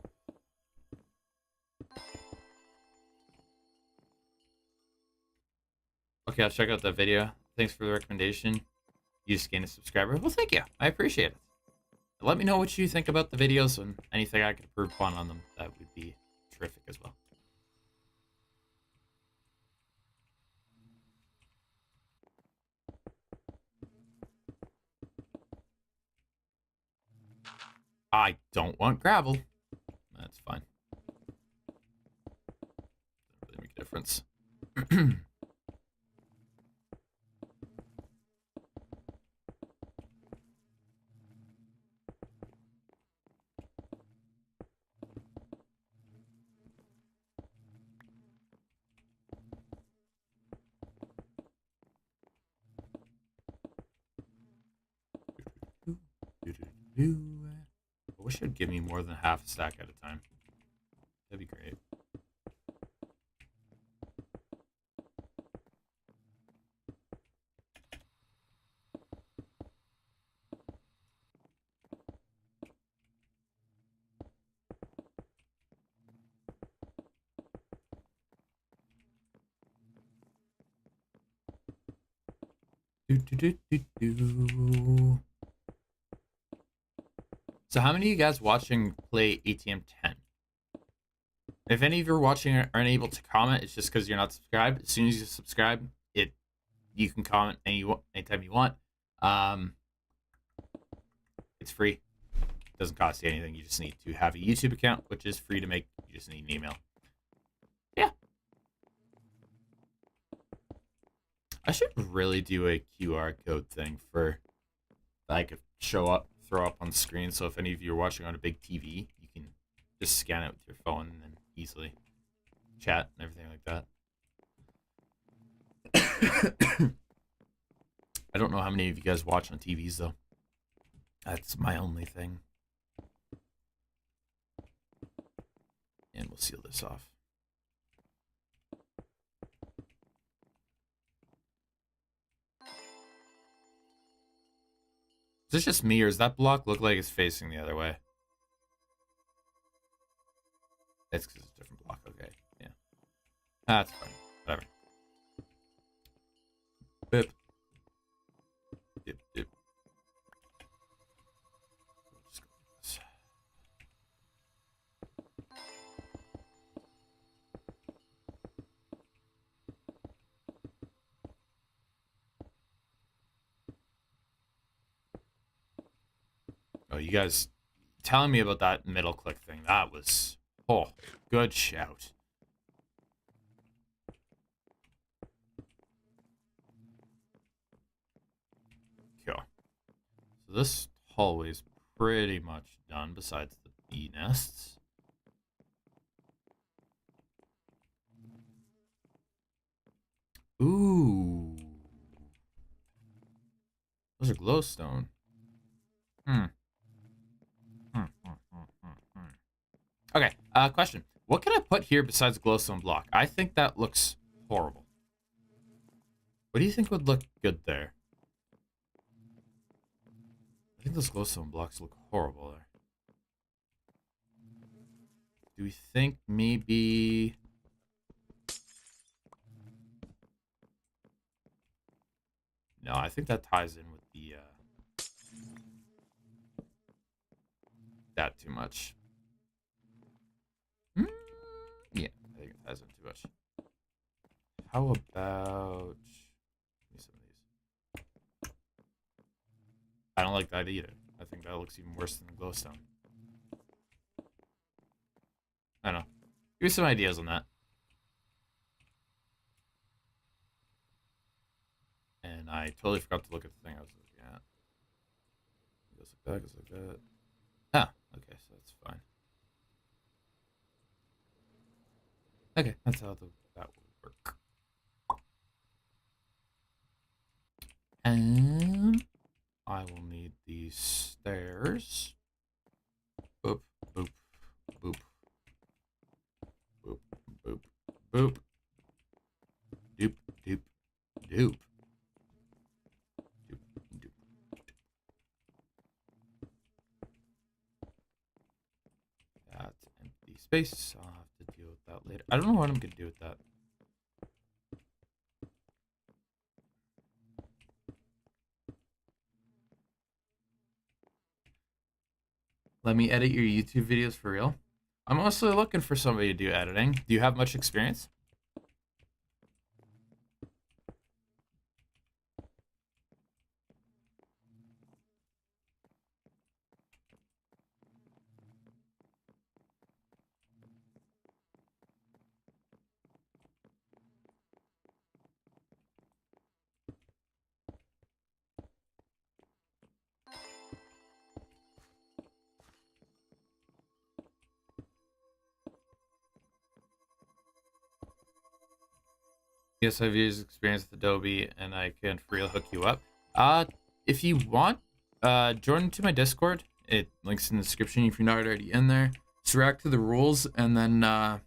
[SPEAKER 1] Okay, I'll check out that video. Thanks for the recommendation. You just gained a subscriber. Well, thank you. I appreciate it. Let me know what you think about the videos and anything I could improve upon on them. That would be terrific as well. I don't want gravel. That's fine. Doesn't really make a difference. I wish it'd give me more than half a stack at a time. That'd be great. So how many of you guys watching play ATM 10? If any of you are watching aren't able to comment, it's just because you're not subscribed. As soon as you subscribe, you can comment anytime you want. It's free. It doesn't cost you anything. You just need to have a YouTube account, which is free to make. You just need an email. Yeah. I should really do a QR code thing for that I could throw up on the screen. So if any of you are watching on a big TV, you can just scan it with your phone and then easily chat and everything like that. I don't know how many of you guys watch on TVs though. That's my only thing. And we'll seal this off. Is this just me, or does that block look like it's facing the other way? It's because it's a different block. Okay, yeah. That's fine. Whatever. Bip. Dip, dip. Just go like this. Oh, you guys telling me about that middle click thing. That was, oh, good shout. Cool. So this hallway's pretty much done besides the bee nests. Ooh. Those are glowstone. Okay, question. What can I put here besides a glowstone block? I think that looks horrible. What do you think would look good there? I think those glowstone blocks look horrible there. Do we think maybe... No, I think that ties in with the, that too much. Yeah, I think it ties in too much. How about... Give me some of these. I don't like that either. I think that looks even worse than the glowstone. I don't know. Give me some ideas on that. And I totally forgot to look at the thing I was looking at. It goes like that, goes like that. Ah, okay, so that's fine. Okay, that's how that will work. And I will need these stairs. Boop, boop, boop. Boop, boop, boop. Doop, doop, doop. empty space. I'll have to deal with that later. I don't know what I'm gonna do with that. Let me edit your YouTube videos for real. I'm also looking for somebody to do editing. Do you have much experience? Yes, I've used experience with Adobe, and I can freely hook you up. If you want, join into my Discord. It links in the description if you're not already in there. Just react to the rules, and then I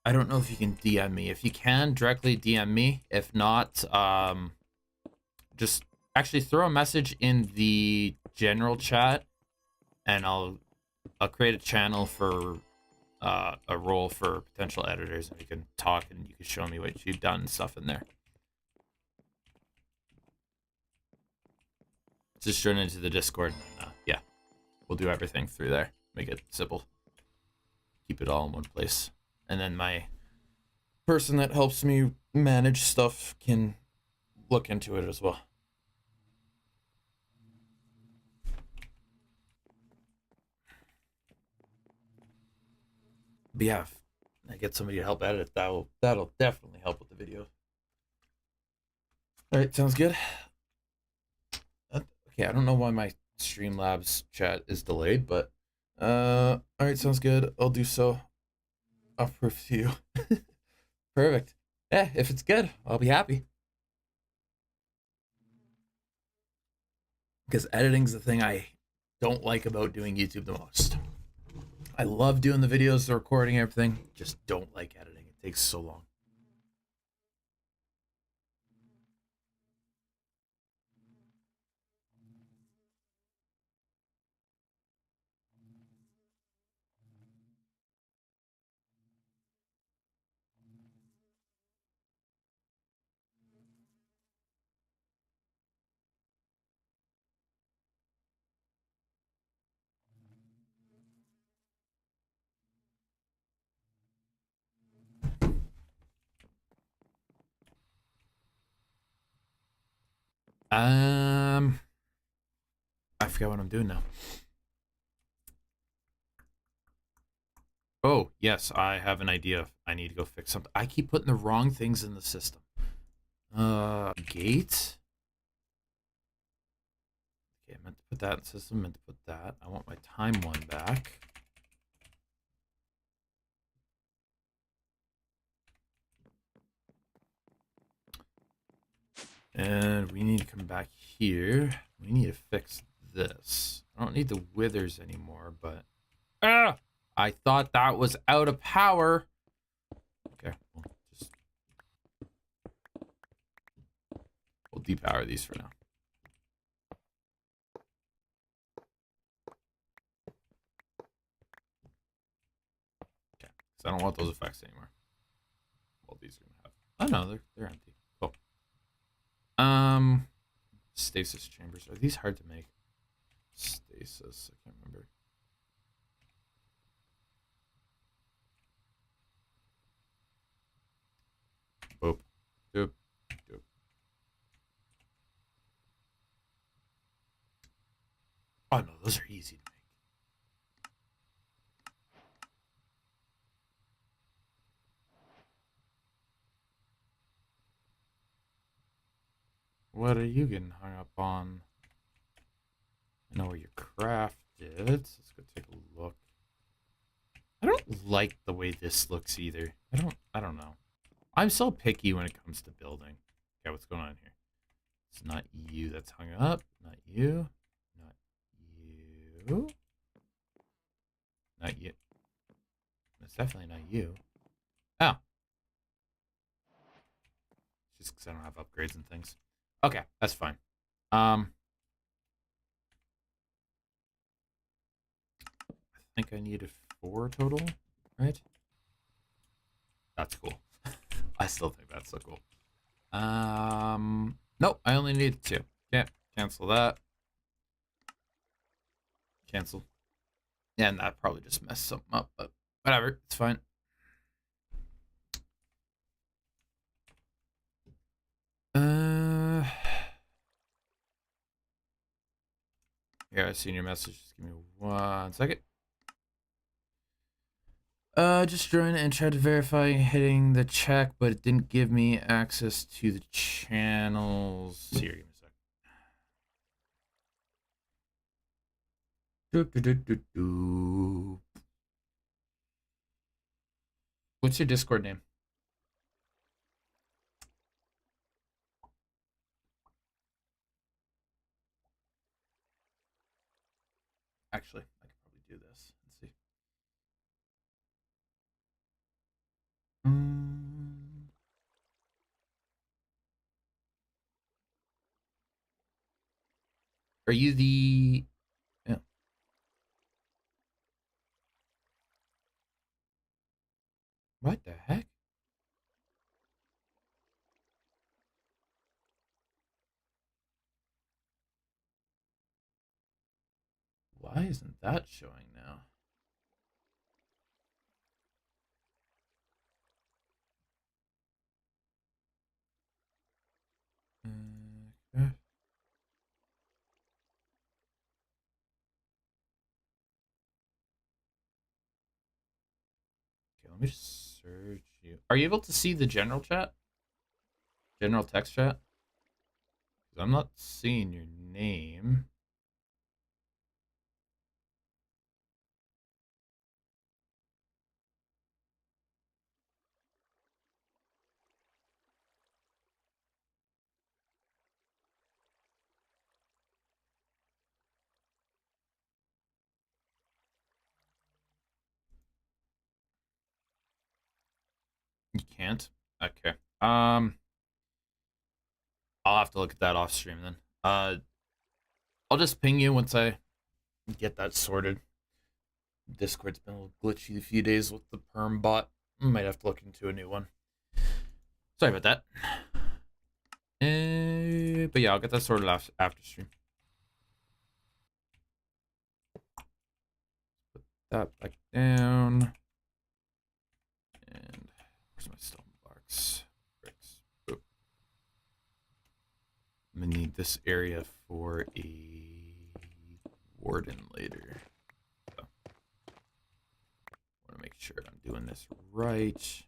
[SPEAKER 1] don't know if you can DM me. If you can, directly DM me. If not, just actually throw a message in the general chat, and I'll create a channel for a role for potential editors, and we can talk, and you can show me what you've done and stuff in there. Just join into the Discord, and yeah, we'll do everything through there. Make it simple. Keep it all in one place. And then my person that helps me manage stuff can look into it as well. But yeah, if I get somebody to help edit, that'll definitely help with the video. All right, sounds good. Okay, I don't know why my Streamlabs chat is delayed, but all right, sounds good. I'll do so. I'll prove to you. Perfect. Yeah, if it's good, I'll be happy. Because editing's the thing I don't like about doing YouTube the most. I love doing the videos, the recording, everything. Just don't like editing. It takes so long. I forgot what I'm doing now. Oh, yes, I have an idea. I need to go fix something. I keep putting the wrong things in the system. Gate. Okay, I meant to put that in the system, meant to put that. I want my time one back. And we need to come back here. We need to fix this. I don't need the withers anymore, but I thought that was out of power. Okay, we'll depower these for now. Okay, because I don't want those effects anymore. Well, these are gonna have. Oh no, they're empty. Cool. Stasis chambers. Are these hard to make? Stasis. I can't remember. Boop. Doop. Doop. Oh no, those are easy to make. What are you getting hung up on? I know where your craft is. Let's go take a look. I don't like the way this looks either. I don't know. I'm so picky when it comes to building. Okay, what's going on here? It's not you that's hung up. Not you. Not you. Not you. It's definitely not you. Oh. Just because I don't have upgrades and things. Okay, that's fine. I think I needed 4 total, right? That's cool. I still think that's so cool. Nope, I only need 2. Okay, cancel that. Cancel. Yeah, and that probably just messed something up, but whatever, it's fine. Yeah, I seen your message. Just give me 1 second. Just joined and tried to verify hitting the check, but it didn't give me access to the channels. Here, give me a sec. What's your Discord name? Actually, I could probably do this. Let's see. Are you the? Yeah. What the heck? Why isn't that showing now? Okay. Let me just search you. Are you able to see the general chat? General text chat? Because I'm not seeing your name. You can't? Okay. I'll have to look at that off stream then. I'll just ping you once I get that sorted. Discord's been a little glitchy a few days with the perm bot. Might have to look into a new one. Sorry about that. But yeah, I'll get that sorted after stream. Put that back down. And where's my stone blocks? I'm gonna need this area for a warden later. So, want to make sure I'm doing this right.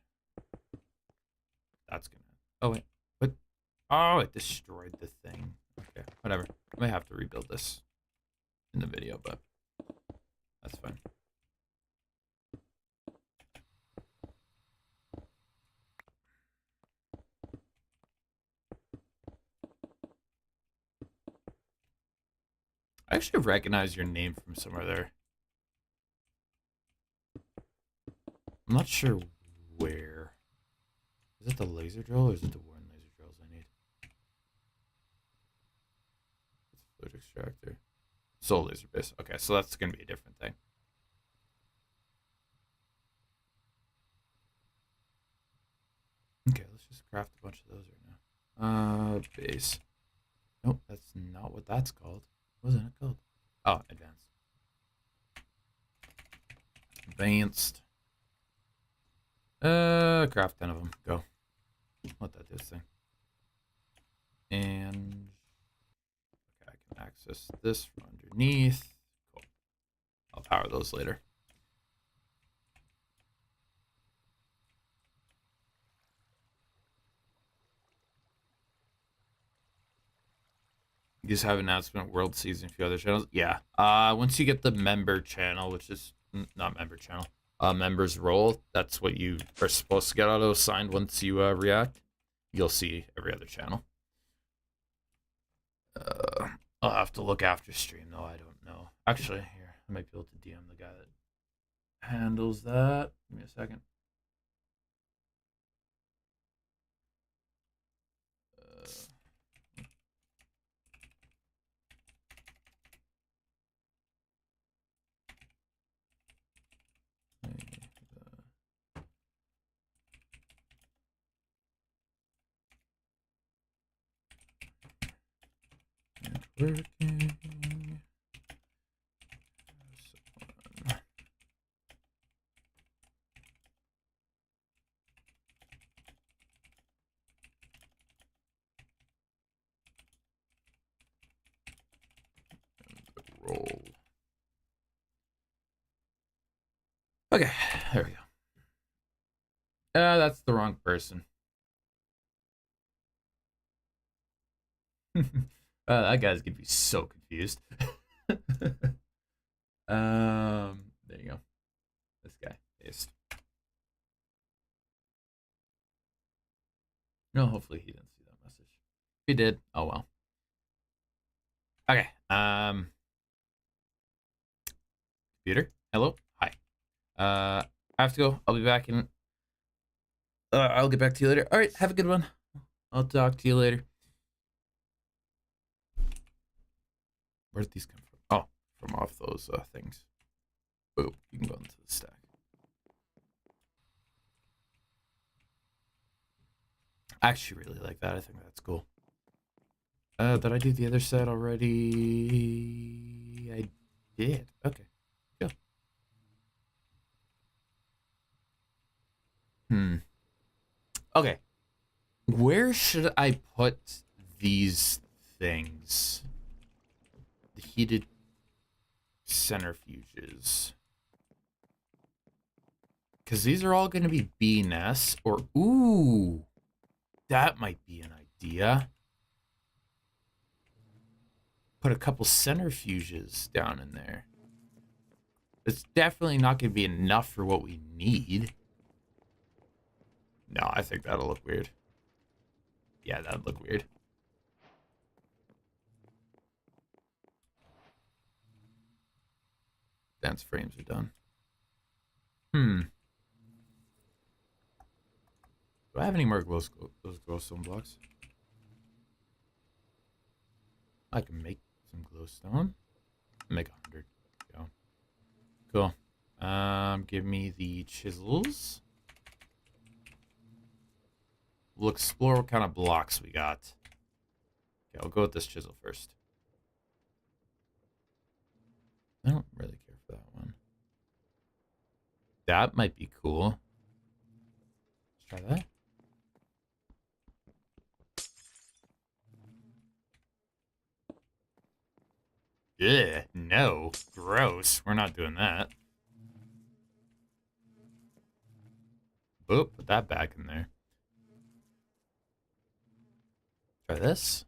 [SPEAKER 1] That's gonna. Oh wait, what? Oh, it destroyed the thing. Okay, whatever. I may have to rebuild this in the video, but that's fine. I actually recognize your name from somewhere there. I'm not sure where. Is it the laser drill or is it the Warren laser drills I need? It's a fluid extractor. Soul laser base. Okay, so that's gonna be a different thing. Okay, let's just craft a bunch of those right now. Base. Nope, that's not what that's called. What wasn't it called? Oh, advanced. Advanced. Craft 10 of them. Go. Let that do its thing. And okay, I can access this from underneath. Cool. I'll power those later. You just have an announcement, World Season, a few other channels. Yeah. Once you get the member channel, which is not member channel, members role, that's what you are supposed to get auto assigned once you react. You'll see every other channel. I'll have to look after stream though. I don't know. Actually, here I might be able to DM the guy that handles that. Give me a second. Working. Roll. Okay, there we go. That's the wrong person. That guy's gonna be so confused. There you go. This guy. Paste. No, hopefully he didn't see that message. If he did, oh well. Okay. Computer. Hello. Hi. I have to go. I'll be back in. I'll get back to you later. All right. Have a good one. I'll talk to you later. Where did these come from? Oh, from off those things. Boom. You can go into the stack. I actually really like that. I think that's cool. Did I do the other side already? I did. Okay. Go. Okay. Where should I put these things? The heated centrifuges. Because these are all going to be BNS or... Ooh. That might be an idea. Put a couple centrifuges down in there. It's definitely not going to be enough for what we need. No, I think that'll look weird. Yeah, that'd look weird. Dance frames are done. Do I have any more those glowstone blocks? I can make some glowstone. Make 100. Go. Cool. Give me the chisels. We'll explore what kind of blocks we got. Okay, I'll go with this chisel first. I don't really care for that one. That might be cool. Let's try that. Ugh, no. Gross. We're not doing that. Boop, put that back in there. Try this.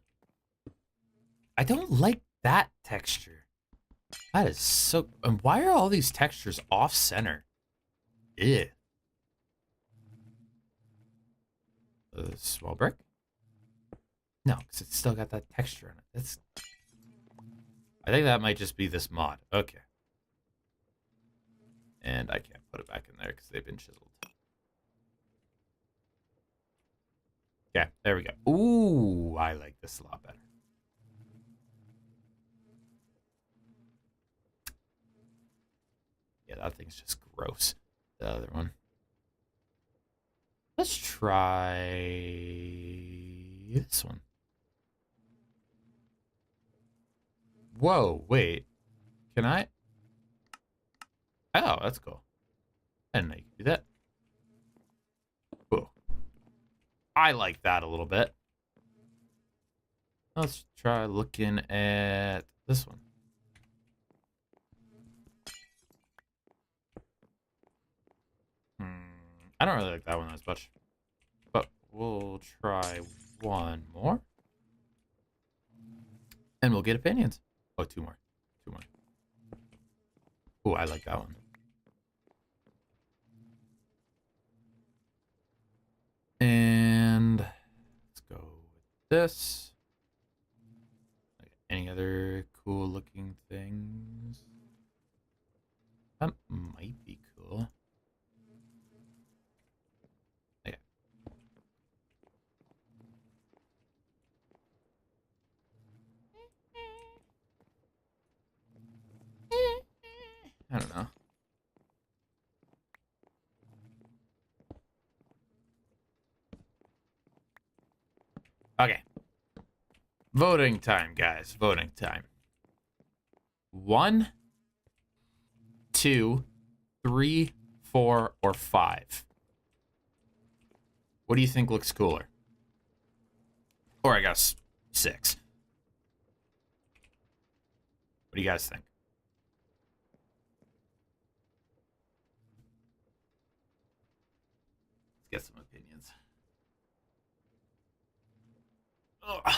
[SPEAKER 1] I don't like that texture. That is so... And why are all these textures off-center? Ew. A small brick? No, because it's still got that texture on it. That's... I think that might just be this mod. Okay. And I can't put it back in there because they've been chiseled. Yeah, there we go. Ooh, I like this a lot better. Yeah, that thing's just gross. The other one. Let's try this one. Whoa, wait. Can I? Oh, that's cool. I didn't know you could do that. Cool. I like that a little bit. Let's try looking at this one. I don't really like that one as much. But we'll try one more. And we'll get opinions. Oh, two more. Two more. Oh, I like that one. And let's go with this. Any other cool looking things? That might be cool. Okay. I don't know. Okay. Voting time, guys. Voting time. 1, 2, 3, 4, or 5. What do you think looks cooler? Or I guess 6. What do you guys think? Let's get some opinions. Ugh.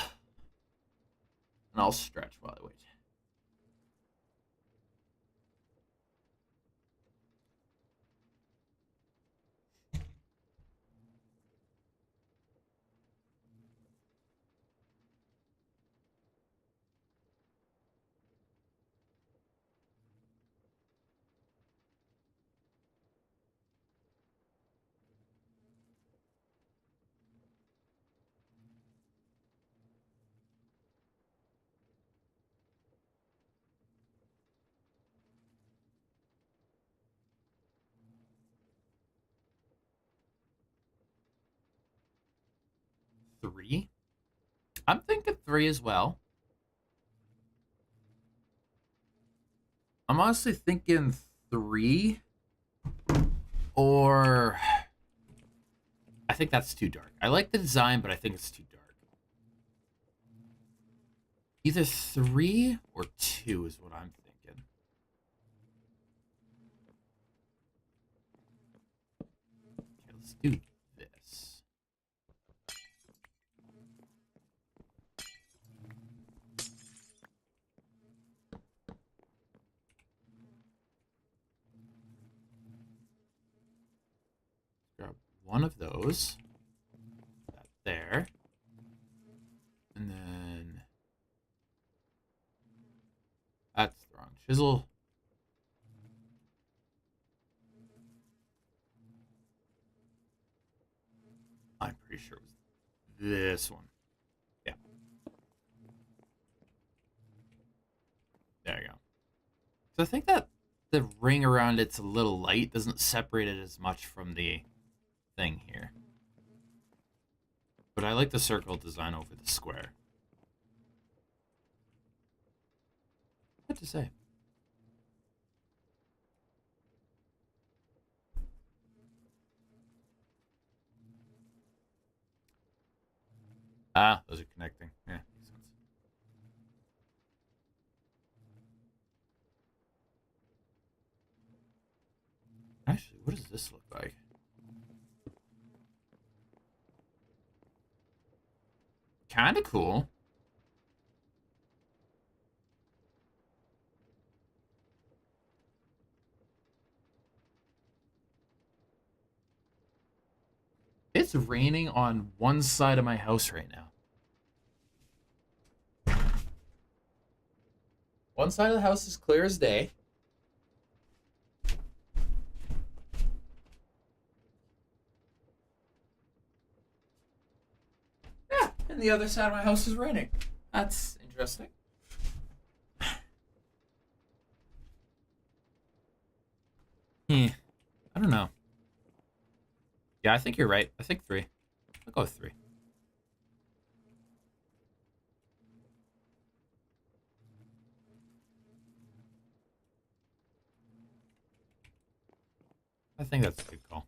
[SPEAKER 1] And I'll stretch while I wait. Three? I'm thinking 3 as well. I'm honestly thinking 3 or I think that's too dark. I like the design, but I think it's too dark. Either 3 or 2 is what I'm thinking. Okay, let's do this. Grab one of those. That there. And then that's the wrong chisel. I'm pretty sure it was this one. Yeah. There you go. So I think that the ring around it's a little light, doesn't separate it as much from the thing here. But I like the circle design over the square. What to say? Ah, those are connecting. Yeah, makes sense. Actually, what does this look like? Kind of cool. It's raining on one side of my house right now. One side of the house is clear as day. Yeah, and the other side of my house is raining. That's interesting. Hmm. I don't know. Yeah, I think you're right. I think 3. I'll go with 3. I think that's a good call.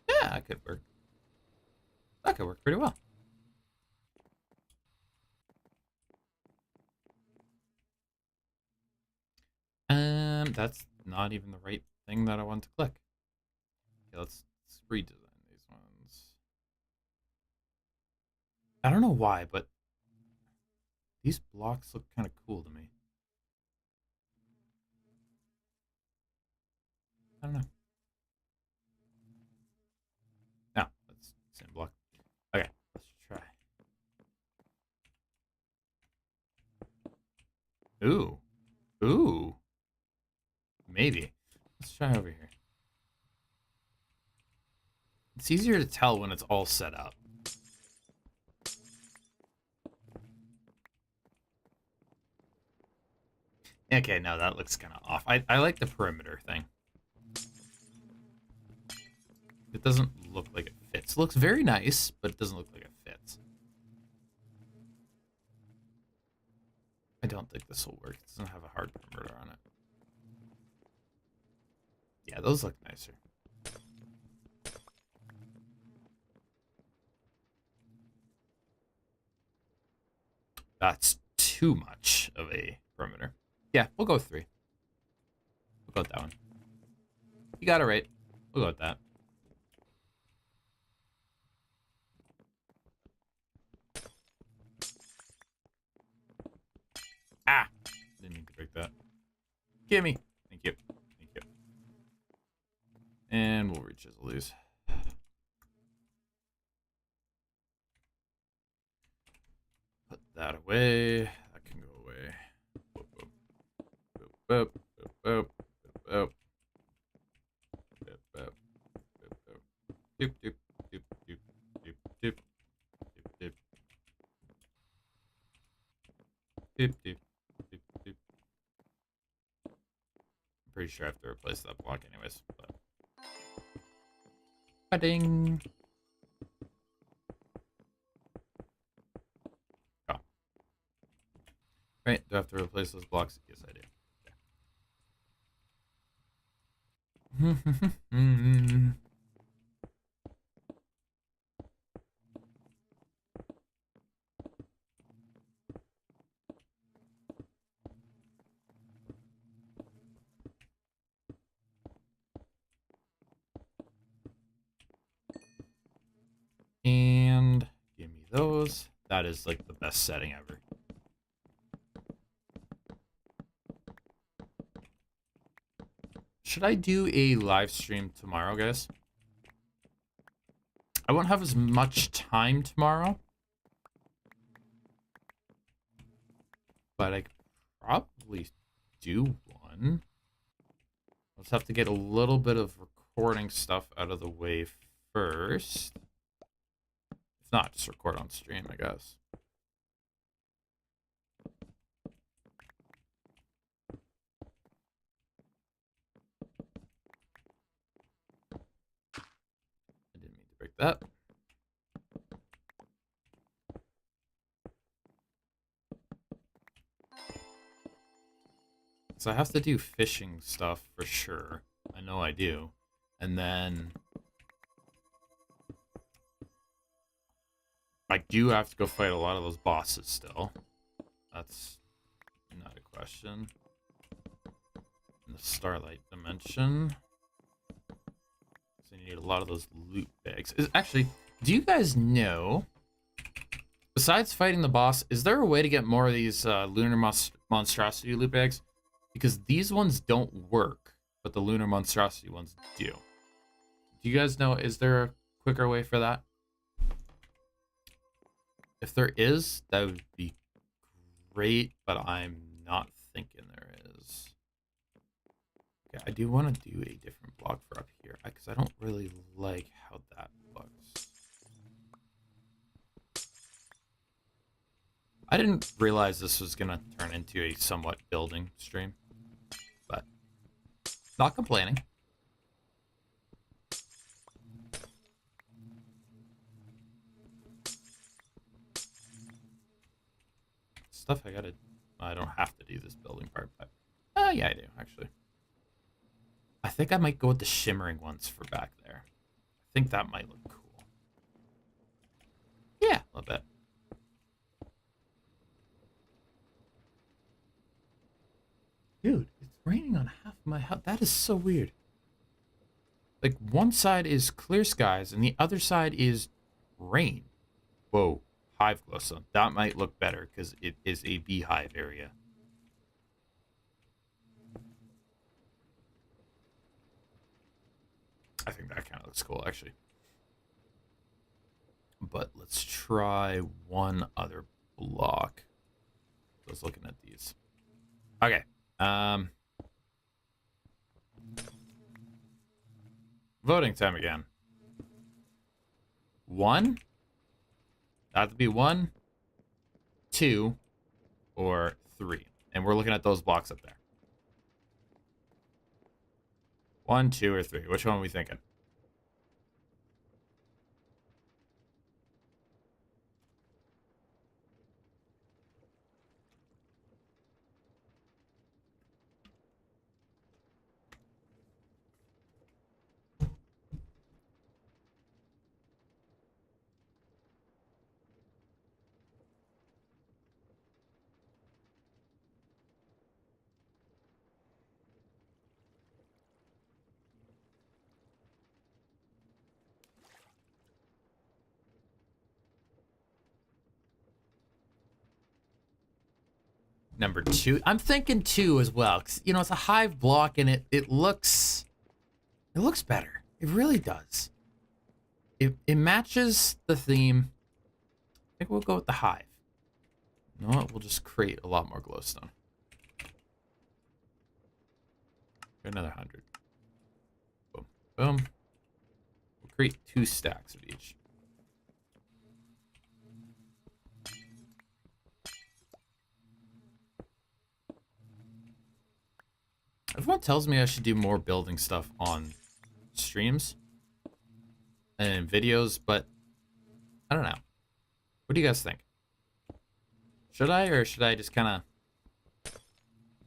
[SPEAKER 1] Yeah, that could work. That could work pretty well. That's not even the right thing that I want to click. Okay, let's redesign these ones. I don't know why, but these blocks look kind of cool to me. I don't know. No, that's the same block. Okay, let's try. Ooh. try over here. It's easier to tell when it's all set up. Okay, no, that looks kind of off. I like the perimeter thing. It doesn't look like it fits. It looks very nice, but it doesn't look like it fits. I don't think this will work. It doesn't have a hard perimeter on it. Yeah, those look nicer. That's too much of a perimeter. Yeah, we'll go 3. We'll go with that one. You got it right. We'll go with that. Ah! Didn't mean to break that. Gimme. Thank you. Thank you. And we'll rechisel these. Put that away. That can go away. Boop, boop. Boop, boop, boop, boop, boop. Boop, boop, boop, boop. Doop, doop, doop, doop, doop, doop. Doop, doop. Doop, doop, doop, doop. I'm pretty sure I have to replace that block anyways, but... Ding. Oh. Right, do I have to replace those blocks? Yes, I do. Okay. And give me those. That is like the best setting ever. Should I do a live stream tomorrow, guys? I won't have as much time tomorrow, but I could probably do one. I'll just have to get a little bit of recording stuff out of the way first. If not, just record on stream, I guess. I didn't mean to break that. So I have to do fishing stuff for sure. I know I do. And then I do have to go fight a lot of those bosses still. That's not a question. In the Starlight Dimension. So you need a lot of those loot bags. Actually, do you guys know, besides fighting the boss, is there a way to get more of these Lunar Monstrosity loot bags? Because these ones don't work, but the Lunar Monstrosity ones do. Do you guys know, is there a quicker way for that? If there is, that would be great, but I'm not thinking there is. Okay, I do want to do a different block for up here, because I don't really like how that looks. I didn't realize this was going to turn into a somewhat building stream, but not complaining. Stuff I don't have to do this building part, but yeah, I do actually. I think I might go with the shimmering ones for back there. I think that might look cool. Yeah, a little bit. Dude, it's raining on half my house. That is so weird. Like, one side is clear skies and the other side is rain. Whoa, hive glow. So that might look better because it is a beehive area. I think that kind of looks cool, actually. But let's try one other block. I was looking at these. Okay. voting time again. 1? That would be 1, 2, or 3. And we're looking at those blocks up there. 1, 2, or 3. Which one are we thinking? Number 2. I'm thinking 2 as well. 'Cause, you know, it's a hive block and it looks better. It really does. It matches the theme. I think we'll go with the hive. You know what? We'll just create a lot more glowstone. Another 100. Boom. Boom. We'll create 2 stacks of each. Everyone tells me I should do more building stuff on streams and videos, but I don't know. What do you guys think? Should I, or should I just kind of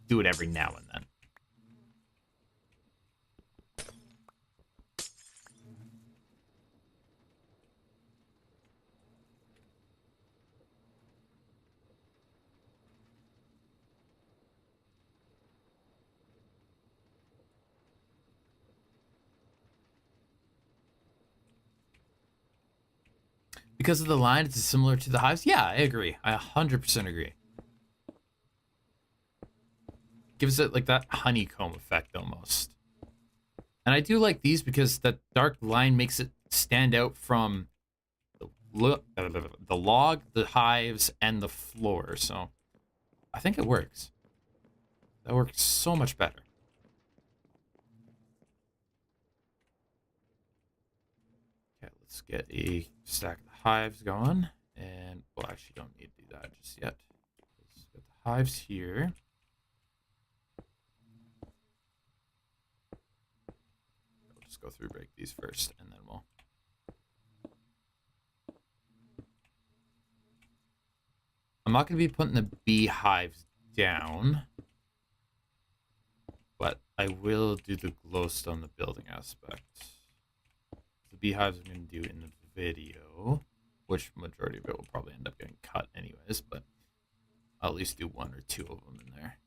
[SPEAKER 1] do it every now and then? Because of the line, it's similar to the hives? Yeah, I agree. I 100% agree. Gives it like that honeycomb effect almost. And I do like these because that dark line makes it stand out from the log, the hives, and the floor. So I think it works. That works so much better. Okay, let's get a stack of hives going. And, well, actually don't need to do that just yet. Let's get the hives here. We'll just go through, break these first, and then we'll... I'm not going to be putting the beehives down, but I will do the glowstone, the building aspect. The beehives I'm going to do in the video, which majority of it will probably end up getting cut anyways, but I'll at least do 1 or 2 of them in there.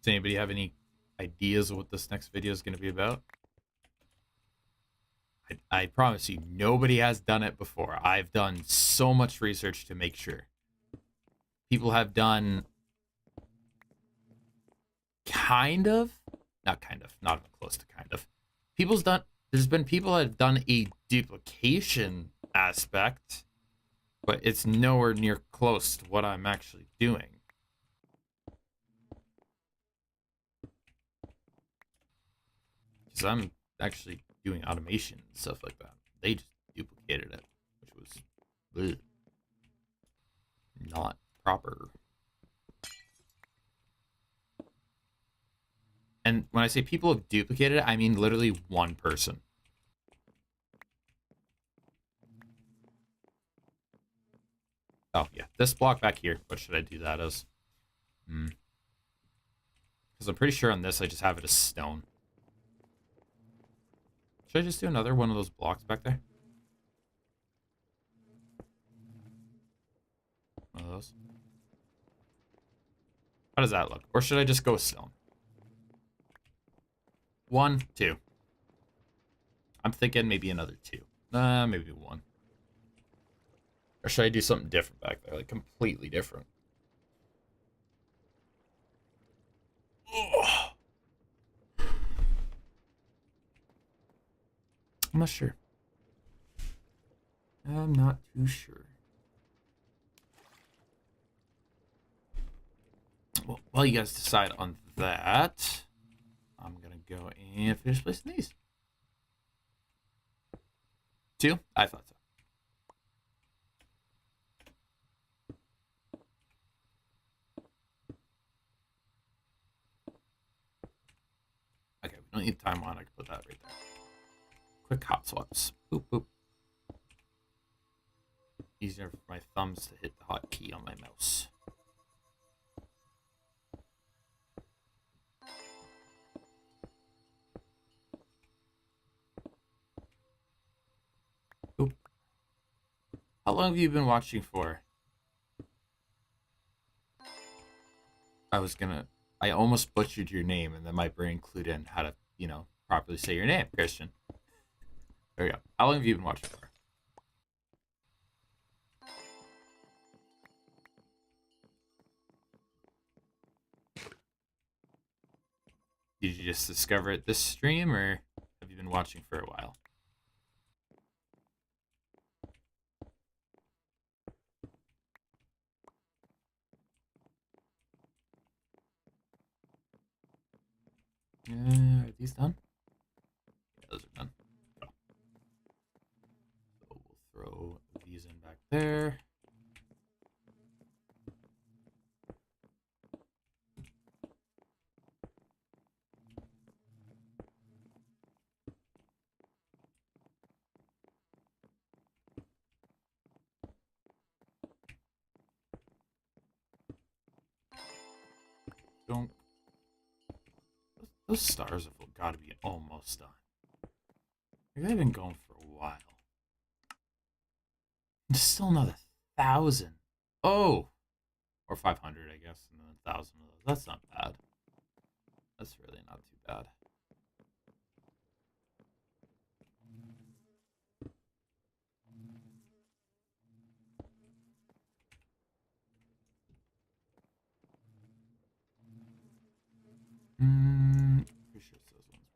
[SPEAKER 1] Does anybody have any ideas of what this next video is going to be about? I promise you, nobody has done it before. I've done so much research to make sure. People have done not even close to kind of. There's been people that have done a duplication aspect, but it's nowhere near close to what I'm actually doing. Because I'm actually doing automation and stuff like that. They just duplicated it, which was not proper. And when I say people have duplicated it, I mean literally one person. Oh, yeah. This block back here. What should I do that as? Because I'm pretty sure on this I just have it as stone. Should I just do another one of those blocks back there? One of those. How does that look? Or should I just go stone? 1, 2. I'm thinking maybe another 2. Maybe 1. Or should I do something different back there? Like completely different. Oh. I'm not sure. I'm not too sure. Well, while you guys decide on that, I'm gonna go and finish placing these. 2? I thought so. Okay, we don't need time on. I can put that right there. Quick hot swaps. Boop, boop. Easier for my thumbs to hit the hot key on my mouse. Boop. How long have you been watching for? I almost butchered your name, and then my brain clued in how to, properly say your name, Christian. There we go. How long have you been watching for? Did you just discover it this stream, or have you been watching for a while? Are these done? Yeah, those are done. Go. So we'll throw these in back there. Don't. Those stars have got to be almost done. They've been going for a while. There's still another 1,000. Oh! Or 500, I guess, and then 1,000 of those. That's not bad. That's really not too bad. Pretty sure it's those ones.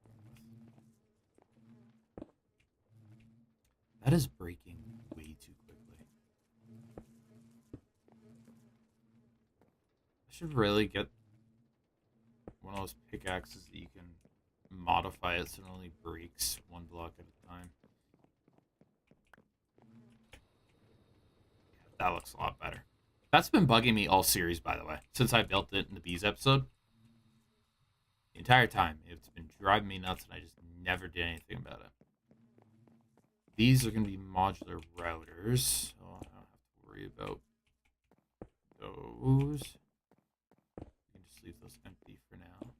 [SPEAKER 1] That is breaking way too quickly. I should really get one of those pickaxes that you can modify it so it only breaks one block at a time. That looks a lot better. That's been bugging me all series, by the way, since I built it in the bees episode. The entire time, it's been driving me nuts, and I just never did anything about it. These are going to be modular routers, so I don't have to worry about those. We can just leave those empty for now.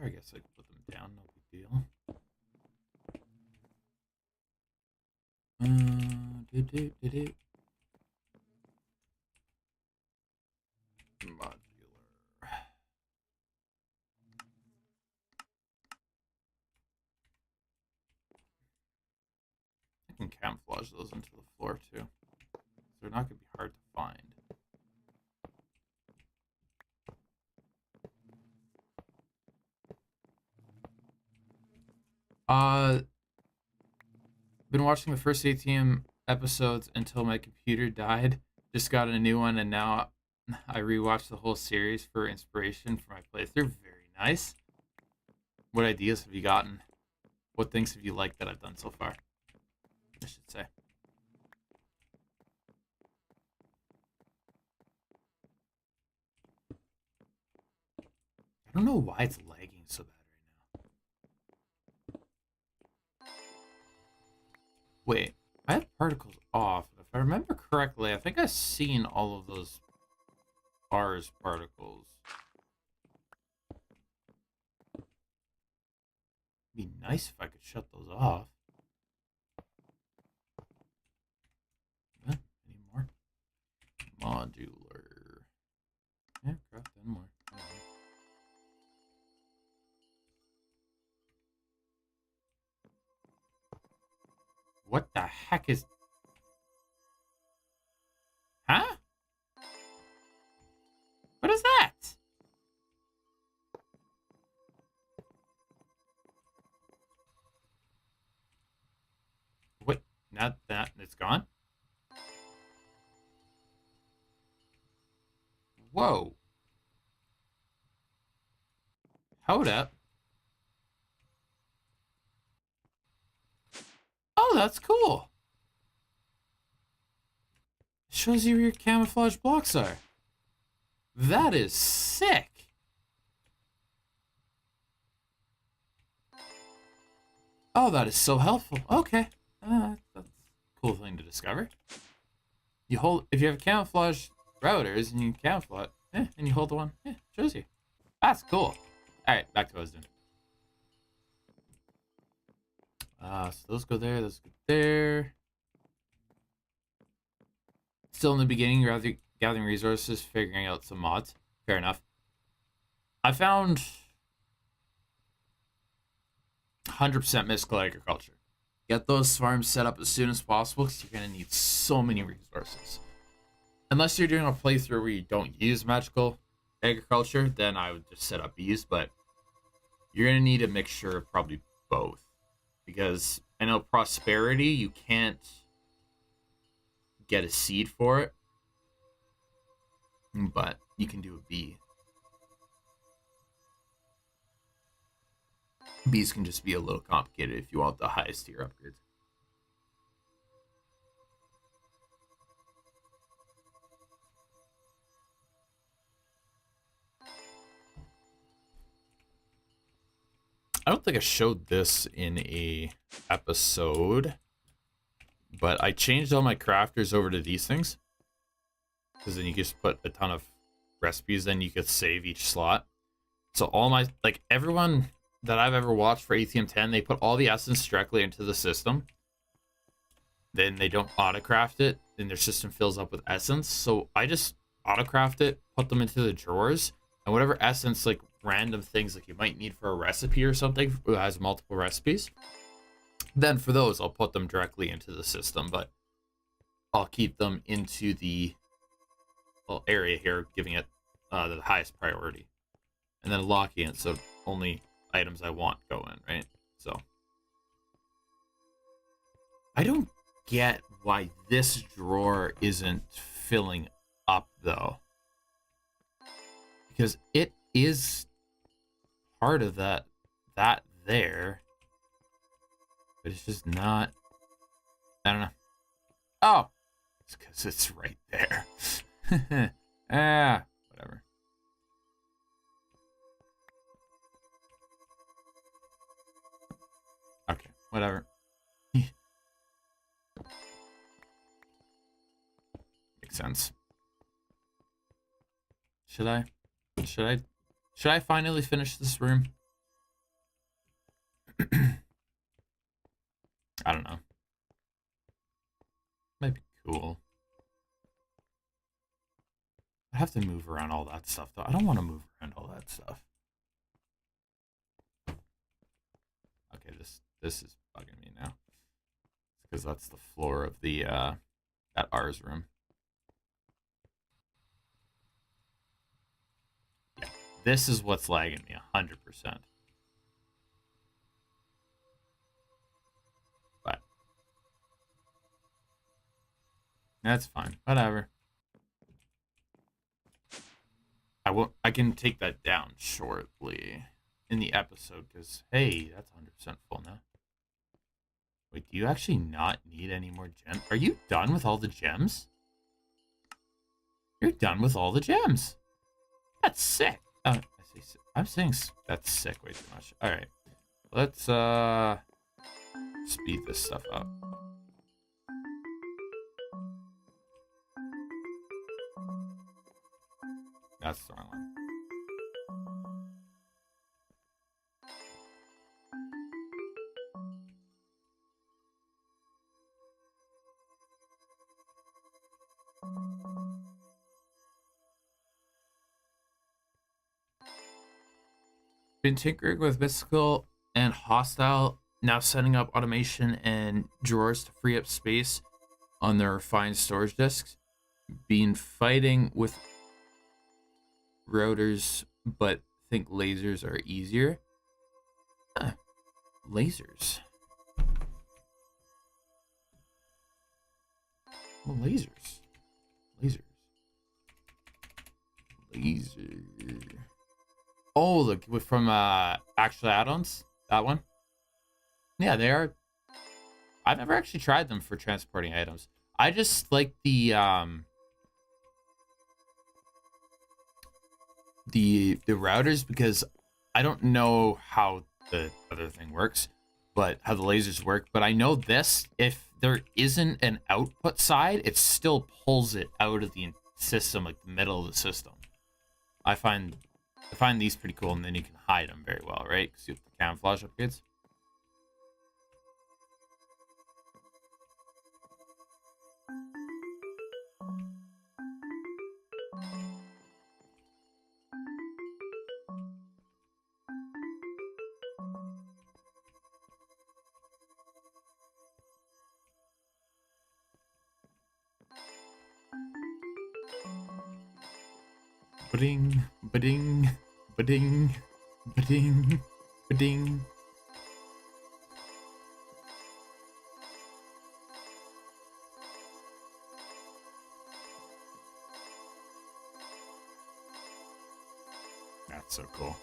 [SPEAKER 1] I guess I can put them down, no big deal. Modular. I can camouflage those into the floor too. They're not going to be hard to find. Been watching the first ATM episodes until my computer died. Just got a new one, and now I rewatched the whole series for inspiration for my playthrough. Very nice. What ideas have you gotten? What things have you liked that I've done so far? I should say. I don't know why it's lagging so bad right now. Wait, I have particles off. If I remember correctly, I think I've seen all of those bars particles. It'd be nice if I could shut those off. Any more? Modular. Yeah, craft 10 more. What the heck is... Huh? What is that? What? Not that. It's gone? Whoa. Hold up. Oh, that's cool. Shows you where your camouflage blocks are. That is sick. Oh, that is so helpful. Okay. That's a cool thing to discover. You hold, if you have camouflage routers and you camouflage, and you hold the one, shows you. That's cool. Alright, back to what I was doing. So those go there, those go there. Still in the beginning, you're gathering resources, figuring out some mods. Fair enough. I found 100% mystical agriculture. Get those farms set up as soon as possible because you're going to need so many resources. Unless you're doing a playthrough where you don't use magical agriculture, then I would just set up bees, but you're going to need a mixture of probably both. Because I know prosperity, you can't get a seed for it, but you can do a bee. Bees can just be a little complicated if you want the highest tier upgrades. I don't think I showed this in a episode, but I changed all my crafters over to these things. Because then you just put a ton of recipes, then you could save each slot. So all my, like everyone that I've ever watched for ATM 10, they put all the essence directly into the system. Then they don't autocraft it, and their system fills up with essence. So I just autocraft it, put them into the drawers, and whatever essence, like random things like you might need for a recipe or something that has multiple recipes, then for those I'll put them directly into the system, but I'll keep them into the little area here, giving it the highest priority, and then locking it so only items I want go in, right? So I don't get why this drawer isn't filling up though, because it is part of that there, but it's just not. I don't know. Oh, it's because it's right there. Whatever. Okay, whatever. Makes sense. Should I finally finish this room? I don't know. Might be cool. I have to move around all that stuff, though. I don't want to move around all that stuff. Okay, this is bugging me now. It's because that's the floor of the that R's room. Yeah, this is what's lagging me 100%. But that's fine. Whatever. I can take that down shortly in the episode because, hey, that's 100% full now. Wait, do you actually not need any more gems? Are you done with all the gems? You're done with all the gems. That's sick. I'm saying that's sick way too much. All right, let's speed this stuff up. That's the wrong one. Been tinkering with mystical and hostile, now setting up automation and drawers to free up space on their refined storage disks. Been fighting with routers, but think lasers are easier. Lasers. Well, lasers. laser. Oh, look, from actual add-ons. That one. Yeah, they are. I've never actually tried them for transporting items. I just like the routers because I don't know how the other thing works, but how the lasers work. But I know this: if there isn't an output side, it still pulls it out of the system, like the middle of the system. I find these pretty cool, and then you can hide them very well, right? Because you have the camouflage upgrades. Ba-ding, ba-ding, ba-ding, ba-ding, ba-ding. That's so cool.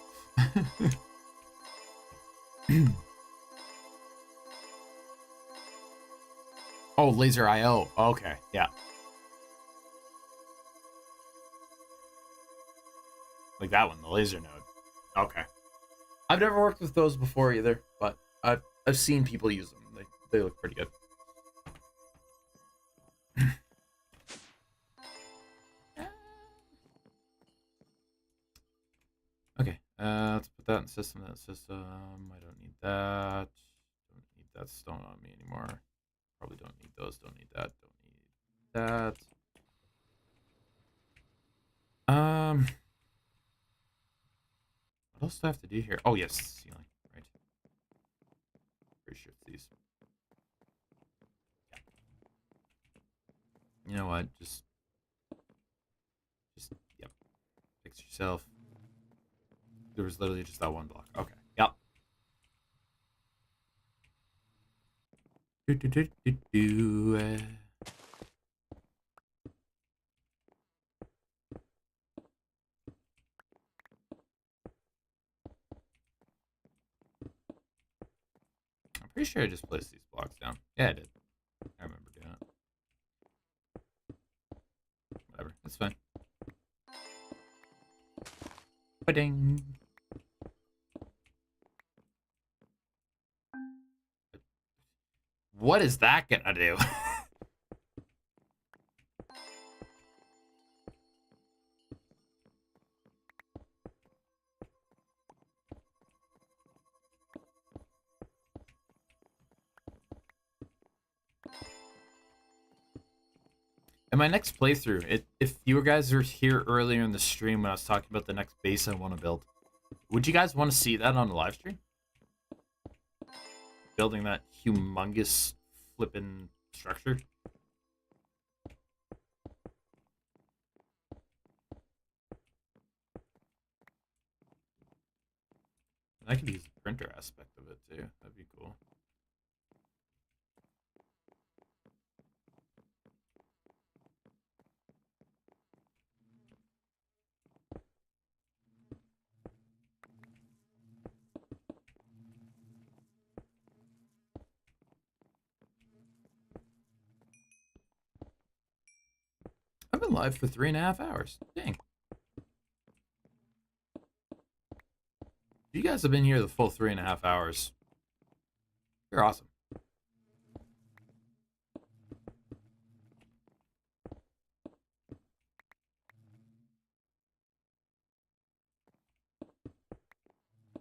[SPEAKER 1] Oh, laser IO. Okay, yeah. Like that one, the laser node. Okay. I've never worked with those before either, but I've seen people use them. They look pretty good. Okay, let's put that in system. That system. I don't need that. Don't need that stone on me anymore. Probably don't need those. Don't need that. Don't need that. What else do I have to do here? Oh yes, ceiling. Right. Pretty sure it's these. Yeah. You know what? Just yep. Fix yourself. There was literally just that one block. Okay. Yep. I'm pretty sure I just placed these blocks down. Yeah, I did. I remember doing it. Whatever. That's fine. Ba-ding. What is that gonna do? In my next playthrough, if you guys were here earlier in the stream when I was talking about the next base I want to build, would you guys want to see that on the live stream? Building that humongous flippin' structure? I could use the printer aspect of it too. That'd be cool. I've been live for 3.5 hours. Dang. You guys have been here the full 3.5 hours. You're awesome.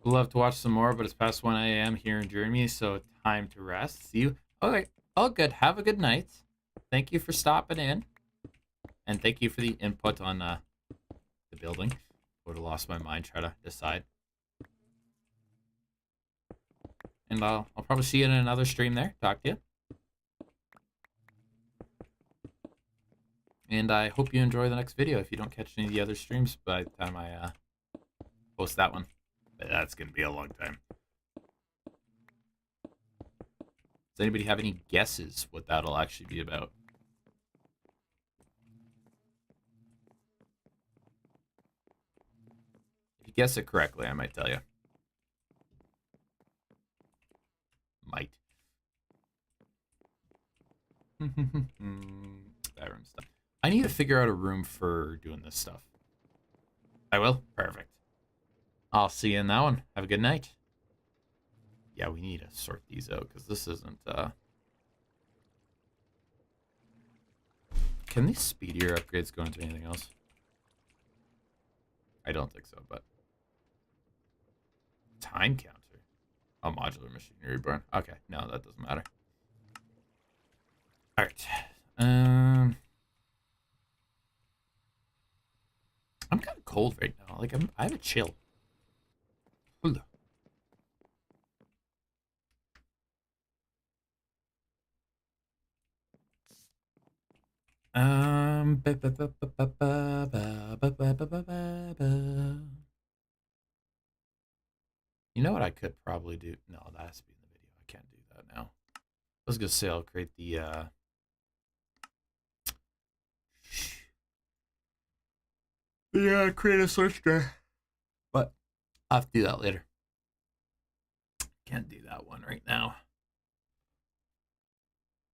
[SPEAKER 1] Would love to watch some more, but it's past 1 a.m. here in Germany, so time to rest. See you. Okay. Oh, good. Have a good night. Thank you for stopping in. And thank you for the input on the building. Would have lost my mind trying to decide. And I'll probably see you in another stream there. Talk to you. And I hope you enjoy the next video if you don't catch any of the other streams by the time I post that one. But that's going to be a long time. Does anybody have any guesses what that'll actually be about? you guess it correctly, I might tell you. Might. That room stuff. I need to figure out a room for doing this stuff. I will. Perfect. I'll see you in that one. Have a good night. Yeah, we need to sort these out because this isn't. Can these speedier upgrades go into anything else? I don't think so, but time counter. Oh, modular machinery burn. Okay, no, that doesn't matter. All right. I'm kind of cold right now. Like I have a chill. Hold on. You know what I could probably do? No, that has to be in the video. I can't do that now. I was gonna say I'll create the create a search tray, but I'll have to do that later. Can't do that one right now.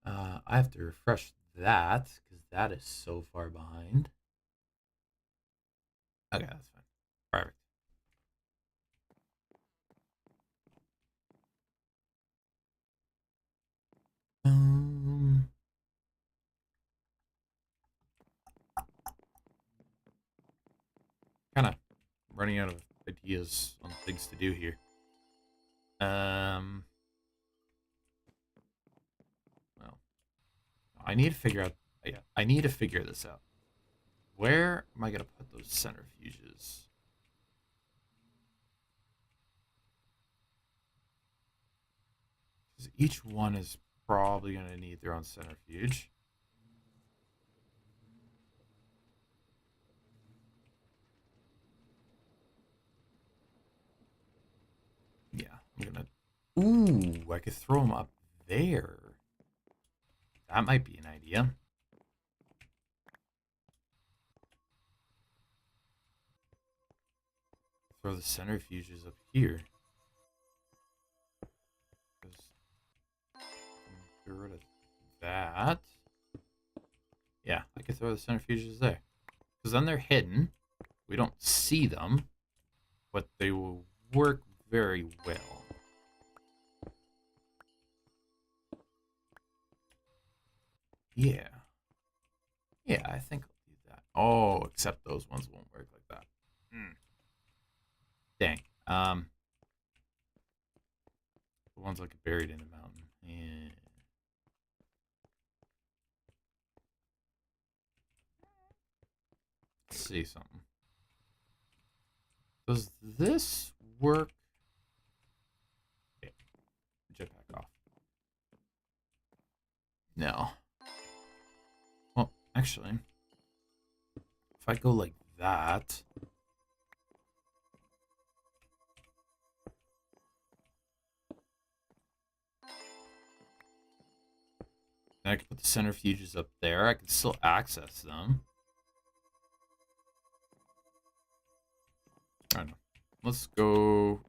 [SPEAKER 1] I have to refresh that because that is so far behind. Okay, that's fine. Perfect. Kind of running out of ideas on things to do here. Well, I need to figure out. Yeah, I need to figure this out. Where am I gonna put those centrifuges? Because each one is probably gonna need their own centrifuge. Yeah, I'm gonna. Ooh, I could throw them up there. That might be an idea. Throw the centrifuges up here. Get rid of that. Yeah, I could throw the centrifuges there. Because then they're hidden. We don't see them. But they will work very well. Yeah. Yeah, I think I'll do that. Oh, except those ones won't work like that. Dang. The ones like buried in the mountain. Yeah. Let's see something. Does this work? Okay. Jetpack off. No. Well, actually, if I go like that. Then I can put the centrifuges up there. I can still access them. I don't know. Let's go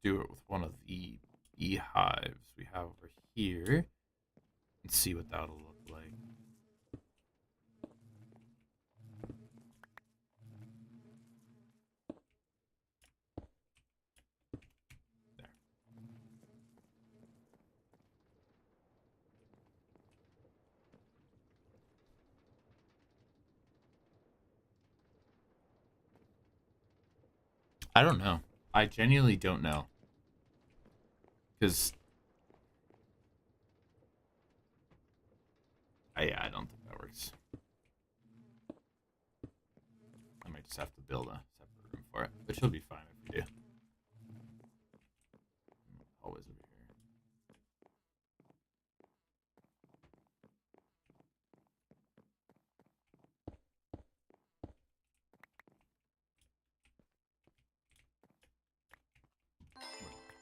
[SPEAKER 1] do it with one of the beehives we have over here and see what that'll look like. There. I don't know. I genuinely don't know. Because I don't think that works. I might just have to build a separate room for it, which will be fine if we do. Always over here.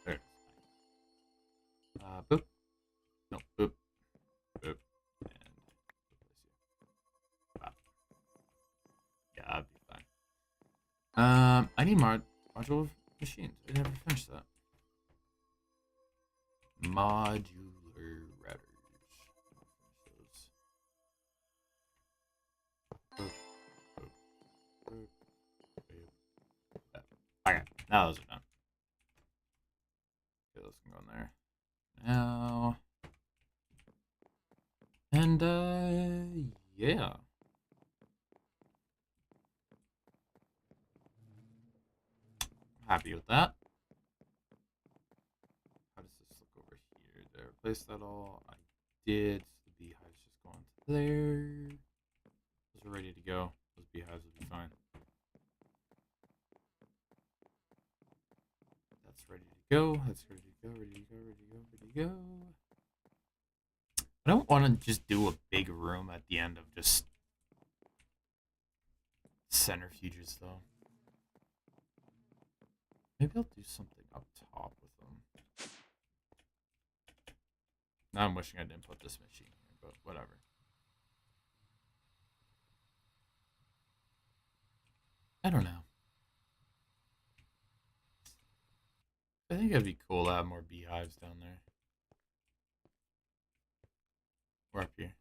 [SPEAKER 1] There it is. Boop. No, boop. Boop. And yeah, that'd be fine. I need more Modular machines. I never finished that. Modular routers. Okay, now those are done. Okay, those can go in there. Now. And, yeah. Happy with that. How does this look over here? Did I replace that all? I did. So the beehives just go into there. Those are ready to go. Those beehives will be fine. That's ready to go. That's ready to go. Ready to go. Ready to go. Ready to go. I don't want to just do a big room at the end of just centrifuges, though. Maybe I'll do something up top with them. Now I'm wishing I didn't put this machine here, but whatever. I don't know. I think it'd be cool to have more beehives down there. Or up here.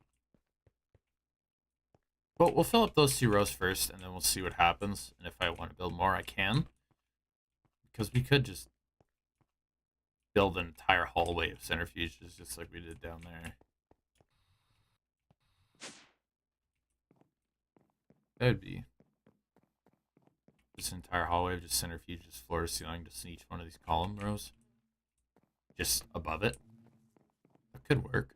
[SPEAKER 1] But we'll fill up those 2 rows first, and then we'll see what happens. And if I want to build more, I can. Because we could just build an entire hallway of centrifuges, just like we did down there. That'd be this entire hallway of just centrifuges, floor to ceiling, just in each one of these column rows. Just above it. That could work.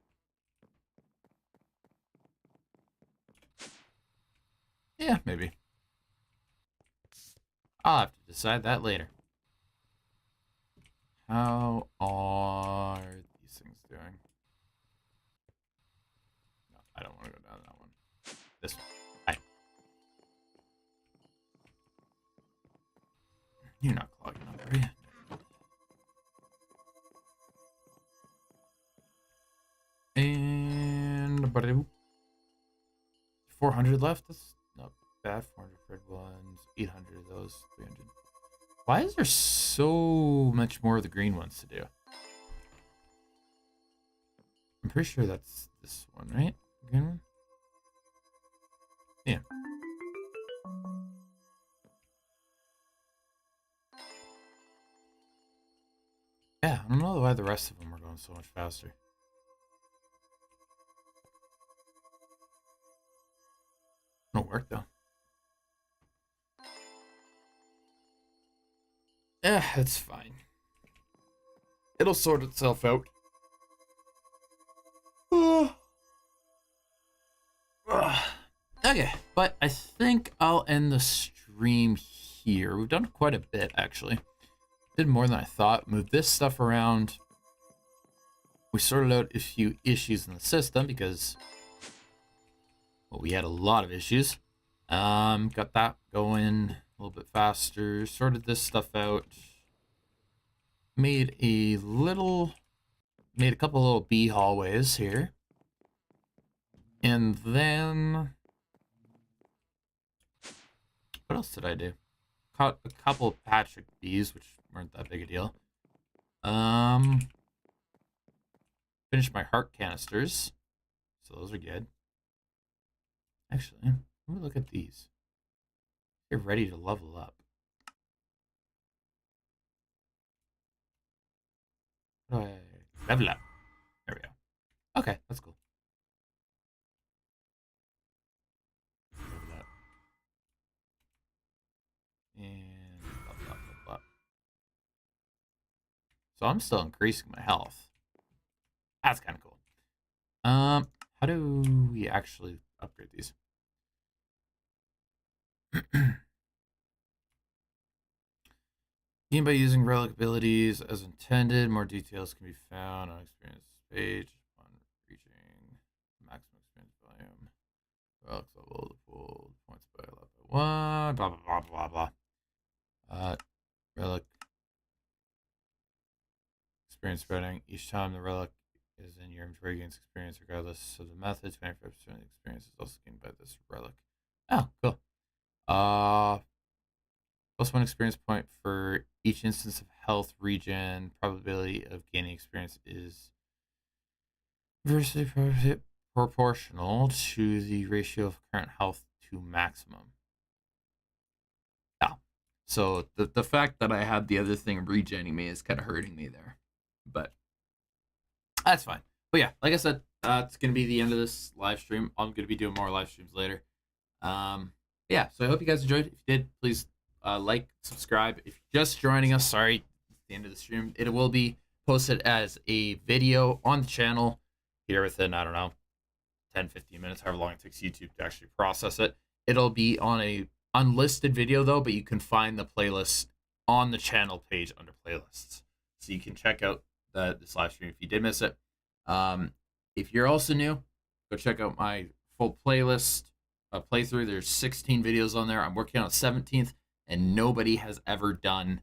[SPEAKER 1] Yeah, maybe. I'll have to decide that later. How are these things doing? No, I don't want to go down that one. This one. Hi. You're not clogging up, are you? 400 left? That's not bad. 400 red ones, 800 of those, 300. Why is there so much more of the green ones to do? I'm pretty sure that's this one, right? Green one? Yeah. Yeah, I don't know why the rest of them are going so much faster. It'll work though. Yeah, it's fine. It'll sort itself out. Okay, but I think I'll end the stream here. We've done quite a bit, actually. Did more than I thought. Moved this stuff around. We sorted out a few issues in the system because, well, we had a lot of issues. Got that going a little bit faster. Sorted this stuff out. Made a couple little bee hallways here. And then, what else did I do? Caught a couple of Patrick bees, which weren't that big a deal. Finished my heart canisters, so those are good. Actually, let me look at these. You're ready to level up. Level up. There we go. Okay, that's cool. Level up. And level up, level up. So I'm still increasing my health. That's kind of cool. How do we actually upgrade these? Gain by using relic abilities as intended. More details can be found on experience page upon reaching maximum experience volume. Relics level the pool points by 1. Blah blah blah blah blah. Relic experience spreading. Each time the relic is in your inventory, gains experience regardless of the method. 25% of the experience is also gained by this relic. Oh, cool. +1 experience point for each instance of health regen. Probability of gaining experience is inversely proportional to the ratio of current health to maximum. Yeah. So the fact that I had the other thing regenning me is kind of hurting me there. But that's fine. But yeah, like I said, it's going to be the end of this live stream. I'm going to be doing more live streams later. Yeah, so I hope you guys enjoyed. If you did, please like, subscribe. If you're just joining us, sorry, it's the end of the stream. It will be posted as a video on the channel here within, I don't know, 10, 15 minutes, however long it takes YouTube to actually process it. It'll be on a unlisted video, though, but you can find the playlist on the channel page under playlists. So you can check out this live stream if you did miss it. If you're also new, go check out my full playlist playthrough. There's 16 videos on there. I'm working on the 17th, and nobody has ever done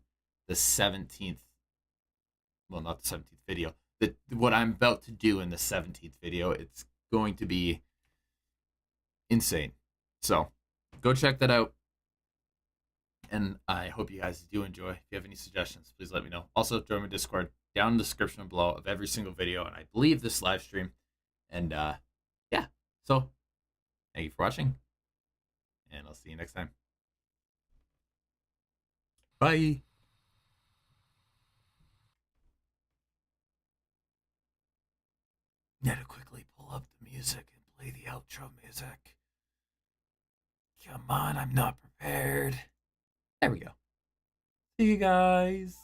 [SPEAKER 1] the 17th. Well, not the 17th video. What I'm about to do in the 17th video. It's going to be insane. So go check that out. And I hope you guys do enjoy. If you have any suggestions, please let me know. Also, join my Discord down in the description below of every single video, and I believe this live stream. And yeah, so thank you for watching, and I'll see you next time. Bye. Now to quickly pull up the music and play the outro music. Come on, I'm not prepared. There we go. See you guys.